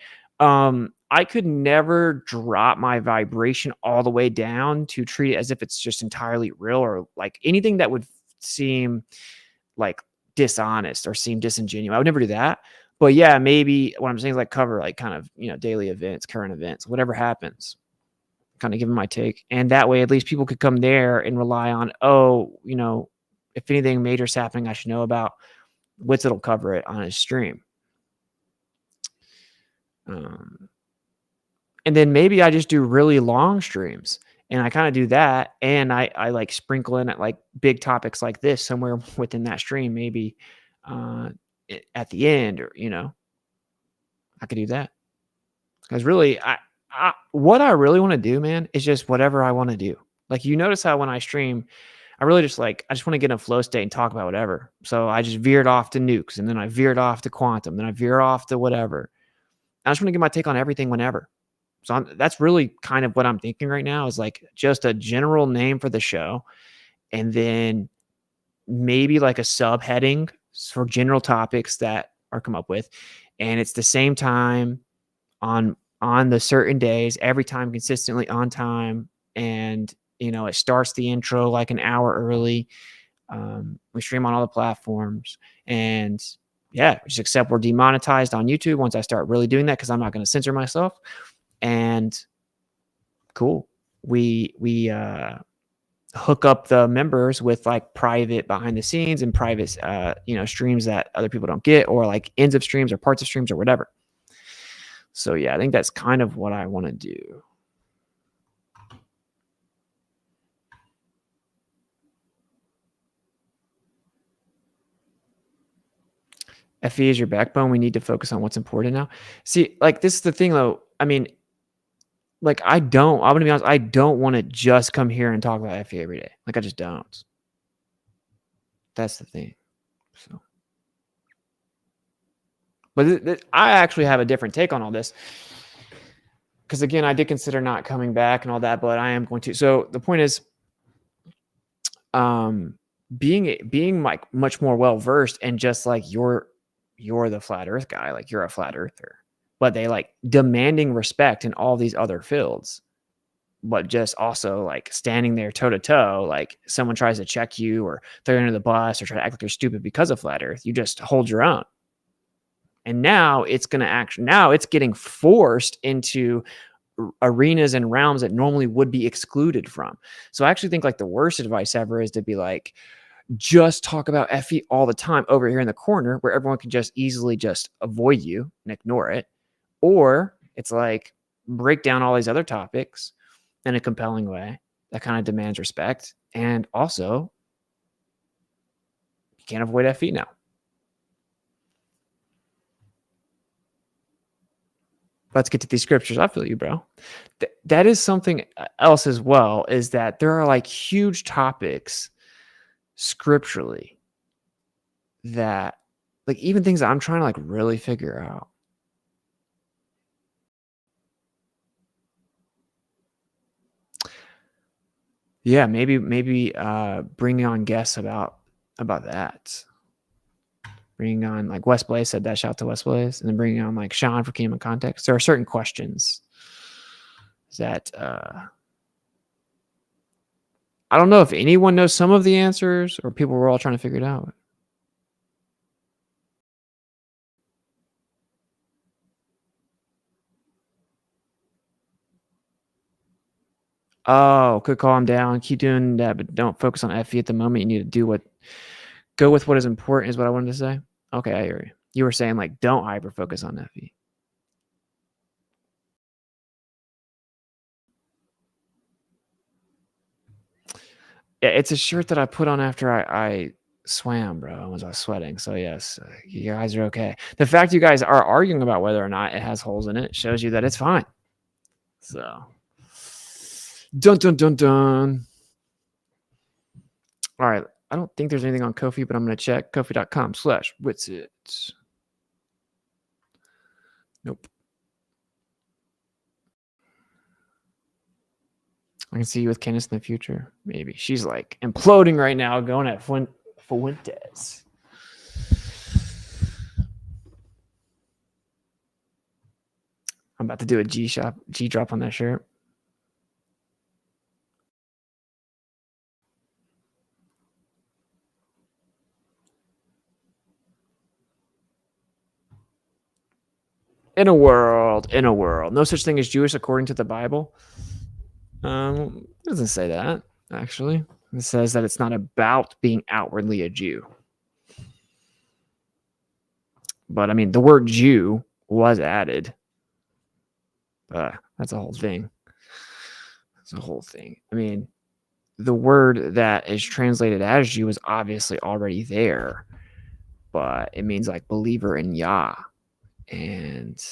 I could never drop my vibration all the way down to treat it as if it's just entirely real or like anything that would seem like dishonest or seem disingenuous. I would never do that. But yeah, maybe what I'm saying is like cover like kind of, daily events, current events, whatever happens, kind of give them my take. And that way, at least people could come there and rely on, if anything major's happening, I should know about. Witz will cover it on his stream. And then maybe I just do really long streams and I kind of do that. And I like sprinkle in at like big topics like this somewhere within that stream, maybe at the end or, I could do that. Because really, what I really want to do, man, is just whatever I want to do. Like you notice how when I stream, I really just I just want to get in a flow state and talk about whatever. So I just veered off to nukes and then I veered off to quantum, then I veer off to whatever. I just want to get my take on everything whenever. So that's really kind of what I'm thinking right now is like just a general name for the show. And then maybe like a subheading for general topics that are come up with. And it's the same time on the certain days, every time consistently on time. And, it starts the intro like an hour early. We stream on all the platforms and yeah, just except we're demonetized on YouTube once I start really doing that because I'm not going to censor myself. And cool. We hook up the members with like private behind the scenes and private, streams that other people don't get or like ends of streams or parts of streams or whatever. So yeah, I think that's kind of what I want to do. FE is your backbone. We need to focus on what's important now. See, like this is the thing though. I mean, like I'm gonna be honest, I don't want to just come here and talk about FE every day. Like I just don't. That's the thing. So, but I actually have a different take on all this. Because again, I did consider not coming back and all that, but I am going to. So the point is, being like much more well versed and just like you're the flat Earth guy, like you're a flat earther, but they like demanding respect in all these other fields, but just also like standing there toe to toe, like someone tries to check you or throw you under the bus or try to act like you're stupid because of flat Earth, you just hold your own. And now it's getting forced into arenas and realms that normally would be excluded from. So I actually think like the worst advice ever is to be like, just talk about FE all the time over here in the corner where everyone can just easily just avoid you and ignore it. Or it's like break down all these other topics in a compelling way that kind of demands respect. And also you can't avoid FE now. Let's get to these scriptures. I feel you, bro. That is something else as well, is that there are like huge topics scripturally that like even things that I'm trying to like really figure out. Yeah, maybe bringing on guests about that. Bringing on like Wes Blaze said that, shout out to Wes Blaze, and then bringing on like Sean for Kingdom of Context. There are certain questions that I don't know if anyone knows some of the answers or people were all trying to figure it out. Oh, could calm down. Keep doing that, but don't focus on FE at the moment. You need to go with what is important is what I wanted to say. Okay, I hear you. You were saying like don't hyper focus on FE. Yeah, it's a shirt that I put on after I swam, bro. I was sweating. So yes, you guys are okay. The fact you guys are arguing about whether or not it has holes in it shows you that it's fine. So, dun dun dun dun. All right. I don't think there's anything on Ko-fi, but I'm going to check kofi.com/witsit. Nope. I can see you with Candace in the future. Maybe. She's like imploding right now, going at Fuentes. I'm about to do a G drop on that shirt. In a world. No such thing as Jewish according to the Bible. It doesn't say that, actually. It says that it's not about being outwardly a Jew. But I mean, the word Jew was added. That's a whole thing. I mean, the word that is translated as Jew is obviously already there, but it means like believer in Yah. And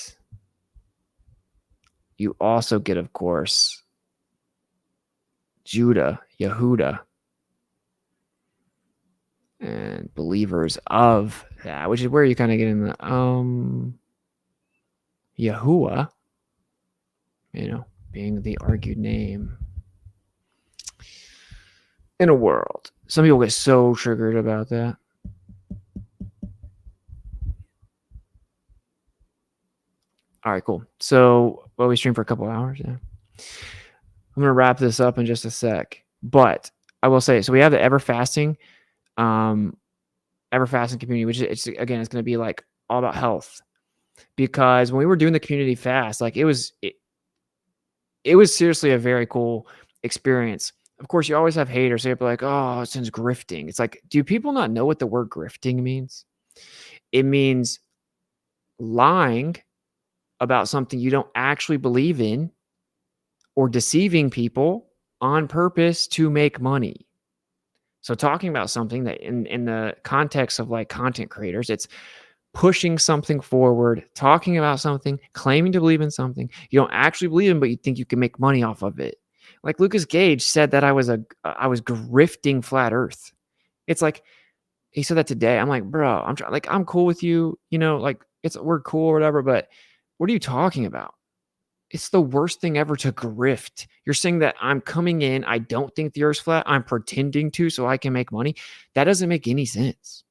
you also get, of course, Judah, Yehuda, and believers of that, which is where you kind of get in the Yahuwah, being the argued name. In a world. Some people get so triggered about that. All right, cool. So, we stream for a couple hours. Yeah. I'm going to wrap this up in just a sec. But I will say, so we have the ever fasting community, which is, again, it's going to be like all about health. Because when we were doing the community fast, like it was seriously a very cool experience. Of course, you always have haters. They'll be like, oh, it sounds grifting. It's like, do people not know what the word grifting means? It means lying about something you don't actually believe in or deceiving people on purpose to make money. So talking about something that in the context of like content creators, it's pushing something forward, talking about something, claiming to believe in something you don't actually believe in, but you think you can make money off of it. Like Lucas Gage said that I was grifting flat Earth. It's like he said that today. I'm like, bro, I'm cool with you, like we're cool or whatever, but what are you talking about? It's the worst thing ever to grift. You're saying that I'm coming in, I don't think the Earth's flat, I'm pretending to so I can make money. That doesn't make any sense.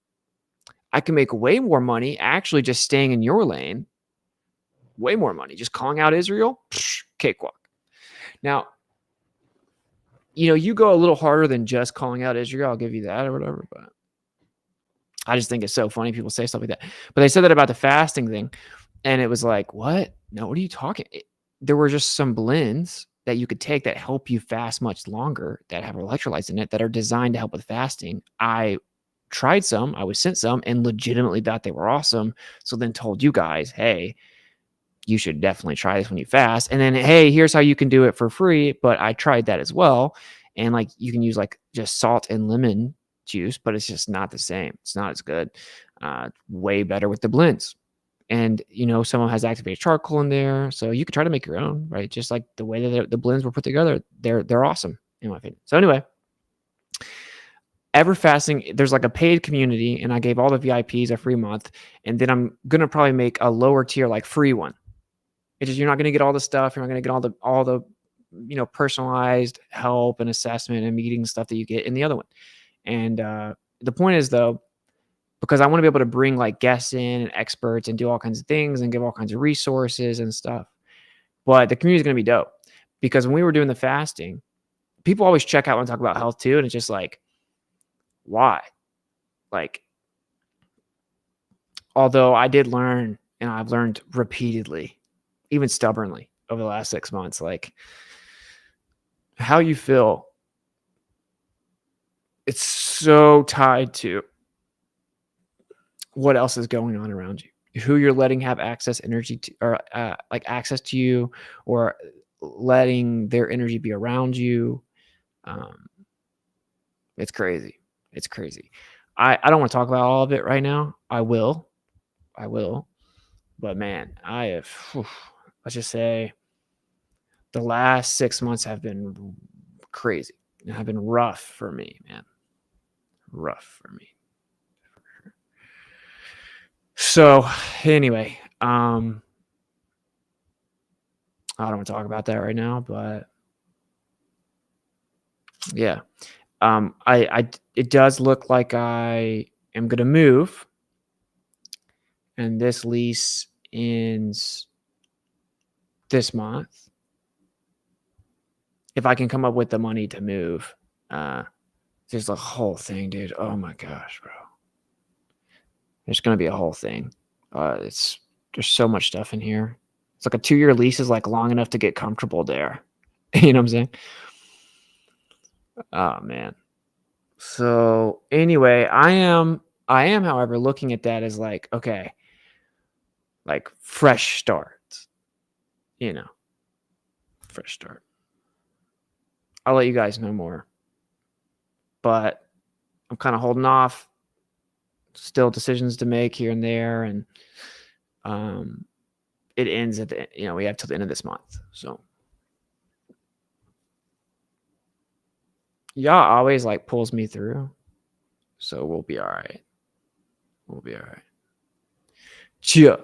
I can make way more money actually just staying in your lane. Way more money. Just calling out Israel, cakewalk. Now, you go a little harder than just calling out Israel. I'll give you that or whatever. But I just think it's so funny people say stuff like that. But they said that about the fasting thing. And it was like, what? No, what are you talking? There were just some blends that you could take that help you fast much longer, that have electrolytes in it, that are designed to help with fasting. I tried some, I was sent some, and legitimately thought they were awesome. So then told you guys, hey, you should definitely try this when you fast. And then, hey, here's how you can do it for free. But I tried that as well. And like you can use like just salt and lemon juice, but it's just not the same. It's not as good. Way better with the blends. And, some of them has activated charcoal in there. So you could try to make your own, right? Just like the way that the blends were put together, they're awesome, in my opinion. So anyway, ever fasting, there's like a paid community, and I gave all the VIPs a free month. And then I'm going to probably make a lower tier, like free one. It's just, you're not going to get all the stuff. You're not going to get all the personalized help and assessment and meeting stuff that you get in the other one. And the point is, though, because I want to be able to bring like guests in and experts and do all kinds of things and give all kinds of resources and stuff. But the community is going to be dope, because when we were doing the fasting, people always check out and talk about health too. And it's just like, why? Like, although I did learn, and I've learned repeatedly, even stubbornly over the last 6 months, like how you feel, it's so tied to what else is going on around you, who you're letting have access energy to, or like access to you, or letting their energy be around you. It's crazy. It's crazy. I don't want to talk about all of it right now. I will. But man, I have, let's just say the last 6 months have been crazy. Have been rough for me, man. Rough for me. So anyway, I don't want to talk about that right now, but yeah. It does look like I am going to move, and this lease ends this month. If I can come up with the money to move, there's a whole thing, dude. Oh my gosh, bro. There's going to be a whole thing. There's so much stuff in here. It's like a 2-year lease is like long enough to get comfortable there. You know what I'm saying? Oh man. So anyway, I am, however, looking at that as like, okay, like fresh start, fresh start. I'll let you guys know more, but I'm kind of holding off. Still decisions to make here and there, and it ends at the, we have till the end of this month. So y'all always like pulls me through, so we'll be all right. We'll be all right. Cheer.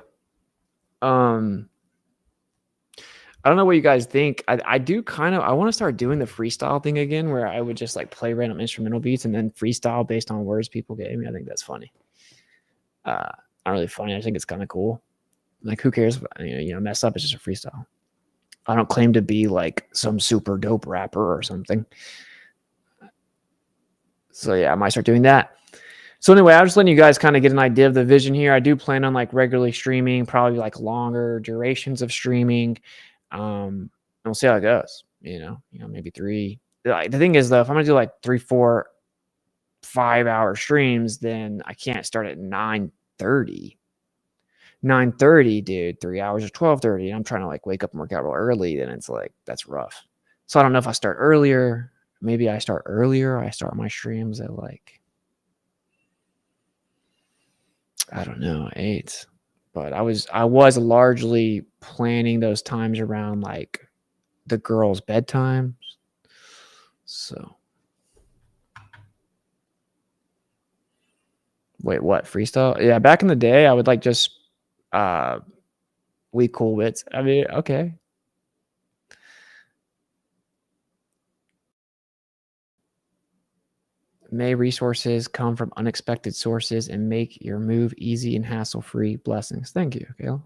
I don't know what you guys think. I do kind of, I want to start doing the freestyle thing again, where I would just like play random instrumental beats and then freestyle based on words people gave me. I think that's funny. Not really funny. I think it's kind of cool. Like, who cares? Mess up. It's just a freestyle. I don't claim to be like some super dope rapper or something. So yeah, I might start doing that. So anyway, I'm just letting you guys kind of get an idea of the vision here. I do plan on like regularly streaming, probably like longer durations of streaming. And we'll see how it goes. Maybe 3. Like, the thing is though, if I'm gonna do like 3, 4, 5-hour streams, then I can't start at 9:30. 9:30, dude. 3 hours or 12:30. And I'm trying to like wake up and work out real early. Then it's like, that's rough. So I don't know if I start earlier. Maybe I start earlier. I start my streams at like, I don't know, 8. But I was largely planning those times around like the girls' bedtimes. So wait, what? Freestyle? Yeah, back in the day, I would like just we cool wits. I mean, okay. May resources come from unexpected sources and make your move easy and hassle-free. Blessings. Thank you, Kayla.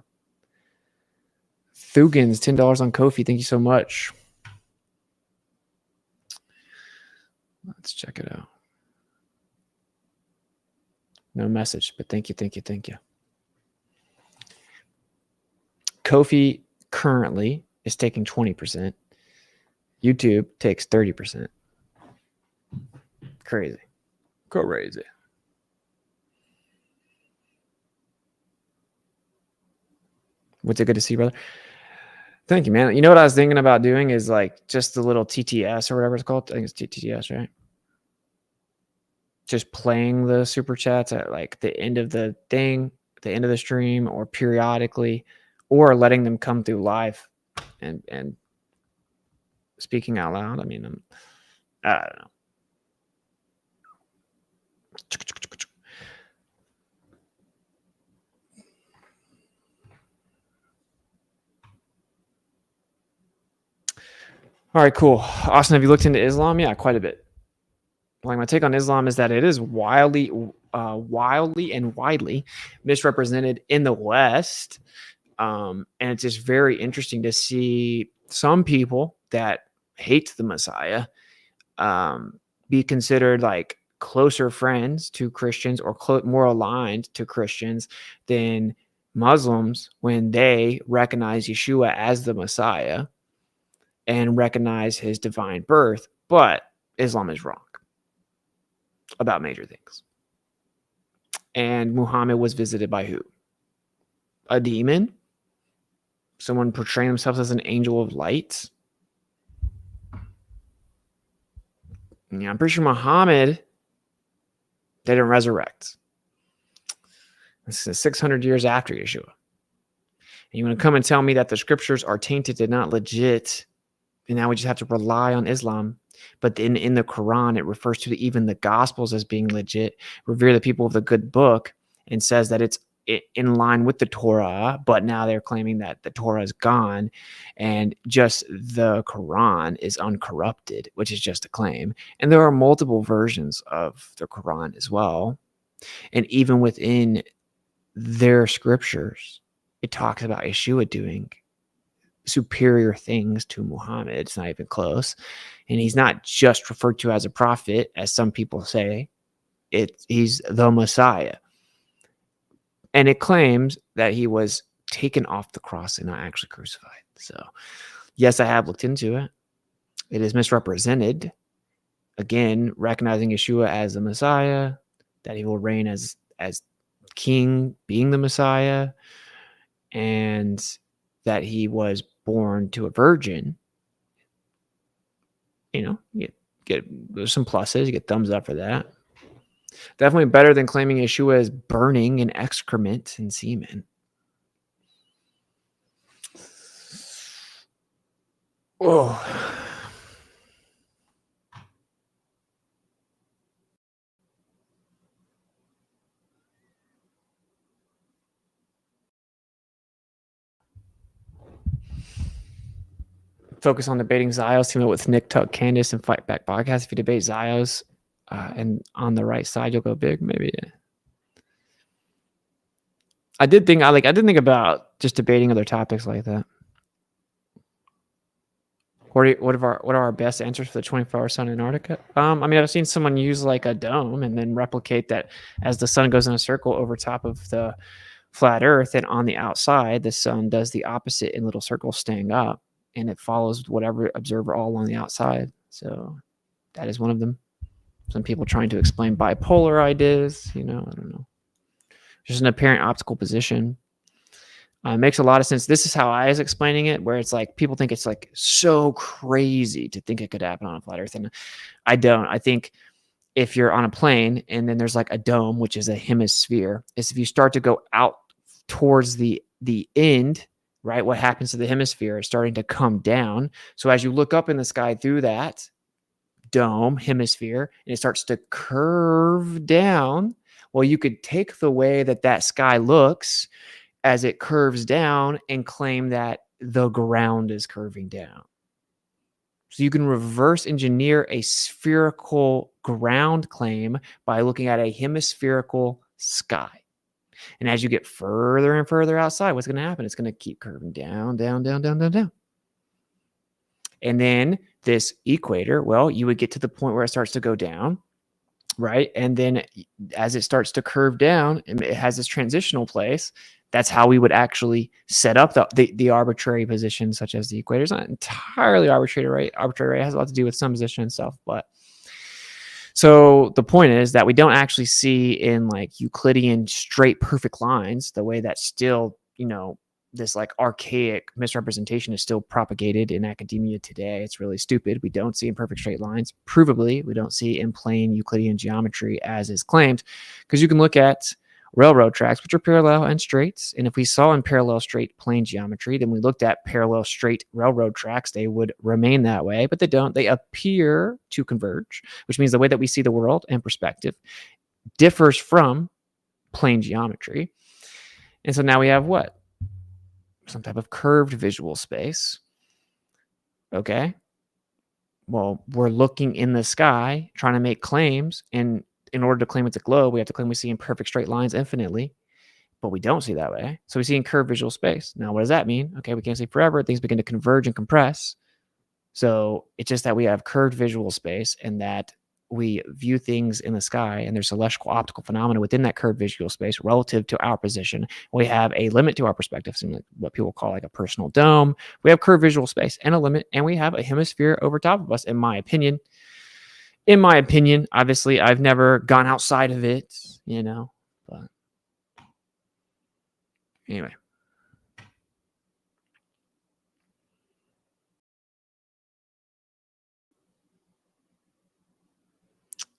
Thugans, $10 on Ko-fi. Thank you so much. Let's check it out. No message, but thank you. Ko-fi currently is taking 20%. YouTube takes 30%. Crazy. What's it good to see, brother? Thank you, man. You know what I was thinking about doing is like just the little TTS or whatever it's called. I think it's TTS, right? Just playing the super chats at like the end of the thing, the end of the stream, or periodically, or letting them come through live and speaking out loud. I mean, I don't know. All right, cool. Austin, have you looked into Islam? Yeah, quite a bit. Like, my take on Islam is that it is wildly and widely misrepresented in the West. And it's just very interesting to see some people that hate the Messiah be considered like closer friends to Christians or more aligned to Christians than Muslims when they recognize Yeshua as the Messiah and recognize his divine birth. But Islam is wrong about major things. And Muhammad was visited by who? A demon? Someone portraying themselves as an angel of light? I'm pretty sure Muhammad didn't resurrect. This is 600 years after Yeshua. And you want to come and tell me that the scriptures are tainted and not legit, and now we just have to rely on Islam. But in the Quran, it refers to even the Gospels as being legit, revere the people of the good book, and says that it's in line with the Torah, but now they're claiming that the Torah is gone and just the Quran is uncorrupted, which is just a claim. And there are multiple versions of the Quran as well. And even within their scriptures, it talks about Yeshua doing superior things to Muhammad. It's not even close. And he's not just referred to as a prophet, as some people say. He's the Messiah. And it claims that he was taken off the cross and not actually crucified. So, yes, I have looked into it. It is misrepresented. Again, recognizing Yeshua as the Messiah, that he will reign as king, being the Messiah, and that he was born to a virgin. You get there's some pluses. You get thumbs up for that. Definitely better than claiming Yeshua is burning in excrement and semen. Oh. Focus on debating Zios, team up with Nick, Tuck, Candace, and Fight Back Podcast. If you debate Zios and on the right side, you'll go big. Maybe. Yeah. I did think about just debating other topics like that. What are our best answers for the 24-hour sun in Antarctica? I've seen someone use like a dome and then replicate that as the sun goes in a circle over top of the flat Earth, and on the outside, the sun does the opposite in little circles staying up, and it follows whatever observer all along the outside. So that is one of them. Some people trying to explain bipolar ideas, I don't know. Just an apparent optical position. It makes a lot of sense. This is how I was explaining it, where it's like people think it's like so crazy to think it could happen on a flat Earth. And I don't. I think if you're on a plane and then there's like a dome, which is a hemisphere, is if you start to go out towards the end, right? What happens to the hemisphere is starting to come down. So as you look up in the sky through that dome hemisphere and it starts to curve down, well, you could take the way that sky looks as it curves down and claim that the ground is curving down. So you can reverse engineer a spherical ground claim by looking at a hemispherical sky. And as you get further and further outside, what's going to happen? It's going to keep curving down, down, down, down, down, down. And then this equator, well, you would get to the point where it starts to go down, right? And then as it starts to curve down, and it has this transitional place. That's how we would actually set up the arbitrary positions, such as the equator. It's not entirely arbitrary, right? Arbitrary, it has a lot to do with some position and stuff. But so the point is that we don't actually see in like Euclidean straight perfect lines the way that still, this like archaic misrepresentation is still propagated in academia today. It's really stupid. We don't see in perfect straight lines. Provably, we don't see in plain Euclidean geometry as is claimed, because you can look at railroad tracks, which are parallel and straight. And if we saw in parallel straight plane geometry, then we looked at parallel straight railroad tracks, they would remain that way, but they don't. They appear to converge, which means the way that we see the world and perspective differs from plane geometry. And so now we have what? Some type of curved visual space. Okay. Well, we're looking in the sky, trying to make claims. And in order to claim it's a globe, we have to claim we see in perfect straight lines infinitely. But we don't see that way. So we see in curved visual space. Now, what does that mean? Okay, we can't see forever. Things begin to converge and compress. So it's just that we have curved visual space and that we view things in the sky and there's celestial optical phenomena within that curved visual space relative to our position. We have a limit to our perspective, like what people call like a personal dome. We have curved visual space and a limit, and we have a hemisphere over top of us, in my opinion. In my opinion, obviously, I've never gone outside of it, but anyway.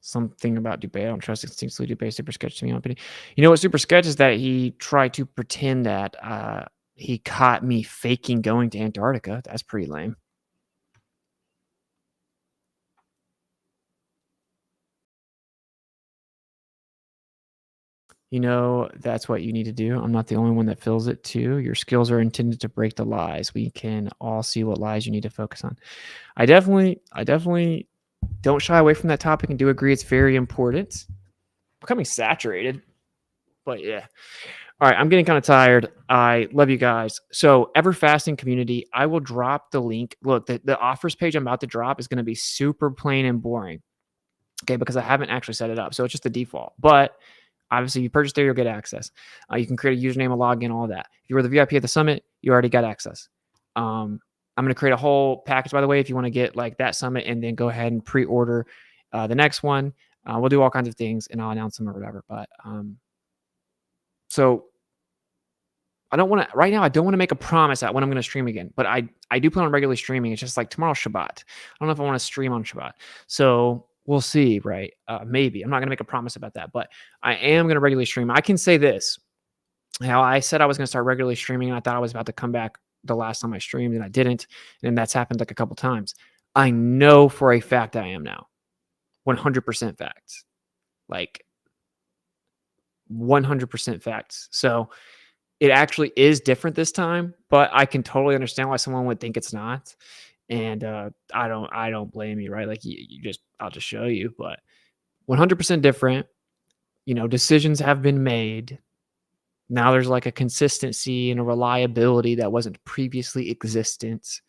Something about Dubé. I don't trust instinctively Dubé. Super sketch to me. You know what super sketch is? That he tried to pretend that he caught me faking going to Antarctica. That's pretty lame. You know, that's what you need to do. I'm not the only one that feels it too. Your skills are intended to break the lies. We can all see what lies you need to focus on. I definitely don't shy away from that topic and do agree it's very important. Becoming saturated, but yeah. All right, I'm getting kind of tired. I love you guys. So Ever Fasting community, I will drop the link. Look, the offers page I'm about to drop is going to be super plain and boring. Okay, because I haven't actually set it up. So it's just the default. But obviously, you purchase there, you'll get access. You can create a username, a login, all that. If you were the VIP at the summit, you already got access. I'm going to create a whole package, by the way, if you want to get like that summit and then go ahead and pre-order the next one. We'll do all kinds of things and I'll announce them or whatever. But so I don't want to, right now, I don't want to make a promise at when I'm going to stream again, but I do plan on regularly streaming. It's just like tomorrow's Shabbat. I don't know if I want to stream on Shabbat. So we'll see, right? Maybe. I'm not going to make a promise about that, but I am going to regularly stream. I can say this. How I said I was going to start regularly streaming, and I thought I was about to come back the last time I streamed, and I didn't. And that's happened like a couple times. I know for a fact I am now. 100% facts. Like 100% facts. So it actually is different this time, but I can totally understand why someone would think it's not. And I don't blame you, right? Like I'll just show you, but 100% different. You know, decisions have been made. Now there's like a consistency and a reliability that wasn't previously existent.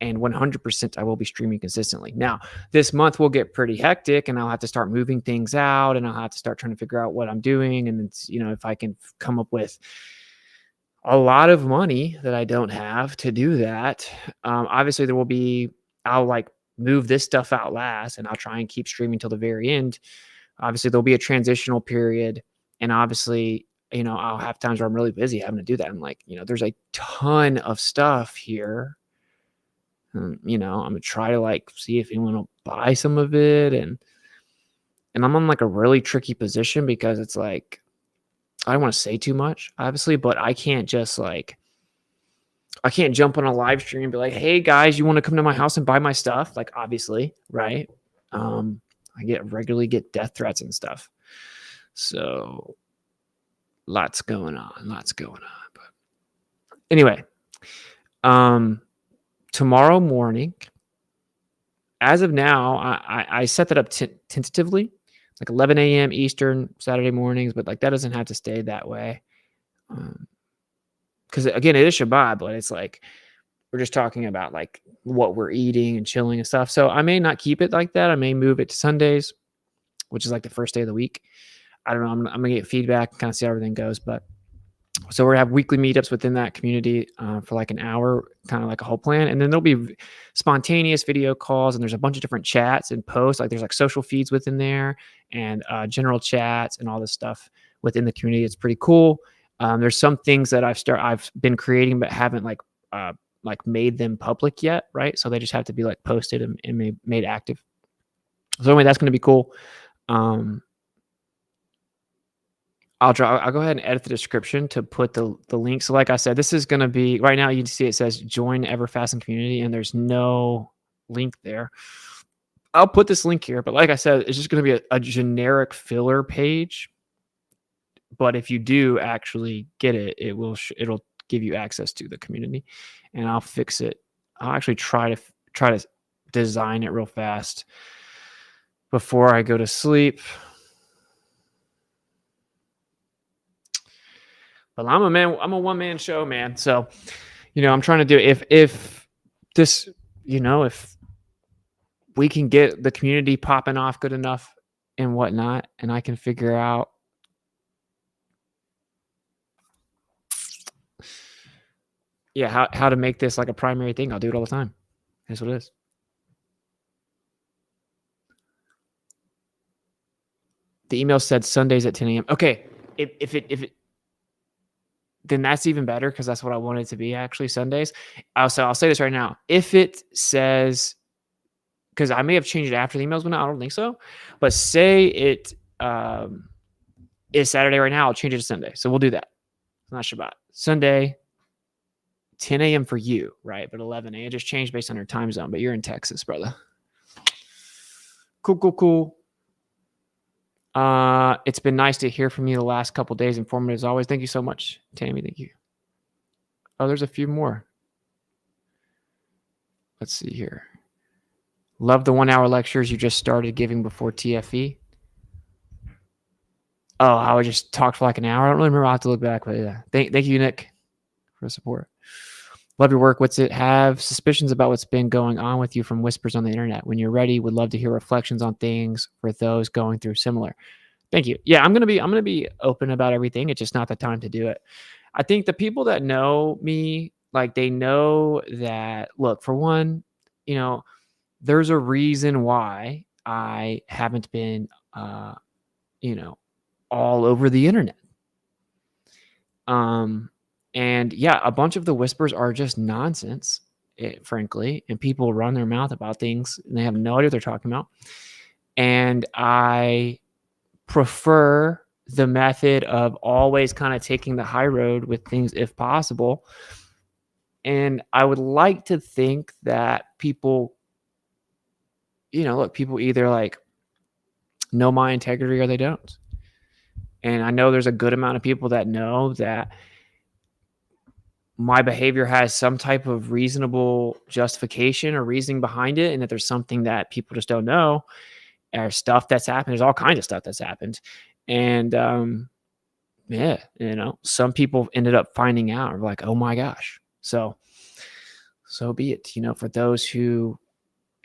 And 100% I will be streaming consistently. Now, this month will get pretty hectic and I'll have to start moving things out and I'll have to start trying to figure out what I'm doing. And it's, you know, if I can come up with a lot of money that I don't have to do that. Obviously I'll like move this stuff out last and I'll try and keep streaming till the very end. Obviously there'll be a transitional period and obviously, you know, I'll have times where I'm really busy having to do that. And like, you know, there's a ton of stuff here. You know, I'm gonna try to like see if anyone will buy some of it. And I'm on like a really tricky position because it's like, I don't want to say too much, obviously, but I can't just like, I can't jump on a live stream and be like, hey guys, you want to come to my house and buy my stuff? Like, obviously, right? I regularly get death threats and stuff. So lots going on. But anyway, tomorrow morning, as of now, I set that up tentatively, like 11 a.m. Eastern Saturday mornings, but like that doesn't have to stay that way. Because again, it is Shabbat, but it's like we're just talking about like what we're eating and chilling and stuff. So I may not keep it like that. I may move it to Sundays, which is like the first day of the week. I don't know. I'm gonna get feedback and kind of see how everything goes. But so we're gonna have weekly meetups within that community for like an hour, kind of like a whole plan, and then there'll be spontaneous video calls, and there's a bunch of different chats and posts. Like there's like social feeds within there, and general chats and all this stuff within the community. It's pretty cool. There's some things that I've been creating but haven't like made them public yet, right? So they just have to be like posted and made active. So anyway, that's going to be cool. I'll go ahead and edit the description to put the link. So like I said, this is going to be right now. You can see it says join Ever Fasting community, and there's no link there. I'll put this link here, but like I said, it's just going to be a generic filler page. But if you do actually get it, it'll give you access to the community, and I'll fix it. I'll actually try to design it real fast before I go to sleep. But I'm a one-man show, man. So, you know, I'm trying to do if this, you know, if we can get the community popping off good enough and whatnot, and I can figure out how to make this like a primary thing, I'll do it all the time. That's what it is. The email said Sundays at 10 a.m. Okay. If it then that's even better because that's what I want it to be, actually, Sundays. I'll say this right now. If it says because I may have changed it after the emails went out. I don't think so. But say it is Saturday right now. I'll change it to Sunday. So we'll do that. It's not Shabbat. Sunday, 10 a.m. for you, right? But 11 a.m. It just changed based on your time zone. But you're in Texas, brother. Cool. It's been nice to hear from you the last couple of days. Informative as always. Thank you so much, Tammy. Thank you. Oh, there's a few more. Let's see here. Love the 1 hour lectures you just started giving before TFE. Oh, I would just talk for like an hour. I don't really remember. I'll have to look back, but yeah. Thank you, Nick, for the support. Love your work. What's it? Have suspicions about what's been going on with you from whispers on the internet. When you're ready, would love to hear reflections on things for those going through similar. Thank you. Yeah, I'm gonna be open about everything. It's just not the time to do it. I think the people that know me, like they know that. Look, for one, there's a reason why I haven't been, all over the internet. And yeah, a bunch of the whispers are just nonsense, frankly, and people run their mouth about things and they have no idea what they're talking about. And I prefer the method of always kind of taking the high road with things if possible. And I would like to think that people, people either like know my integrity or they don't. And I know there's a good amount of people that know that my behavior has some type of reasonable justification or reasoning behind it, and that there's something that people just don't know, or stuff that's happened. There's all kinds of stuff that's happened. And some people ended up finding out, or like, oh my gosh. So be it. For those who,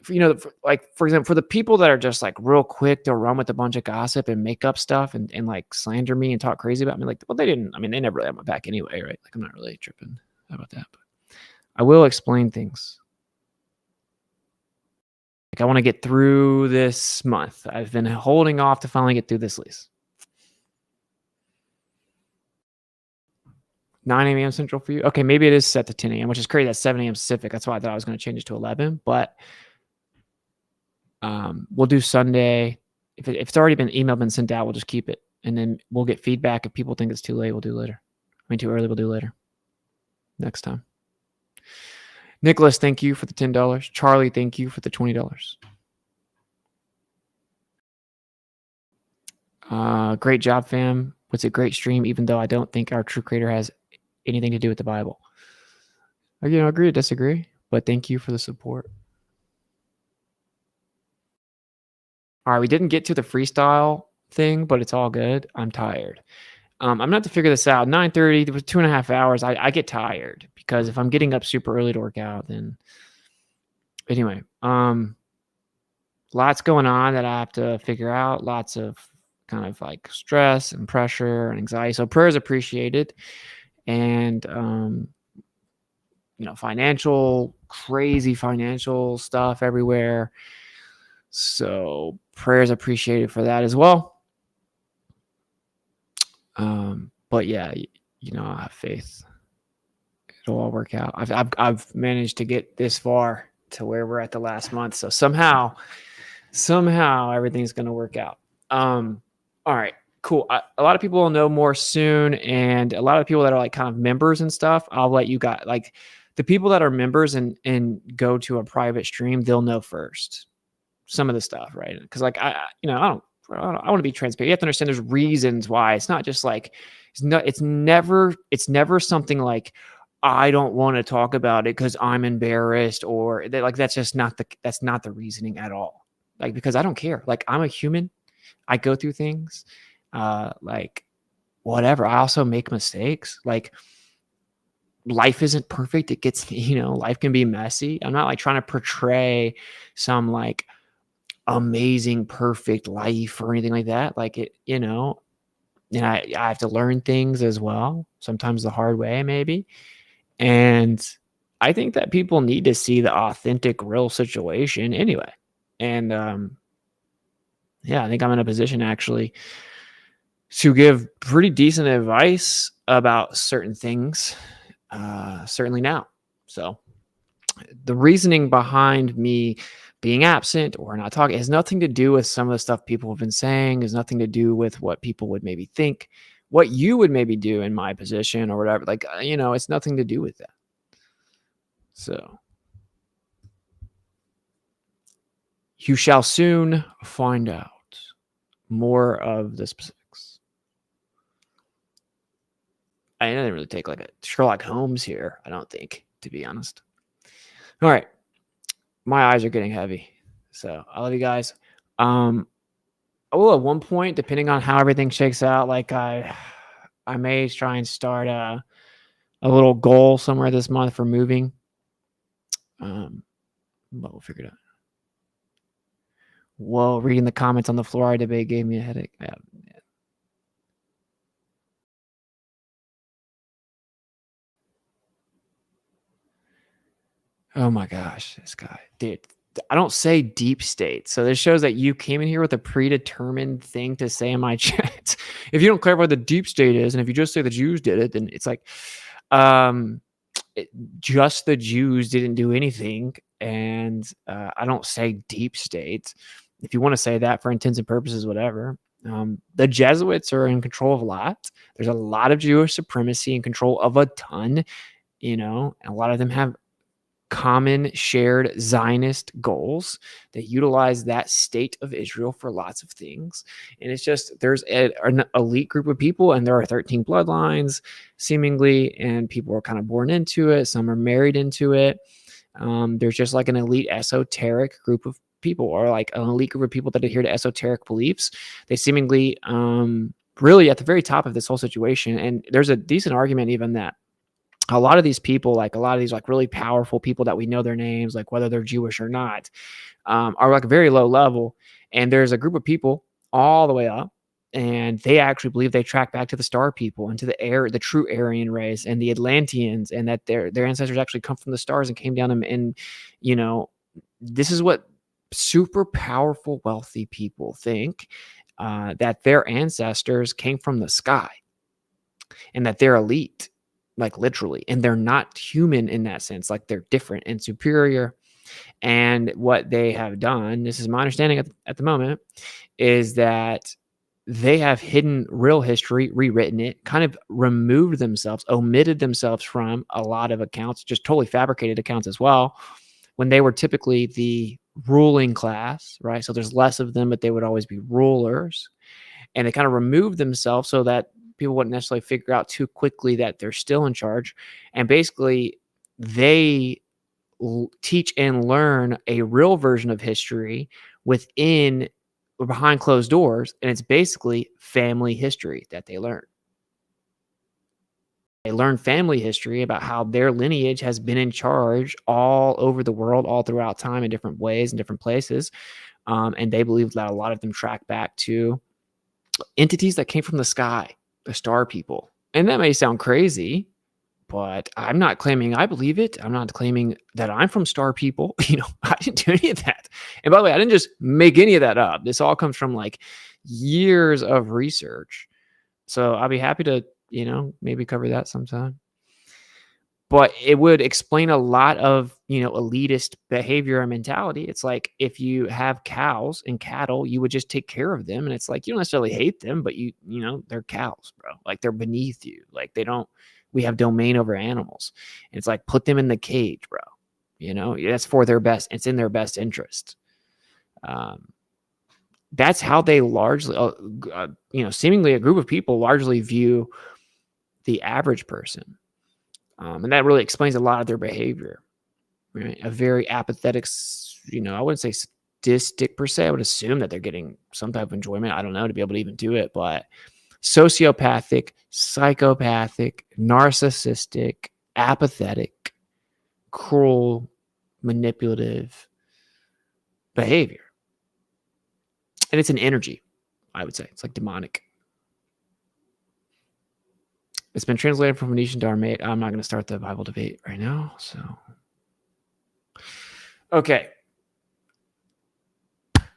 for example, for the people that are just like real quick to run with a bunch of gossip and make up stuff and like slander me and talk crazy about me, like, well, they never really had my back anyway, right? Like, I'm not really tripping about that, but I will explain things. Like, I want to get through this month. I've been holding off to finally get through this lease. 9 a.m. Central for you. Okay, maybe it is set to 10 a.m., which is crazy. That's 7 a.m. Pacific. That's why I thought I was going to change it to 11, but we'll do Sunday. If it's already been sent out, we'll just keep it. And then we'll get feedback. If people think it's too late, we'll do later. Too early, we'll do later. Next time. Nicholas, thank you for the $10. Charlie, thank you for the $20. Great job, fam. Was a great stream, even though I don't think our true creator has anything to do with the Bible. Agree to disagree, but thank you for the support. All right, we didn't get to the freestyle thing, but it's all good. I'm tired. I'm going to have to figure this out. 9:30, there was 2.5 hours. I get tired because if I'm getting up super early to work out, then anyway, lots going on that I have to figure out. Lots of kind of like stress and pressure and anxiety. So prayer is appreciated. And, crazy financial stuff everywhere. So prayers appreciated for that as well. But yeah, I have faith. It'll all work out. I've managed to get this far to where we're at the last month. So somehow everything's going to work out. All right, cool. A lot of people will know more soon. And a lot of people that are like kind of members and stuff, I'll let you guys, like the people that are members and go to a private stream, they'll know first some of the stuff, right? Because like I want to be transparent. You have to understand there's reasons why. It's not just like it's never something like I don't want to talk about it because I'm embarrassed or that's not the reasoning at all. Like, because I don't care. Like, I'm a human. I go through things. Like whatever. I also make mistakes. Like, life isn't perfect. It gets, life can be messy. I'm not like trying to portray some like amazing, perfect life or anything like that. Like it, and I have to learn things as well. Sometimes the hard way, maybe. And I think that people need to see the authentic, real situation anyway. And I think I'm in a position actually to give pretty decent advice about certain things, certainly now. So the reasoning behind me being absent or not talking. It has nothing to do with some of the stuff people have been saying. It has nothing to do with what people would maybe think, what you would maybe do in my position or whatever. Like, it's nothing to do with that. So you shall soon find out more of the specifics. I didn't really take like a Sherlock Holmes here, I don't think, to be honest. All right. My eyes are getting heavy. So I love you guys. I will at one point, depending on how everything shakes out, like I may try and start a little goal somewhere this month for moving. But we'll figure it out. Whoa, reading the comments on the fluoride debate gave me a headache. Yeah. Oh my gosh, this guy. Dude, I don't say deep state. So this shows that you came in here with a predetermined thing to say in my chat. If you don't clarify what the deep state is, and if you just say the Jews did it, then it's like, just the Jews didn't do anything. And I don't say deep state. If you want to say that for intents and purposes, whatever. The Jesuits are in control of a lot. There's a lot of Jewish supremacy and control of a ton, and a lot of them have common shared Zionist goals that utilize that state of Israel for lots of things. And it's just, there's an elite group of people, and there are 13 bloodlines seemingly, and people are kind of born into it. Some are married into it. There's just like an elite esoteric group of people, or like an elite group of people that adhere to esoteric beliefs. They seemingly really at the very top of this whole situation. And there's a decent argument even that a lot of these people, like a lot of these like really powerful people that we know their names, like whether they're Jewish or not, are like very low level. And there's a group of people all the way up, and they actually believe they track back to the star people and to the true Aryan race and the Atlanteans, and that their ancestors actually come from the stars and came down and this is what super powerful, wealthy people think, that their ancestors came from the sky and that they're elite. Like literally, and they're not human in that sense. Like they're different and superior. And what they have done, this is my understanding at the moment, is that they have hidden real history, rewritten it, kind of removed themselves, omitted themselves from a lot of accounts, just totally fabricated accounts as well, when they were typically the ruling class, right? So there's less of them, but they would always be rulers. And they kind of removed themselves so that people wouldn't necessarily figure out too quickly that they're still in charge. And basically, they teach and learn a real version of history within or behind closed doors. And it's basically family history that they learn. They learn family history about how their lineage has been in charge all over the world, all throughout time in different ways, in different places. And they believe that a lot of them track back to entities that came from the sky, the star people. And that may sound crazy, but I'm not claiming I believe it. I'm not claiming that I'm from star people. I didn't do any of that. And by the way, I didn't just make any of that up. This all comes from like years of research. So I'll be happy to, maybe cover that sometime. But it would explain a lot of, elitist behavior and mentality. It's like if you have cows and cattle, you would just take care of them. And it's like, you don't necessarily hate them, but they're cows, bro. Like they're beneath you. Like we have domain over animals. And it's like, put them in the cage, bro. That's for their best. It's in their best interest. That's how they largely, seemingly a group of people largely view the average person. And that really explains a lot of their behavior, right? A very apathetic, I wouldn't say sadistic per se. I would assume that they're getting some type of enjoyment. I don't know, to be able to even do it, but sociopathic, psychopathic, narcissistic, apathetic, cruel, manipulative behavior. And it's an energy, I would say. It's like demonic. It's been translated from Phoenician to Aramaic. I'm not going to start the Bible debate right now. So, okay.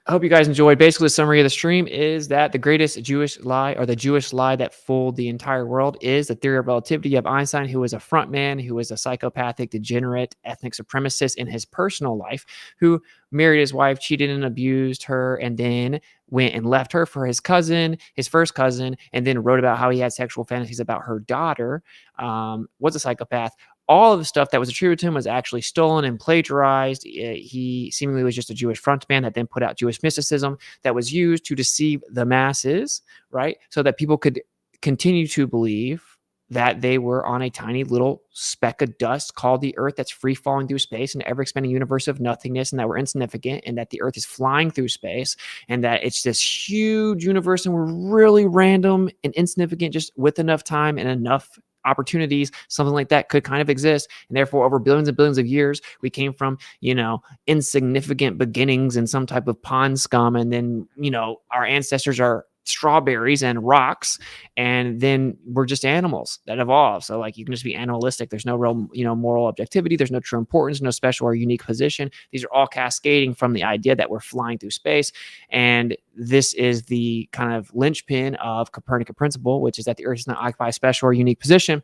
I hope you guys enjoyed. Basically, the summary of the stream is that the greatest Jewish lie, or the Jewish lie that fooled the entire world, is the theory of relativity. You have Einstein, who was a frontman, who was a psychopathic, degenerate, ethnic supremacist in his personal life, who married his wife, cheated and abused her, and then went and left her for his cousin, his first cousin, and then wrote about how he had sexual fantasies about her daughter, was a psychopath. All of the stuff that was attributed to him was actually stolen and plagiarized. He seemingly was just a Jewish frontman that then put out Jewish mysticism that was used to deceive the masses, right? So that people could continue to believe that they were on a tiny little speck of dust called the Earth that's free falling through space, an ever expanding universe of nothingness, and that we're insignificant, and that the Earth is flying through space, and that it's this huge universe and we're really random and insignificant, just with enough time and enough opportunities, something like that could kind of exist. And therefore, over billions and billions of years, we came from, insignificant beginnings in some type of pond scum. And then, our ancestors are strawberries and rocks, and then we're just animals that evolve. So like, you can just be animalistic. There's no real, moral objectivity. There's no true importance, no special or unique position. These are all cascading from the idea that we're flying through space. And this is the kind of linchpin of Copernican principle, which is that the Earth does not occupy a special or unique position.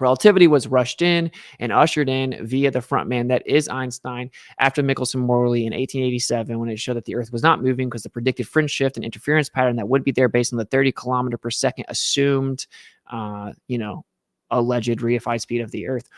Relativity was rushed in and ushered in via the frontman that is Einstein after Michelson-Morley in 1887, when it showed that the Earth was not moving because the predicted fringe shift and interference pattern that would be there based on the 30 kilometer per second assumed, alleged reified speed of the Earth,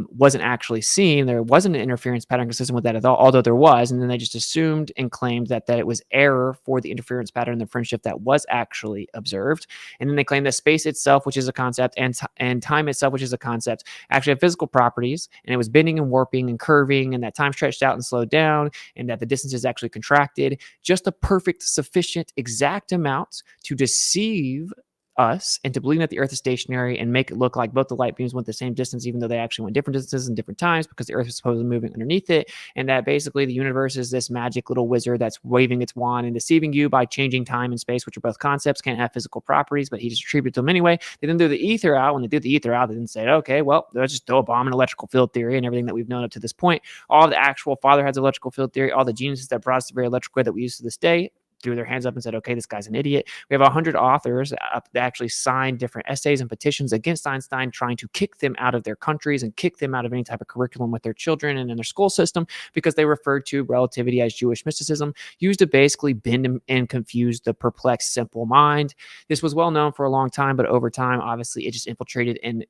wasn't actually seen. There wasn't an interference pattern consistent with that at all, although there was. And then they just assumed and claimed that it was error for the interference pattern, the fringe shift that was actually observed. And then they claimed that space itself, which is a concept, and time itself, which is a concept, actually have physical properties, and it was bending and warping and curving, and that time stretched out and slowed down, and that the distance is actually contracted, just a perfect, sufficient, exact amount to deceive us into believing that the Earth is stationary and make it look like both the light beams went the same distance, even though they actually went different distances and different times, because the Earth is supposedly moving underneath it, and that basically the universe is this magic little wizard that's waving its wand and deceiving you by changing time and space, which are both concepts, can't have physical properties, but he just attributed to them anyway. They then threw the ether out. When they threw the ether out, they didn't say, okay, well, let's just throw a bomb in electrical field theory and everything that we've known up to this point. All of the actual fatherheads of electrical field theory, all the geniuses that brought us the very electrical grid that we use to this day, threw their hands up and said, okay, this guy's an idiot. We have 100 authors that actually signed different essays and petitions against Einstein, trying to kick them out of their countries and kick them out of any type of curriculum with their children and in their school system, because they referred to relativity as Jewish mysticism, used to basically bend and confuse the perplexed, simple mind. This was well known for a long time, but over time, obviously, it just infiltrated and,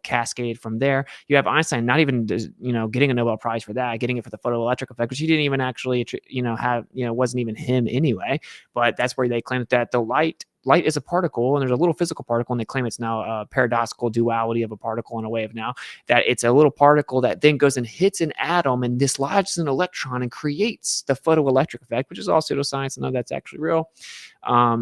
cascaded from there. You have Einstein not even, getting a Nobel Prize for that, getting it for the photoelectric effect, which he didn't even actually, wasn't even him anyway. But that's where they claim that the light is a particle, and there's a little physical particle, and they claim it's now a paradoxical duality of a particle in a way of now that it's a little particle that then goes and hits an atom and dislodges an electron and creates the photoelectric effect, which is all pseudoscience, and none of that's actually real.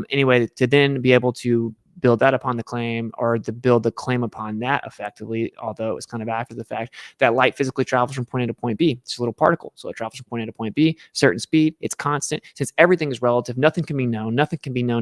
Anyway, to then be able to build that upon the claim, or to build the claim upon that effectively, although it was kind of after the fact, that light physically travels from point A to point B. It's a little particle, so it travels from point A to point B, certain speed, it's constant. Since everything is relative, nothing can be known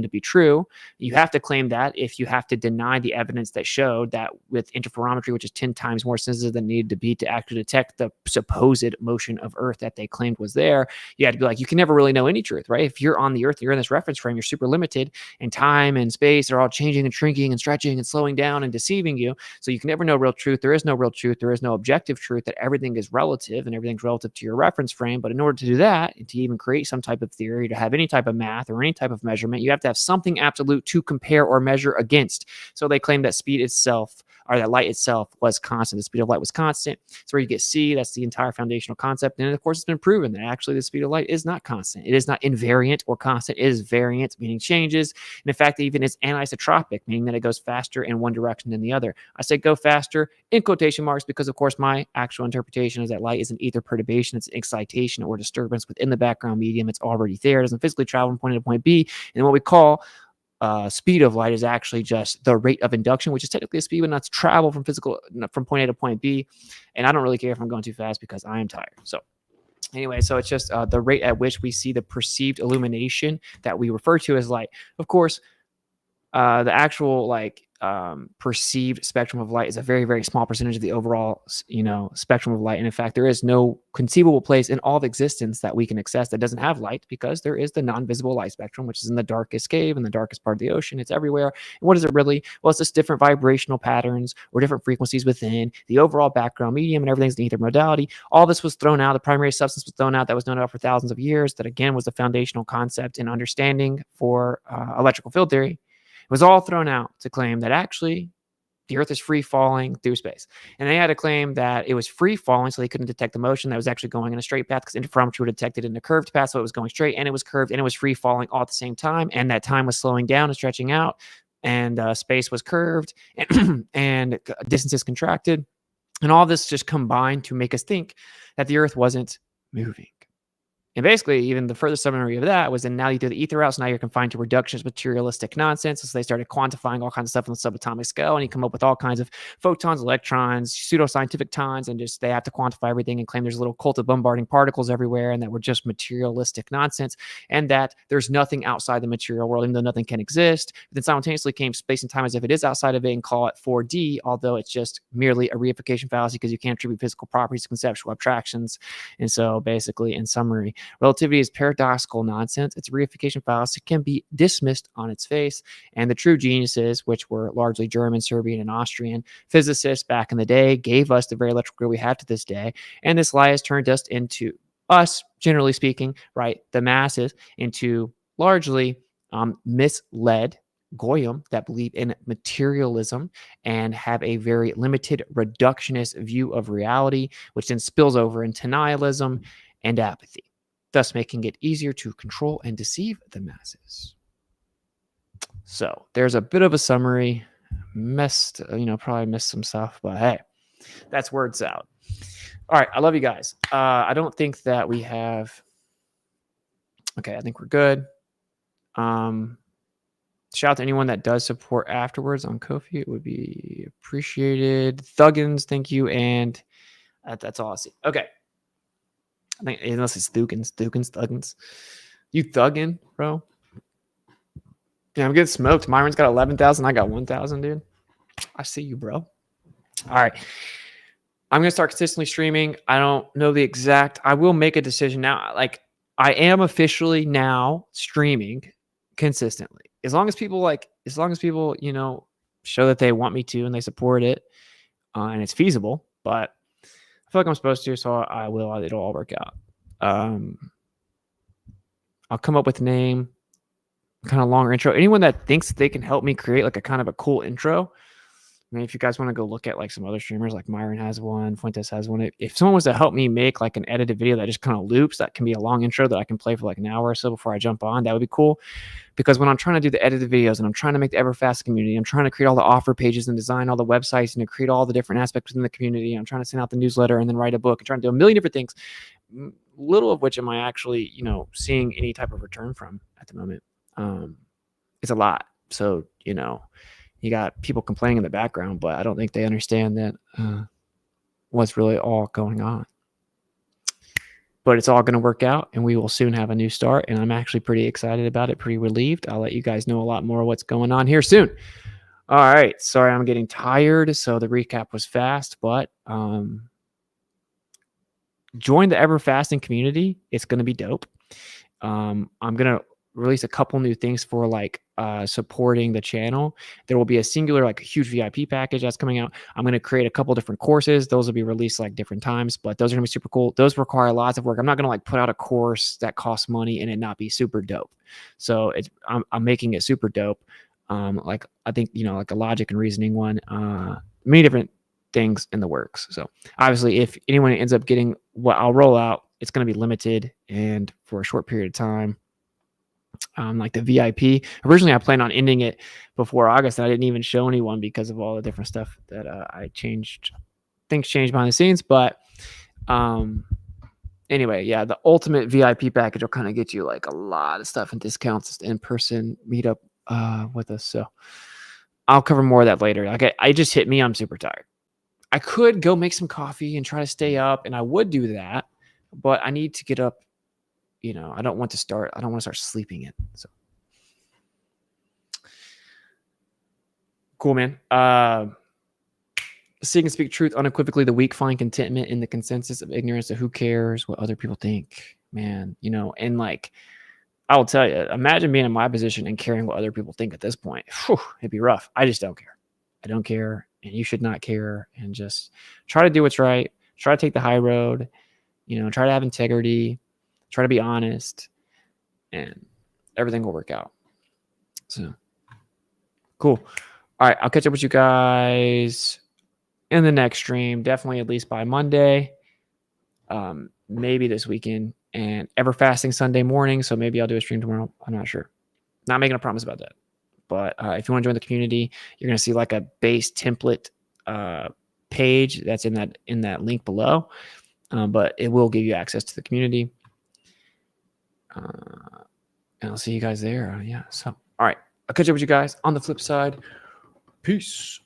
to be true. You have to claim that if you have to deny the evidence that showed that with interferometry, which is 10 times more sensitive than needed to be to actually detect the supposed motion of Earth that they claimed was there, you had to be like, you can never really know any truth, right? If you're on the Earth, you're in this reference frame, you're super limited, and time and space are all changing and shrinking and stretching and slowing down and deceiving you. So you can never know real truth. There is no real truth. There is no objective truth, that everything is relative and everything's relative to your reference frame. But in order to do that, and to even create some type of theory, to have any type of math or any type of measurement, you have to have something absolute to compare or measure against. So they claim that speed itself, or that light itself, was constant. The speed of light was constant. So where you get C, that's the entire foundational concept. And of course, it's been proven that actually the speed of light is not constant. It is not invariant or constant. It is variant, meaning changes. And in fact, it even is anisotropic, meaning that it goes faster in one direction than the other. I say go faster in quotation marks because, of course, my actual interpretation is that light is an ether perturbation. It's an excitation or disturbance within the background medium. It's already there. It doesn't physically travel from point A to point B. And what we call speed of light is actually just the rate of induction, which is technically a speed, but not travel from point A to point B. And I don't really care if I'm going too fast because I am tired. So anyway, so it's just the rate at which we see the perceived illumination that we refer to as light. Of course, the actual perceived spectrum of light is a very, very small percentage of the overall, spectrum of light. And in fact, there is no conceivable place in all of existence that we can access that doesn't have light, because there is the non-visible light spectrum, which is in the darkest cave, in the darkest part of the ocean. It's everywhere. And what is it really? Well, it's just different vibrational patterns or different frequencies within the overall background medium, and everything's an ether modality. All this was thrown out. The primary substance was thrown out that was known about for thousands of years. That again was the foundational concept in understanding for electrical field theory. It was all thrown out to claim that actually the Earth is free falling through space. And they had to claim that it was free falling, so they couldn't detect the motion that was actually going in a straight path, because interferometry would detect it in a curved path, so it was going straight, and it was curved, and it was free falling all at the same time. And that time was slowing down and stretching out, and space was curved, and distances contracted. And all this just combined to make us think that the Earth wasn't moving. And basically, even the further summary of that was, then now you throw the ether out, so now you're confined to reductionist materialistic nonsense. So they started quantifying all kinds of stuff on the subatomic scale, and you come up with all kinds of photons, electrons, pseudoscientific tons, and just they have to quantify everything and claim there's a little cult of bombarding particles everywhere, and that we're just materialistic nonsense, and that there's nothing outside the material world, even though nothing can exist. But then simultaneously came space and time as if it is outside of it, and call it 4D, although it's just merely a reification fallacy, because you can't attribute physical properties to conceptual abstractions. And so basically, in summary, relativity is paradoxical nonsense. Its reification fallacy can be dismissed on its face. And the true geniuses, which were largely German, Serbian, and Austrian physicists back in the day, gave us the very electrical grid we have to this day. And this lie has turned us into, us, generally speaking, right, the masses, into largely misled goyim that believe in materialism and have a very limited reductionist view of reality, which then spills over into nihilism and apathy, thus making it easier to control and deceive the masses. So there's a bit of a summary. Probably missed some stuff, but hey, that's words out. All right, I love you guys. I don't think that we have. Okay, I think we're good. Shout out to anyone that does support afterwards on Ko-fi. It would be appreciated. Thuggins, thank you. And that's all I see. Okay. I think, unless it's Thuggins. You thuggin', bro. Yeah, I'm getting smoked. Myron's got 11,000. I got 1,000, dude. I see you, bro. All right. I'm going to start consistently streaming. I don't know the exact. I will make a decision now. Like, I am officially now streaming consistently. As long as people, show that they want me to and they support it, and it's feasible. But I feel like I'm supposed to, so I will. It'll all work out. I'll come up with a name, kind of longer intro. Anyone that thinks they can help me create like a kind of a cool intro. I mean, if you guys want to go look at like some other streamers, like Myron has one, Fuentes has one. If someone was to help me make like an edited video that just kind of loops, that can be a long intro that I can play for like an hour or so before I jump on, that would be cool. Because when I'm trying to do the edited videos and I'm trying to make the Everfast community, I'm trying to create all the offer pages and design all the websites and to create all the different aspects within the community. I'm trying to send out the newsletter and then write a book and trying to do a million different things. Little of which am I actually, seeing any type of return from at the moment. It's a lot. So, you got people complaining in the background, but I don't think they understand that what's really all going on. But it's all going to work out, and we will soon have a new start, and I'm actually pretty excited about it, pretty relieved. I'll let you guys know a lot more of what's going on here soon. All right. Sorry, I'm getting tired, so the recap was fast, but join the Everfasting community. It's going to be dope. I'm going to release a couple new things for supporting the channel. There will be a singular, a huge VIP package that's coming out. I'm going to create a couple different courses. Those will be released different times, but those are going to be super cool. Those require lots of work. I'm not going to put out a course that costs money and it not be super dope. So I'm making it super dope. I think, a logic and reasoning one, many different things in the works. So obviously if anyone ends up getting what I'll roll out, it's going to be limited and for a short period of time. Like the VIP. Originally, I planned on ending it before August, and I didn't even show anyone because of all the different stuff that I changed. Things changed behind the scenes, but anyway, yeah, the ultimate VIP package will kind of get you a lot of stuff and discounts, in-person meetup with us. So I'll cover more of that later. I just hit me. I'm super tired. I could go make some coffee and try to stay up, and I would do that, but I need to get up. I don't want to start sleeping in. So Cool, man. Seek and speak truth unequivocally. The weak find contentment in the consensus of ignorance. So who cares what other people think, man? You know, and like, I'll tell you, imagine being in my position and caring what other people think at this point. Whew, it'd be rough. I just don't care. I don't care, and you should not care. And just try to do what's right. Try to take the high road. You know, try to have integrity. Try to be honest, and everything will work out. So cool. All right, I'll catch up with you guys in the next stream. Definitely at least by Monday. Maybe this weekend, and ever fasting Sunday morning. So maybe I'll do a stream tomorrow. I'm not sure. Not making a promise about that. But if you want to join the community, you're going to see like a base template page that's in that link below. But it will give you access to the community. And I'll see you guys there. Yeah. So, all right. I'll catch up with you guys on the flip side. Peace.